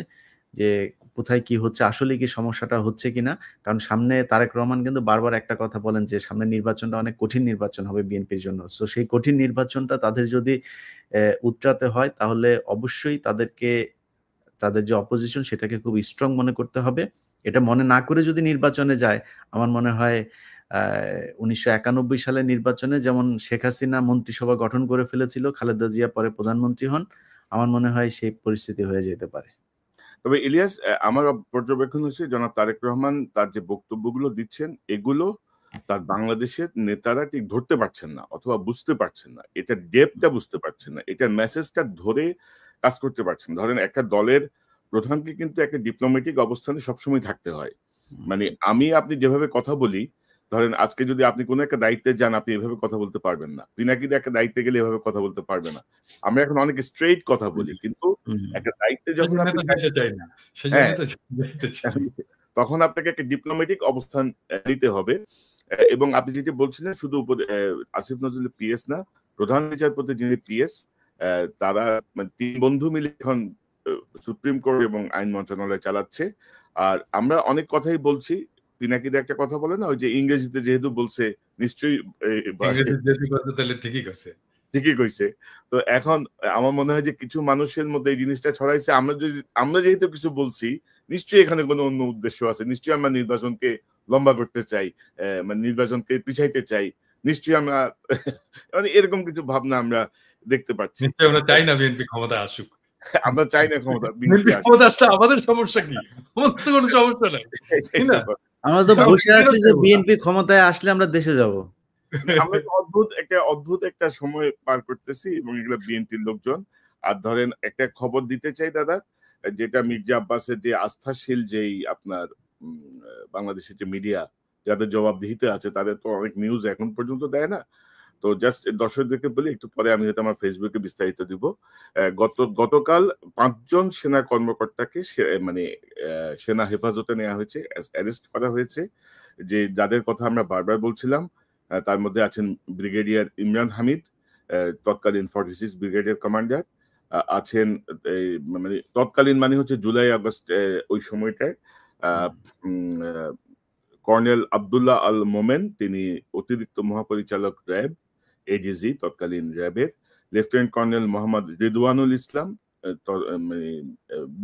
Speaker 3: যে কোথায় কি হচ্ছে, আসলেই কি সমস্যাটা হচ্ছে কিনা? কারণ সামনে তারেক রহমান কিন্তু বারবার একটা কথা বলেন যে সামনের নির্বাচনটা অনেক কঠিন নির্বাচন হবে বিএনপির জন্য। সো সেই কঠিন নির্বাচনটা তাদের যদি উতরাতে হয় তাহলে অবশ্যই তাদের যে অপোজিশন সেটাকে খুব স্ট্রং মনে করতে হবে। এটা মনে না করে যদি নির্বাচনে যায়, আমার মনে হয় আ ১৯৯১ সালের নির্বাচনে যেমন শেখ হাসিনা মন্ত্রিসভা গঠন করে ফেলেছিল, খালেদা জিয়া পরে প্রধানমন্ত্রী হন। আমার মনে হয় সেই পরিস্থিতি হয়ে যেতে পারে।
Speaker 1: তবে ইলিয়াস, আমার পর্যবেক্ষণ হচ্ছে জনাব তারেক রহমান তার যে বক্তব্যগুলো দিচ্ছেন, এগুলো তার বাংলাদেশের নেতারা ঠিক ধরতে পারছেন না অথবা বুঝতে পারছেন না। এটার ডেপথটা বুঝতে পারছেন না। এটার মেসেজটা ধরে কাজ করতে পারছেন না। ধরেন একটা দলের প্রধানকে কিন্তু একটা ডিপ্লোম্যাটিক অবস্থানে সবসময় থাকতে হয়।
Speaker 3: হুম,
Speaker 1: মানে আপনি যেভাবে কথা বলি, ধরেন আজকে যদি আপনি কোন একটা দায়িত্বে যান, আপনি এভাবে কথা বলতে পারবেন না। পিনাকিদা একটা দায়িত্বে গেলে এভাবে কথা বলতে পারবে না। আমরা এখন অনেক স্ট্রেইট কথা বলি। কিন্তু
Speaker 3: হুম,
Speaker 1: একটা দায়িত্বে যখন
Speaker 2: সেজন্য
Speaker 1: আপনি
Speaker 2: তো যেতে চাই না। সেজন্য
Speaker 1: হ্যাঁ,
Speaker 2: তো যেতে চাই না।
Speaker 1: তখন আপনাকে একটা ডিপ্লোম্যাটিক অবস্থান নিতে হবে। এবং আপনি যেটি বলছিলেন শুধু আসিফ নজরুলের পিএস না, প্রধান বিচারপতি যিনি পিএস, তারা মানে ৩ বন্ধু মিলে এখন আ সুপ্রিম কোর্ট এবং আইন মন্ত্রণালয় চালাচ্ছে। আর আমরা অনেক কথাই বলছি। পিনাকিদা একটা কথা বলে না? ওই যে ইংরেজিতে যেহেতু বলছে নিশ্চয়ই এ বা
Speaker 2: ইংরেজি যদি করতে তাহলে ঠিকই করছে।
Speaker 1: ঠিকই কইছে। তো এখন আমার মনে হয় যে কিছু মানুষের মধ্যে এই জিনিসটা ছড়াইছে। আমরা যেহেতু কিছু বলছি, নিশ্চয়ই এখানে কোনো অন্য উদ্দেশ্য আছে। নিশ্চয়ই আমরা নির্বাচনকে লম্বা করতে চাই। মানে নির্বাচনকে পিছাইতে চাই। নিশ্চয়ই আমরা মানে এরকম কিছু ভাবনা আমরা দেখতে পাচ্ছি।
Speaker 2: নিশ্চয়ই আমরা চাই না বিএনপি ক্ষমতায় আসুক।
Speaker 1: আমরা চাই না ক্ষমতা,
Speaker 2: বিএনপি
Speaker 1: বিএনপি আসুক।
Speaker 2: ক্ষমতা আসলে আমাদের সমস্যা কি? আমাদের তো কোনো সমস্যা নাই।
Speaker 1: এটাই
Speaker 2: তাই
Speaker 1: তো
Speaker 2: না?
Speaker 1: কথা।
Speaker 3: আমরা তো
Speaker 2: আমরা
Speaker 3: বসে
Speaker 2: কেন
Speaker 3: আছি যে
Speaker 2: চাইবো না?
Speaker 3: বিএনপি ক্ষমতায় আসলে আমরা দেশে যাব।
Speaker 1: আমরা তো অদ্ভুত একটা সময় পার করতেছি এবং এগুলো বিএনপির লোকজন। আর ধরেন একটা খবর দিতে চাই দাদা, যেটা মির্জা আব্বাসের যে আস্থাশীল যেই আপনার বাংলাদেশের যে মিডিয়া যাদের জবাবদিহিতে আছে তাদের তো অনেক নিউজ এখন পর্যন্ত দেয় না। তো জাস্ট দর্শকদেরকে বলি, একটু পরে আমি হয়তো আমার ফেসবুকে বিস্তারিত দিব। গতকাল ৫ জন সেনা কর্মকর্তাকে মানে সেনা হেফাজতে নেওয়া হয়েছে, অ্যারেস্ট করা হয়েছে। যে যাদের কথা আমরা বারবার বলছিলাম, তার মধ্যে আছেন ব্রিগেডিয়ার ইমরান হামিদ, তৎকালীন 46 ব্রিগেডিয়ার কমান্ডার। আছেন এই মানে তৎকালীন মানে হচ্ছে জুলাই আগস্ট ওই সময়টায় আ উম আ কর্নেল আব্দুল্লাহ আল মোমেন, তিনি অতিরিক্ত মহাপরিচালক র‍্যাব, এডিজি তৎকালীন র‍্যাবের। লেফটেন্যান্ট কর্নেল মোহাম্মদ রিদওয়ানুল ইসলাম, মানে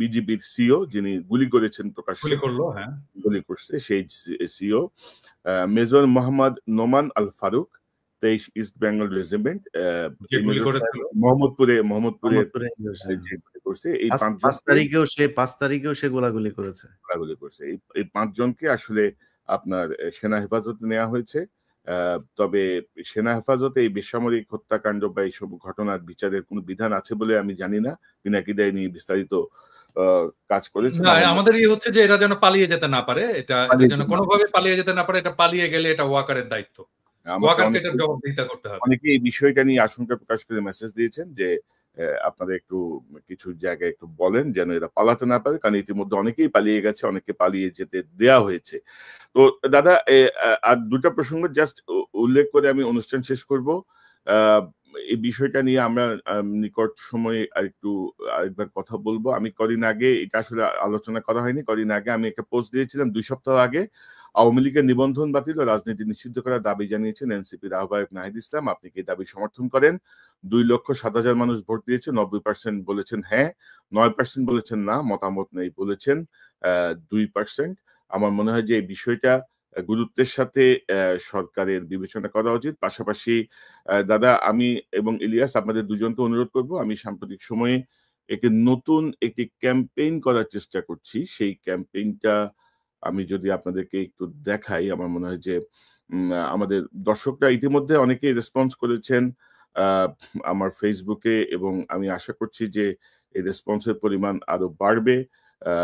Speaker 1: বিজিবির সিও, যিনি গুলি করেছেন প্রকাশ্যে,
Speaker 2: গুলি করলো, হ্যাঁ।
Speaker 1: গুলি করছে সেই CO. Major Mohammad Noman Al Faruk, ২৩ east Bengal regiment.
Speaker 2: যে
Speaker 1: এই
Speaker 2: গুলি
Speaker 1: মেজর সাহেব
Speaker 2: করেছিল।
Speaker 1: মোহাম্মদপুরের
Speaker 3: মোহাম্মদপুরে ইংরেজ,
Speaker 1: যে গুলি করছে, এই ৫
Speaker 3: ৫
Speaker 1: জনকে
Speaker 3: তারিখেও সে গোলাগুলি করেছে।
Speaker 1: গোলাগুলি করছে। এই ৫ জনকে আসলে আপনার সেনা হেফাজতে নেওয়া হয়েছে। তবে সেনা হেফাজতে এই বেসামরিক হত্যাকাণ্ড বা এইসব ঘটনার বিচারের কোনো বিধান আছে বলে আমি জানি না। পিনাকি দা নিয়ে বিস্তারিত আ কাজ করেছেন।
Speaker 2: না,
Speaker 1: আমার
Speaker 2: আমাদের ইয়ে হচ্ছে যে এরা যেন পালিয়ে যেতে না পারে। এটা
Speaker 1: পালিয়ে
Speaker 2: যেন
Speaker 1: যেতে না পারে।
Speaker 2: কোনোভাবে পালিয়ে যেতে না পারে। এটা পালিয়ে গেলে এটা ওয়াকারের দায়িত্ব।
Speaker 1: আমাকে
Speaker 2: ওয়াকারকে এটার জবাবদিহিতা করতে হবে।
Speaker 1: অনেকে এই বিষয়টা নিয়ে আশঙ্কা প্রকাশ করে মেসেজ দিয়েছেন যে আপনারা একটু কিছু জায়গায় একটু বলেন যেন এরা পালাতে না পারে। কারণ ইতিমধ্যে অনেকেই পালিয়ে গেছে, অনেকে পালিয়ে যেতে দেয়া হয়েছে। তো দাদা আর ২ টা প্রসঙ্গ জাস্ট উল্লেখ করে আমি অনুষ্ঠান শেষ করব। আ এই বিষয়টা নিয়ে আমরা নিকট সময়ে আরেকবার কথা বলবো। আমি কদিন আগে এটা আসলে আলোচনা করা হয়নি। কদিন আগে আমি একটা পোস্ট দিয়েছিলাম ২ সপ্তাহ আগে। আওয়ামী লীগের নিবন্ধন বাতিল ও রাজনীতি নিষিদ্ধ করার দাবি জানিয়েছেন এনসিপির আহ্বায়ক নাহিদ ইসলাম। আপনি কি এই দাবি সমর্থন করেন? ২,৭০,০০০ মানুষ ভোট দিয়েছে। ৯০% বলেছেন হ্যাঁ, ৯% বলেছেন না, মতামত নেই বলেছেন ২%। আমার মনে হয় যে এই বিষয়টা গুরুত্বের সাথে সরকারের বিবেচনা করা উচিত। পাশাপাশি দাদা, আমি এবং ইলিয়াস আপনাদের দুজনকে অনুরোধ করব। আমি সাম্প্রতিক সময়ে নতুন একটি ক্যাম্পেইন করার চেষ্টা করছি। সেই ক্যাম্পেইনটা আমি যদি আপনাদেরকে একটু দেখাই, আমার মনে হয় যে আমাদের দর্শকরা ইতিমধ্যে অনেকেই রেসপন্স করেছেন আ আমার ফেসবুকে, এবং আমি আশা করছি যে এই রেসপন্সের পরিমাণ আরো বাড়বে। আ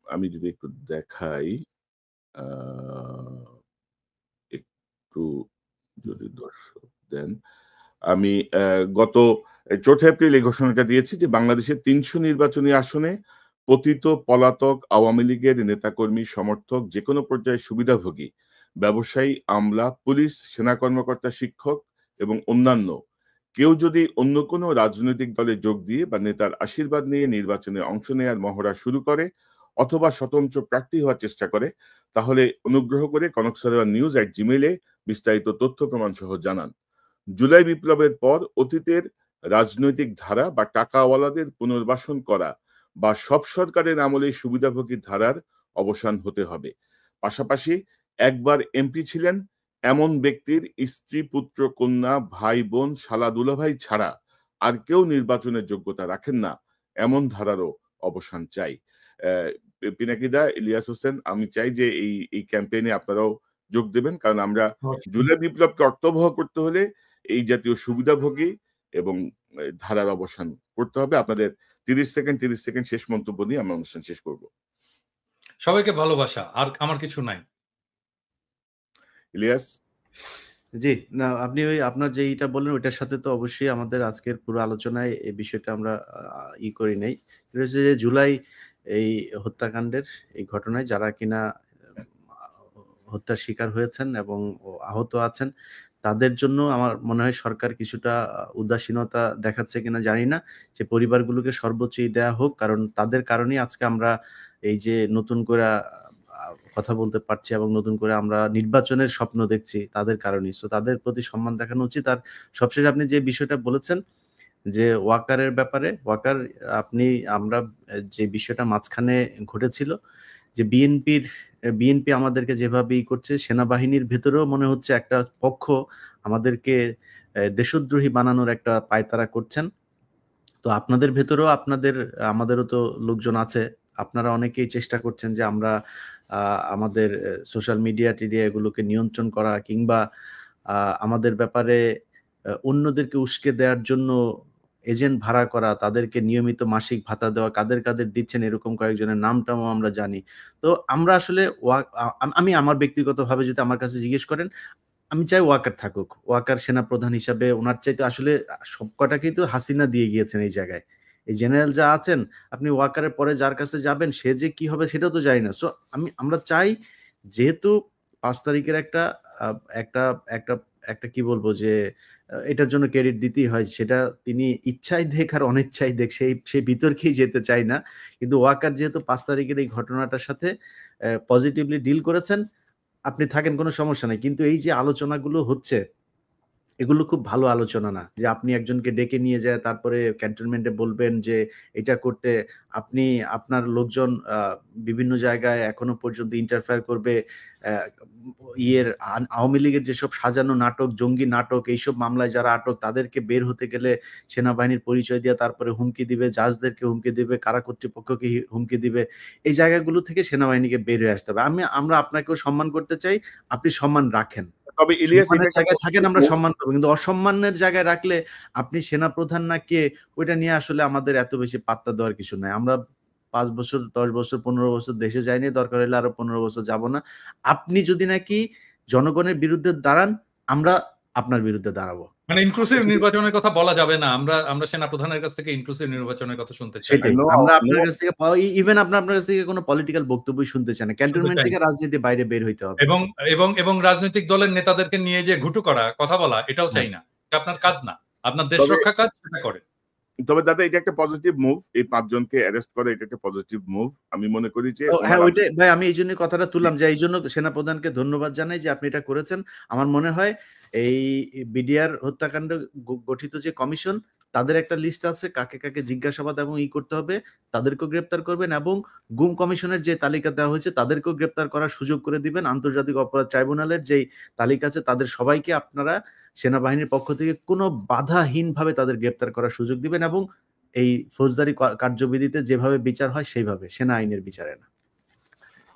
Speaker 1: আমি যদি একটু দেখাই, আ একটু যদি দর্শক দেন। আমি গত ৪ এপ্রিল এই ঘোষণাটা দিয়েছি যে বাংলাদেশের ৩০০ নির্বাচনী আসনে পতিত পলাতক আওয়ামী লীগের নেতাকর্মী, সমর্থক, যেকোনো পর্যায়ে সুবিধাভোগী, ব্যবসায়ী, আমলা, পুলিশ, সেনা কর্মকর্তা, শিক্ষক এবং অন্যান্য কেউ যদি অন্য কোনো রাজনৈতিক দলে যোগ দিয়ে বা নেতার আশীর্বাদ নিয়ে নির্বাচনে অংশ নেয়ার মহড়া শুরু করে অথবা স্বতন্ত্র প্রার্থী হওয়ার চেষ্টা করে, তাহলে অনুগ্রহ করে কনকসারোয়ার@gmail এ বিস্তারিত তথ্য প্রমাণ সহ জানান। জুলাই বিপ্লবের পর অতীতের রাজনৈতিক ধারা বা টাকাওয়ালাদের পুনর্বাসন করা বা সব সরকারের আমলে সুবিধাভোগী ধারার অবসান হতে হবে। পাশাপাশি একবার এমপি ছিলেন এমন ব্যক্তির স্ত্রী, পুত্র, কন্যা, ভাই, বোন, শালা, দুলাভাই ছাড়া আর কেউ নির্বাচনের যোগ্যতা রাখেন না, এমন ধারারও অবসান চাই। পিনাকিদা, ইলিয়াস হোসেন, আমি চাই যে এই ক্যাম্পেইনে আপনারাও যোগ দেবেন। কারণ আমরা জুলাই বিপ্লবকে অর্থবহ করতে হলে এই জাতীয় সুবিধাভোগী এবং ধারার অবসান করতে হবে। আপনাদের ৩০ সেকেন্ড শেষ মন্তব্য দিয়ে আমরা অনুষ্ঠান শেষ করব।
Speaker 2: সবাইকে ভালোবাসা। আর আমার কিছু নাই।
Speaker 1: ইলিয়াস?
Speaker 3: জি, না আপনি আপনার যেইটা বললেন ওইটার সাথে তো অবশ্যই আমাদের আজকের পুরো আলোচনায় এই বিষয়টা আমরা করি নাই। এটা হচ্ছে যে জুলাই এই হত্যাকাণ্ডের এই ঘটনায় যারা কিনা আ হত্যার শিকার হয়েছেন এবং আহত আছেন, তাদের জন্য আমার মনে হয় সরকার কিছুটা উদাসীনতা দেখাচ্ছে কিনা জানি না। যে পরিবারগুলোকে সর্বোচ্চই দেয়া হোক। কারণ তাদের কারণেই আজকে আমরা এই যে নতুন কইরা কথা বলতে পারছি এবং নতুন করে আমরা নির্বাচনের স্বপ্ন দেখছি তাদের কারণেই। সো তাদের প্রতি সম্মান দেখানো উচিত। আর সবশেষে আপনি যে বিষয়টা বলেছেন যে ওয়াকারের ব্যাপারে, ওয়াকার আমরা যে বিষয়টা মাঝখানে ঘটেছিল যে বিএনপি আমাদেরকে যেভাবে করছে, সেনাবাহিনীর ভেতরেও মনে হচ্ছে একটা পক্ষ আমাদেরকে দেশদ্রোহী বানানোর একটা পায়তারা করছেন। তো আপনাদের ভেতরেও আমাদেরও তো লোকজন আছে। আপনারা অনেকেই চেষ্টা করছেন যে আমরা আমাদের সোশ্যাল মিডিয়া এগুলোকে নিয়ন্ত্রণ করা কিংবা আমাদের ব্যাপারে অন্যদেরকে উস্কে দেওয়ার জন্য এজেন্ট ভাড়া করা, তাদেরকে নিয়মিত মাসিক ভাতা দেওয়া, কাদের দিচ্ছেন এরকম কয়েকজনের নাম-টামও আমরা জানি। তো আমরা আসলে আমি আমার ব্যক্তিগতভাবে যদি আমার কাছে জিজ্ঞেস করেন, আমি চাই ওয়াকার থাকুক। ওয়াকার সেনাপ্রধান হিসাবে উনার চাইতে আসলে সবকটাকেই তো হাসিনা দিয়ে গিয়েছেন এই জায়গায়। এই জেনারেল যা আছেন, আপনি ওয়াকারের পরে যার কাছে যাবেন সে যে কি হবে সেটাও তো জানি না। সো আমরা চাই, যেহেতু ৫ তারিখের একটা আ একটা একটা একটা কি বলবো যে এটার জন্য ক্রেডিট দিতেই হয়। সেটা তিনি ইচ্ছায় দেখ আর অনিচ্ছায় দেখ সেই বিতর্কেই যেতে চাই না। কিন্তু ওয়াকার যেহেতু ৫ তারিখের এই ঘটনাটার সাথে পজিটিভলি ডিল করেছেন, আপনি থাকেন, কোনো সমস্যা নাই। কিন্তু এই যে আলোচনাগুলো হচ্ছে, এগুলো খুব ভালো আলোচনা না। যে আপনি একজনকে ডেকে নিয়ে যেয়ে তারপরে ক্যান্টনমেন্টে বলবেন যে এটা করতে, আপনি আপনার লোকজন বিভিন্ন জায়গায় এখনো পর্যন্ত ইন্টারফেয়ার করবে। অ্যা আওয়ামী লীগের যেসব সাজানো নাটক, জঙ্গি নাটক, এইসব মামলায় যারা আটক তাদেরকে বের হতে গেলে সেনাবাহিনীর পরিচয় দিয়ে তারপরে হুমকি দিবে, জাজদেরকে হুমকি দিবে, কারা কর্তৃপক্ষকে হুমকি দিবে। এই জায়গাগুলো থেকে সেনাবাহিনীকে বের হয়ে আসতে হবে। আমরা আপনাকেও সম্মান করতে চাই, আপনি সম্মান রাখেন।
Speaker 1: তবে ইলিয়াস, এটা
Speaker 3: সম্মানের
Speaker 1: একটা
Speaker 3: জায়গায় থাকেন,
Speaker 1: পজিটিভ
Speaker 3: আমরা
Speaker 1: মুভ।
Speaker 3: সম্মান করব। কিন্তু অসম্মানের জায়গায় রাখলে আপনি সেনাপ্রধান না কে, ওইটা নিয়ে আসলে আমাদের এত বেশি পাত্তা দেওয়ার কিছু নাই। আমরা ৫ বছর, ১০ বছর, ১৫ বছর দেশে যাইনি, দরকার হলে আরো ১৫ বছর যাব না। আপনি যদি নাকি জনগণের বিরুদ্ধে দাঁড়ান, আমরা আপনার বিরুদ্ধে দাঁড়াবো।
Speaker 2: মানে ইনক্লুসিভ নির্বাচনের কথা বলা যাবে না। আমরা সেনাপ্রধানের কাছ থেকে ইনক্লুসিভ নির্বাচনের কথা শুনতে চাই না।
Speaker 3: সেটাই।
Speaker 1: নো,
Speaker 3: আমরা
Speaker 1: নো,
Speaker 3: আপনার কাছ থেকে ইভেন আপনার কাছ থেকে কোনো পলিটিক্যাল বক্তব্যই শুনতে চাই না।
Speaker 2: শুনতে
Speaker 3: ক্যান্টনমেন্ট
Speaker 2: চাই
Speaker 3: থেকে
Speaker 2: না।
Speaker 3: রাজনীতির বাইরে বের হইতে হবে।
Speaker 2: এবং এবং রাজনৈতিক দলের নেতাদেরকে নিয়ে যে ঘুটু করা, কথা বলা, এটাও
Speaker 3: হ্যাঁ।
Speaker 2: চাই না। এটা আপনার কাজ না। আপনার দেশ
Speaker 1: তবে
Speaker 2: রক্ষা কাজ, সেটা করেন।
Speaker 1: তবে দাদা, এটা একটা পজিটিভ মুভ। এই ৫ জনকে অ্যারেস্ট করা, এটা একটা পজিটিভ মুভ। আমি মনে করি যে
Speaker 3: হ্যাঁ,
Speaker 1: উনারা
Speaker 3: ওইটাই ভাই, আমি এইজন্যই কথাটা তুললাম যে এইজন্য সেনাপ্রধানকে ধন্যবাদ জানাই যে আপনি এটা করেছেন। আমার মনে হয় এই বিডিআর হত্যাকাণ্ড গঠিত যে কমিশন, তাদের একটা লিস্ট আছে কাকে জিজ্ঞাসাবাদ এবং করতে হবে, তাদেরকেও গ্রেপ্তার করবেন এবং গুম কমিশনের যে তালিকা দেওয়া হয়েছে তাদেরকেও গ্রেপ্তার করার সুযোগ করে দিবেন। আন্তর্জাতিক অপরাধ ট্রাইব্যুনালের যেই তালিকা আছে তাদের সবাইকে আপনারা সেনাবাহিনীর পক্ষ থেকে কোনো বাধাহীনভাবে তাদের গ্রেপ্তার করার সুযোগ দিবেন এবং এই ফৌজদারি কার্যবিধিতে যেভাবে বিচার হয় সেইভাবে, সেনা আইনের বিচারে না।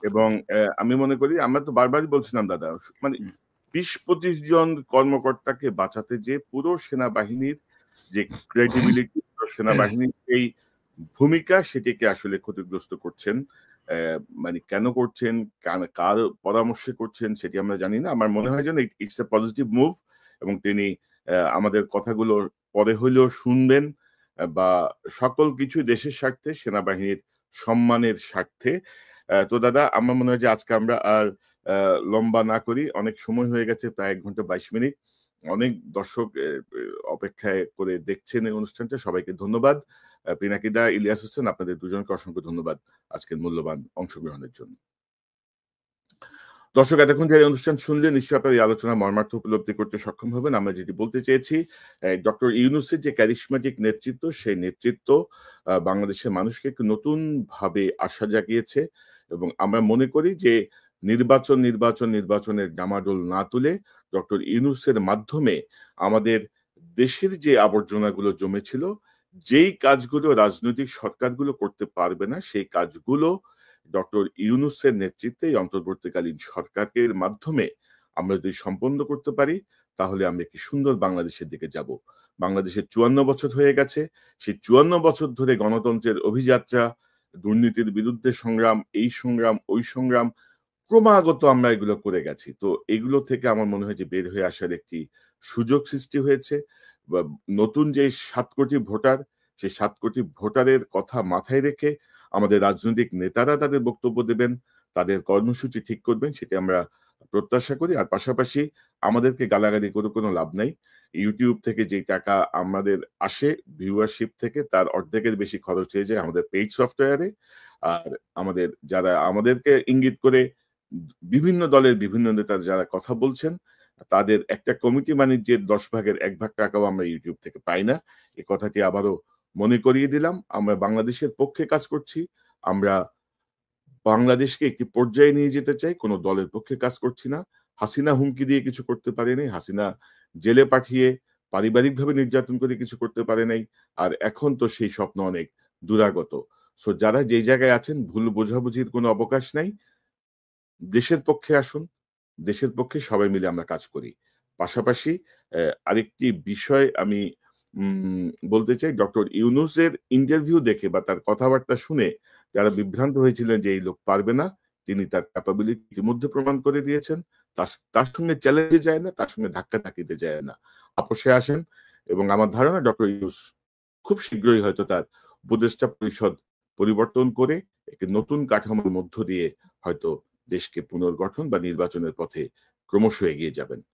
Speaker 1: এবং আমি মনে করি, আমরা তো বারবারই বলছিলাম দাদা, মানে
Speaker 3: হুম।
Speaker 1: ২০-২৫ জন কর্মকর্তাকে বাঁচাতে যে পুরো সেনাবাহিনীর যে ক্রেডিবিলিটি, পুরো সেনাবাহিনীর এই ভূমিকা, সেটিকে আসলে ক্ষতিগ্রস্ত করছেন। মানে কেন করছেন, কার পরামর্শে করছেন সেটি আমরা জানি না। আমার মনে হয় যেন ইটস এ পজিটিভ মুভ, এবং তিনি আমাদের কথাগুলো পরে হইলেও শুনবেন, বা সকল কিছু দেশের স্বার্থে, সেনাবাহিনীর সম্মানের স্বার্থে। তো দাদা, আমার মনে হয় যে আজকে আমরা আর লম্বা না করি। অনেক সময় হয়ে গেছে, প্রায় ১ ঘন্টা ২২ মিনিট। অনেক দর্শক অপেক্ষায় করে দেখছেন এই অনুষ্ঠানটা। সবাইকে ধন্যবাদ। পিনাকিদা, ইলিয়াস হোসেন, আপনাদের দুজনকে অসংখ্য ধন্যবাদ আজকের মূল্যবান অংশগ্রহণের জন্য। দর্শক, এতক্ষণ যে অনুষ্ঠান শুনলেন, নিশ্চয়ই আপনারা এই আলোচনার মর্মার্থ উপলব্ধি করতে সক্ষম হবেন। আমরা যেটি বলতে চেয়েছি, ডক্টর ইউনূসের যে ক্যারিশমাটিক নেতৃত্ব, সেই নেতৃত্ব বাংলাদেশের মানুষকে একটু নতুনভাবে আশা জাগিয়েছে, এবং আমরা মনে করি যে নির্বাচনের ডামাডোল না তুলে ডক্টর ইউনূসের মাধ্যমে আমাদের দেশের যে আবর্জনাগুলো জমেছিল, যেই কাজগুলো রাজনৈতিক সরকারগুলো করতে পারবে না, সেই কাজগুলো ডক্টর ইউনূসের নেতৃত্বে এই অন্তর্বর্তীকালীন সরকারের মাধ্যমে আমরা যদি সম্পন্ন করতে পারি, তাহলে আমরা একটি সুন্দর বাংলাদেশের দিকে যাব। বাংলাদেশের ৫৪ বছর হয়ে গেছে। সেই ৫৪ বছর ধরে গণতন্ত্রের অভিযাত্রা, দুর্নীতির বিরুদ্ধে সংগ্রাম, এই সংগ্রাম, ওই সংগ্রাম, ক্রমাগত আমরা এগুলো করে গেছি। তো এগুলো থেকে আমার মনে হয় যে বের হয়ে আসার একটি সুযোগ সৃষ্টি হয়েছে। বা নতুন যে ৭ কোটি ভোটার, সেই ৭ কোটি ভোটারের কথা মাথায় রেখে আমাদের রাজনৈতিক নেতারা তাদের বক্তব্য দেবেন, তাদের কর্মসূচি ঠিক করবেন, সেটি আমরা প্রত্যাশা করি। আর পাশাপাশি আমাদেরকে গালাগালি করে কোনো লাভ নাই। YouTube থেকে যে টাকা আমাদের আসে ভিউয়ারশিপ থেকে, তার অর্ধেকের বেশি খরচ হয়ে যায় আমাদের পেইড সফটওয়্যারে। আর যারা আমাদেরকে ইঙ্গিত করে বিভিন্ন দলের বিভিন্ন নেতা যারা কথা বলছেন, তাদের একটা কমিটি বাণিজ্যের ১০ ভাগের ১ ভাগ টাকাও আমরা YouTube থেকে পাই না। এ কথাটি আবারও মনে করিয়ে দিলাম। আমরা বাংলাদেশের পক্ষে কাজ করছি। আমরা বাংলাদেশকে একটি পর্যায়ে নিয়ে যেতে চাই। কোন দলের পক্ষে কাজ করছি না। হাসিনা হুমকি দিয়ে কিছু করতে পারেনি। হাসিনা জেলে পাঠিয়ে পারিবারিকভাবে নির্যাতন করে কিছু করতে পারে নাই। আর এখন তো সেই স্বপ্ন অনেক দূরাগত। সো যারা যেই জায়গায় আছেন ভুল বোঝাবুঝির কোনো অবকাশ নাই। দেশের পক্ষে আসুন। দেশের পক্ষে সবাই মিলে আমরা কাজ করি। পাশাপাশি আরেকটি বিষয় আমি বলতে চাই ডক্টর ইউনূসের ইন্টারভিউ দেখে বা তার কথাবার্তা শুনে যারা বিভ্রান্ত হয়েছিলেন যে এই লোক পারবে না, তিনি তার ক্যাপাবিলিটি ইতিমধ্যে প্রমাণ করে দিয়েছেন। তার সঙ্গে চ্যালেঞ্জে যায় না, তার সঙ্গে ধাক্কাধাক্কিতে যায় না। আপোসে আসেন এবং আমার ধারণা ডক্টর ইউনূস খুব শীঘ্রই হয়তো তার উপদেষ্টা পরিষদ পরিবর্তন করে একটি নতুন কাঠামোর মধ্য দিয়ে হয়তো দেশকে পুনর্গঠন বা নির্বাচনের পথে ক্রমশ এগিয়ে যাবেন।